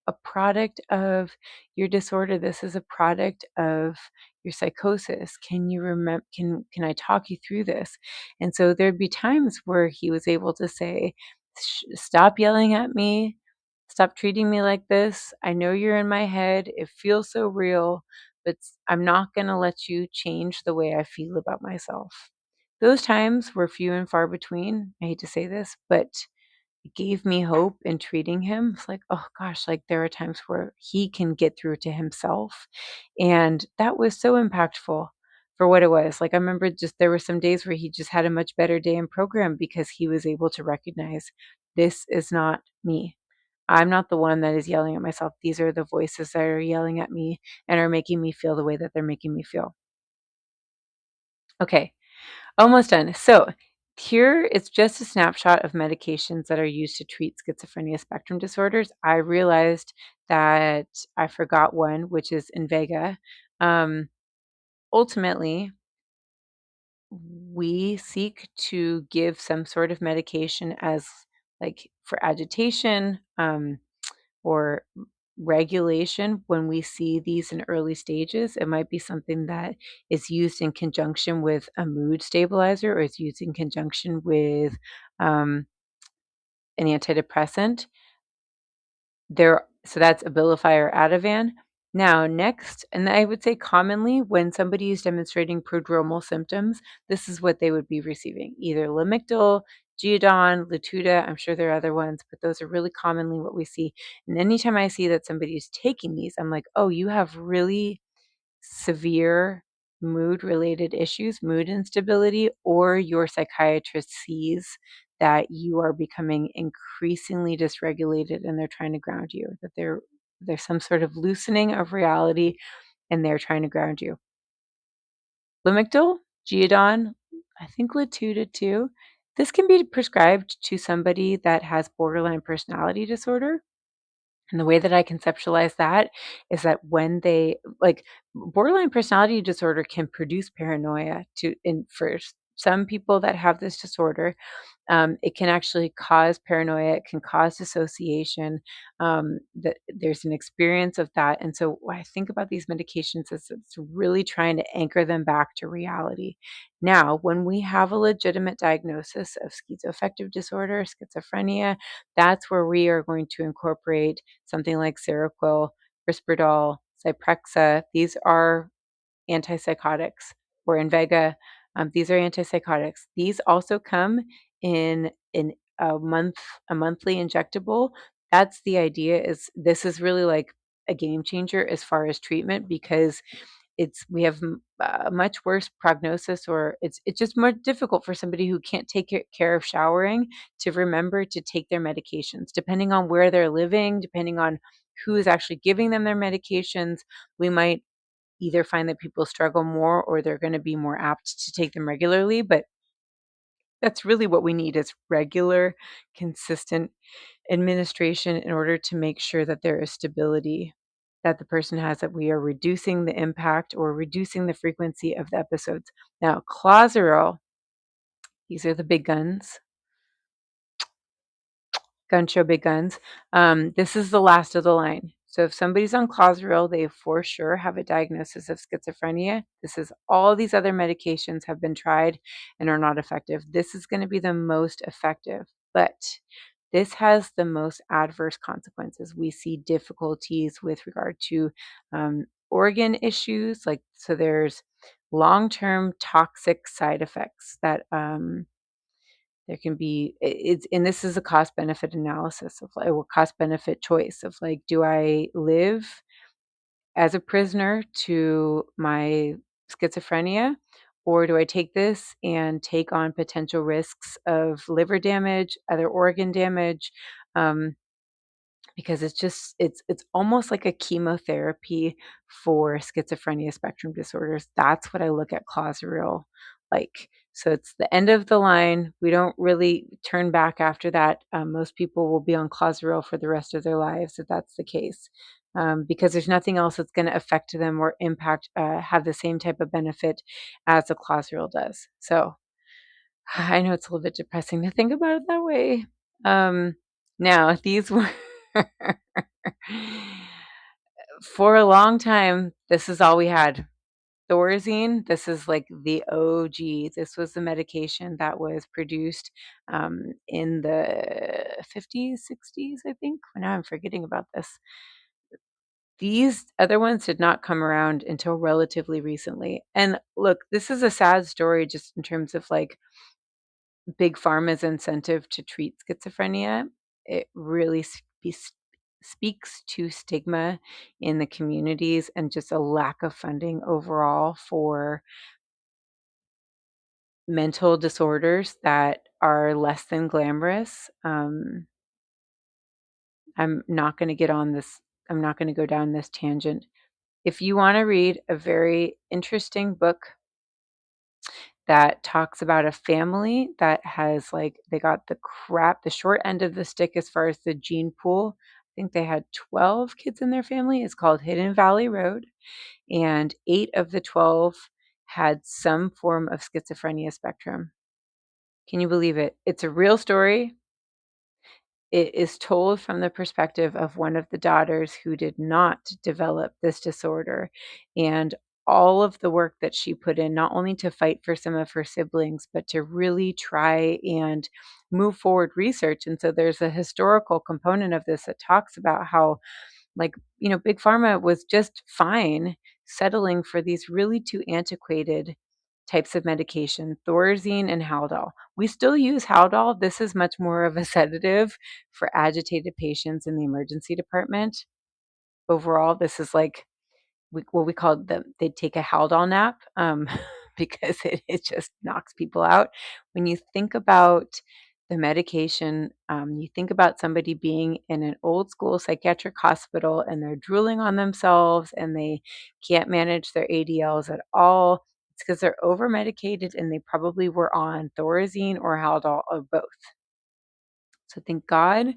a product of your disorder. This is a product of your psychosis. Can you remember? Can I talk you through this? And so there'd be times where he was able to say, Stop yelling at me. Stop treating me like this. I know you're in my head. It feels so real, but I'm not going to let you change the way I feel about myself." Those times were few and far between. I hate to say this, but it gave me hope in treating him. It's like, oh gosh, like there are times where he can get through to himself. And that was so impactful for what it was. Like I remember just there were some days where he just had a much better day in program because he was able to recognize this is not me. I'm not the one that is yelling at myself. These are the voices that are yelling at me and are making me feel the way that they're making me feel. Okay, almost done. So here it's just a snapshot of medications that are used to treat schizophrenia spectrum disorders. I realized that I forgot one, which is Invega. Um, Ultimately, we seek to give some sort of medication as like for agitation, or regulation. When we see these in early stages, it might be something that is used in conjunction with a mood stabilizer or is used in conjunction with um, an antidepressant. So that's Abilify or Ativan. Now, next, and I would say commonly when somebody is demonstrating prodromal symptoms, this is what they would be receiving: either Lamictal, Geodon, Latuda. I'm sure there are other ones, but those are really commonly what we see. And anytime I see that somebody is taking these, I'm like, oh, you have really severe mood related issues, mood instability, or your psychiatrist sees that you are becoming increasingly dysregulated and they're trying to ground you, that there's some sort of loosening of reality and they're trying to ground you. Lamictal, Geodon, I think Latuda too. This can be prescribed to somebody that has borderline personality disorder. And the way that I conceptualize that is that when they like borderline personality disorder can produce paranoia to in for some people that have this disorder. It can actually cause paranoia. It can cause dissociation. That there's an experience of that, and so what I think about these medications is it's really trying to anchor them back to reality. Now, when we have a legitimate diagnosis of schizoaffective disorder, schizophrenia, that's where we are going to incorporate something like Seroquel, Risperdal, Zyprexa. These are antipsychotics, or Invega. These are antipsychotics. These also come in a monthly injectable. That's the idea. Is this is really like a game changer as far as treatment because we have a much worse prognosis, or it's just more difficult for somebody who can't take care of showering to remember to take their medications, depending on where they're living, depending on who is actually giving them their medications. We might either find that people struggle more or they're going to be more apt to take them regularly. But that's really what we need is regular, consistent administration in order to make sure that there is stability that the person has, that we are reducing the impact or reducing the frequency of the episodes. Now, Clozaril, these are the big guns. Gun show big guns. This is the last of the line. So if somebody's on Clozaril, they for sure have a diagnosis of schizophrenia. This is all these other medications have been tried and are not effective. This is going to be the most effective, but this has the most adverse consequences. We see difficulties with regard to organ issues, like so. There's long-term toxic side effects that There can be it's and this is a cost benefit analysis of like, or cost benefit choice of like, do I live as a prisoner to my schizophrenia, or do I take this and take on potential risks of liver damage, other organ damage? Um, because it's almost like a chemotherapy for schizophrenia spectrum disorders. That's what I look at Clozaril like. So it's the end of the line. We don't really turn back after that. Most people will be on Clozaril for the rest of their lives if that's the case, because there's nothing else that's going to affect them or impact, have the same type of benefit as the Clozaril does. So I know it's a little bit depressing to think about it that way. Um, Now, these were for a long time, this is all we had. Thorazine, this is like the OG. This was the medication that was produced in the 50s, 60s, I think. Now I'm forgetting about this. These other ones did not come around until relatively recently. And look, this is a sad story just in terms of like big pharma's incentive to treat schizophrenia. It really speaks to stigma in the communities and just a lack of funding overall for mental disorders that are less than glamorous. I'm not going to get on this. I'm not going to go down this tangent. If you want to read a very interesting book that talks about a family that has like they got the short end of the stick as far as the gene pool. I think they had 12 kids in their family. It's called Hidden Valley Road, and 8 of the 12 had some form of schizophrenia spectrum. Can you believe it? It's a real story. It is told from the perspective of one of the daughters who did not develop this disorder, and all of the work that she put in, not only to fight for some of her siblings, but to really try and move forward research. And so there's a historical component of this that talks about how, like, Big Pharma was just fine settling for these really two antiquated types of medication, Thorazine and Haldol. We still use Haldol. This is much more of a sedative for agitated patients in the emergency department. Overall, this is like what we call them. They take a Haldol nap because it just knocks people out. When you think about the medication, you think about somebody being in an old school psychiatric hospital and they're drooling on themselves and they can't manage their ADLs at all. It's because they're over medicated and they probably were on Thorazine or Haldol or both. So thank God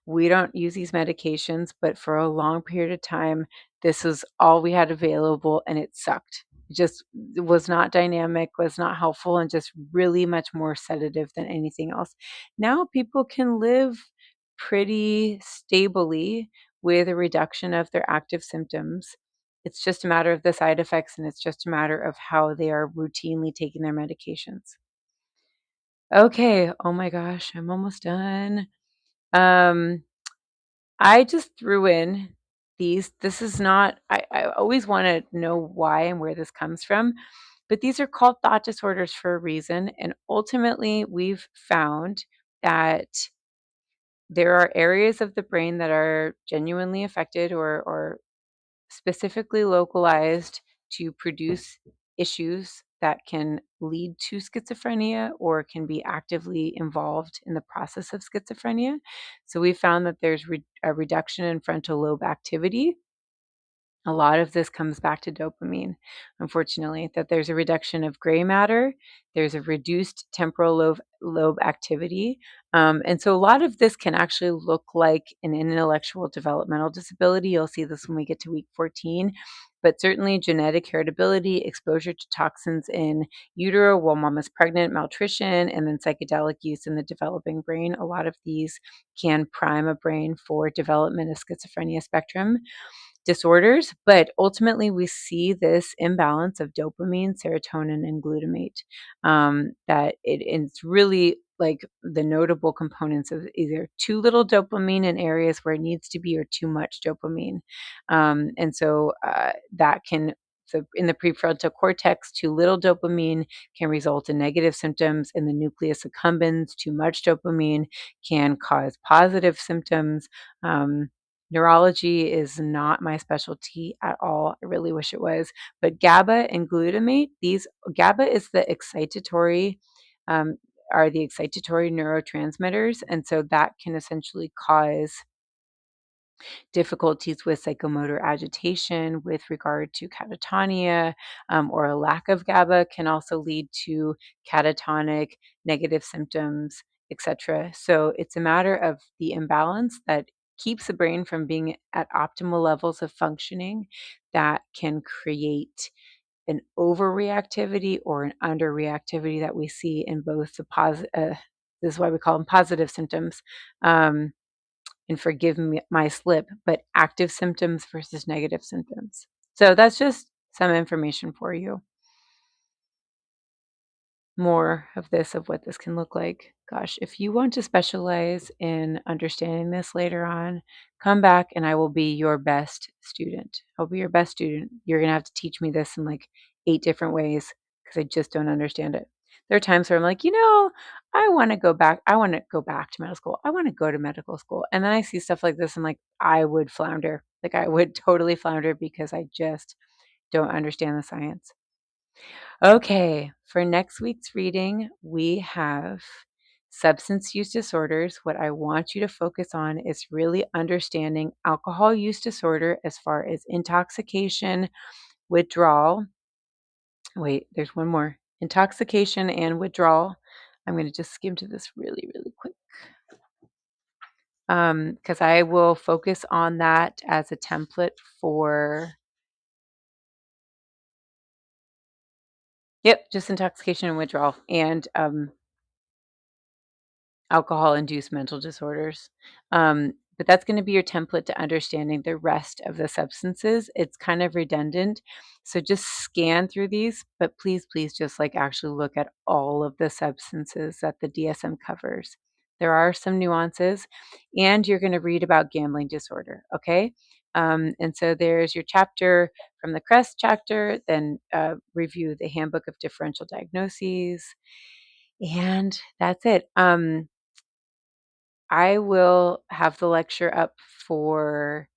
we don't use these medications, but for a long period of time, this was all we had available and it sucked. It just was not dynamic, was not helpful, and just really much more sedative than anything else. Now people can live pretty stably with a reduction of their active symptoms. It's just a matter of the side effects and it's just a matter of how they are routinely taking their medications. Okay, oh my gosh, I'm almost done. Um, I just threw in these. This is not, I always want to know why and where this comes from, but these are called thought disorders for a reason. And ultimately, we've found that there are areas of the brain that are genuinely affected or specifically localized to produce issues that can lead to schizophrenia or can be actively involved in the process of schizophrenia. So we found that there's a reduction in frontal lobe activity. A lot of this comes back to dopamine, unfortunately, that there's a reduction of gray matter, there's a reduced temporal lobe activity. And so a lot of this can actually look like an intellectual developmental disability. You'll see this when we get to week 14. But certainly genetic heritability, exposure to toxins in utero while mom is pregnant, malnutrition, and then psychedelic use in the developing brain. A lot of these can prime a brain for development of schizophrenia spectrum disorders, but ultimately we see this imbalance of dopamine, serotonin, and glutamate. It's really like the notable components of either too little dopamine in areas where it needs to be or too much dopamine. And so that can So in the prefrontal cortex, too little dopamine can result in negative symptoms. In the nucleus accumbens, too much dopamine can cause positive symptoms. Neurology is not my specialty at all. I really wish it was. But GABA and glutamate, GABA is the excitatory, um, are the excitatory neurotransmitters. And so that can essentially cause difficulties with psychomotor agitation with regard to catatonia, or a lack of GABA can also lead to catatonic negative symptoms, etc. So it's a matter of the imbalance that keeps the brain from being at optimal levels of functioning that can create an overreactivity or an underreactivity that we see in both the positive. This is why we call them positive symptoms. And forgive me my slip, but active symptoms versus negative symptoms. So that's just some information for you. More of this, of what this can look like. Gosh, if you want to specialize in understanding this later on, come back and I will be your best student. I'll be your best student. You're going to have to teach me this in like 8 different ways because I just don't understand it. There are times where I'm like, I want to go back. I want to go back to medical school. I want to go to medical school. And then I see stuff like this and like, I would flounder. Like I would totally flounder because I just don't understand the science. Okay, for next week's reading, we have substance use disorders. What I want you to focus on is really understanding alcohol use disorder as far as intoxication, withdrawal. Wait, there's one more. Intoxication and withdrawal. I'm going to just skim to this really, really quick because I will focus on that as a template for, yep, just intoxication and withdrawal and alcohol-induced mental disorders. But that's going to be your template to understanding the rest of the substances. It's kind of redundant. So just scan through these, but please, please just like actually look at all of the substances that the DSM covers. There are some nuances, and you're going to read about gambling disorder, okay? And so there's your chapter from the CREST chapter, then review the Handbook of Differential Diagnoses, and that's it. I will have the lecture up for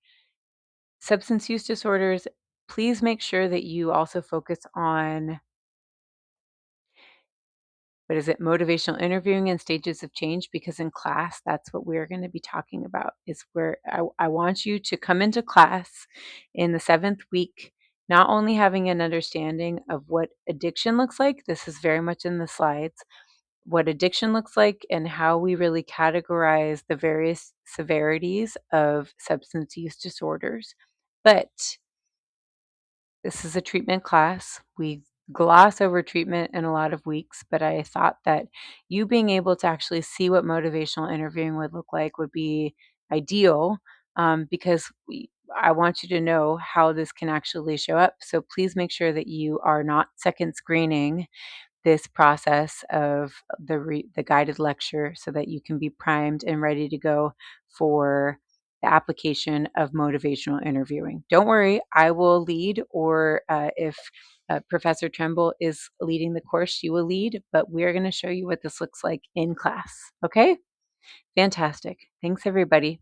substance use disorders. Please make sure that you also focus on, what is it, motivational interviewing and stages of change, because in class, that's what we're going to be talking about, is where I want you to come into class in the 7th week, not only having an understanding of what addiction looks like, this is very much in the slides, what addiction looks like and how we really categorize the various severities of substance use disorders. But this is a treatment class. We gloss over treatment in a lot of weeks, but I thought that you being able to actually see what motivational interviewing would look like would be ideal, because I want you to know how this can actually show up. So please make sure that you are not second screening this process of the guided lecture so that you can be primed and ready to go for the application of motivational interviewing. Don't worry, I will lead, or if Professor Tremble is leading the course, she will lead, but we're going to show you what this looks like in class. Okay? Fantastic. Thanks, everybody.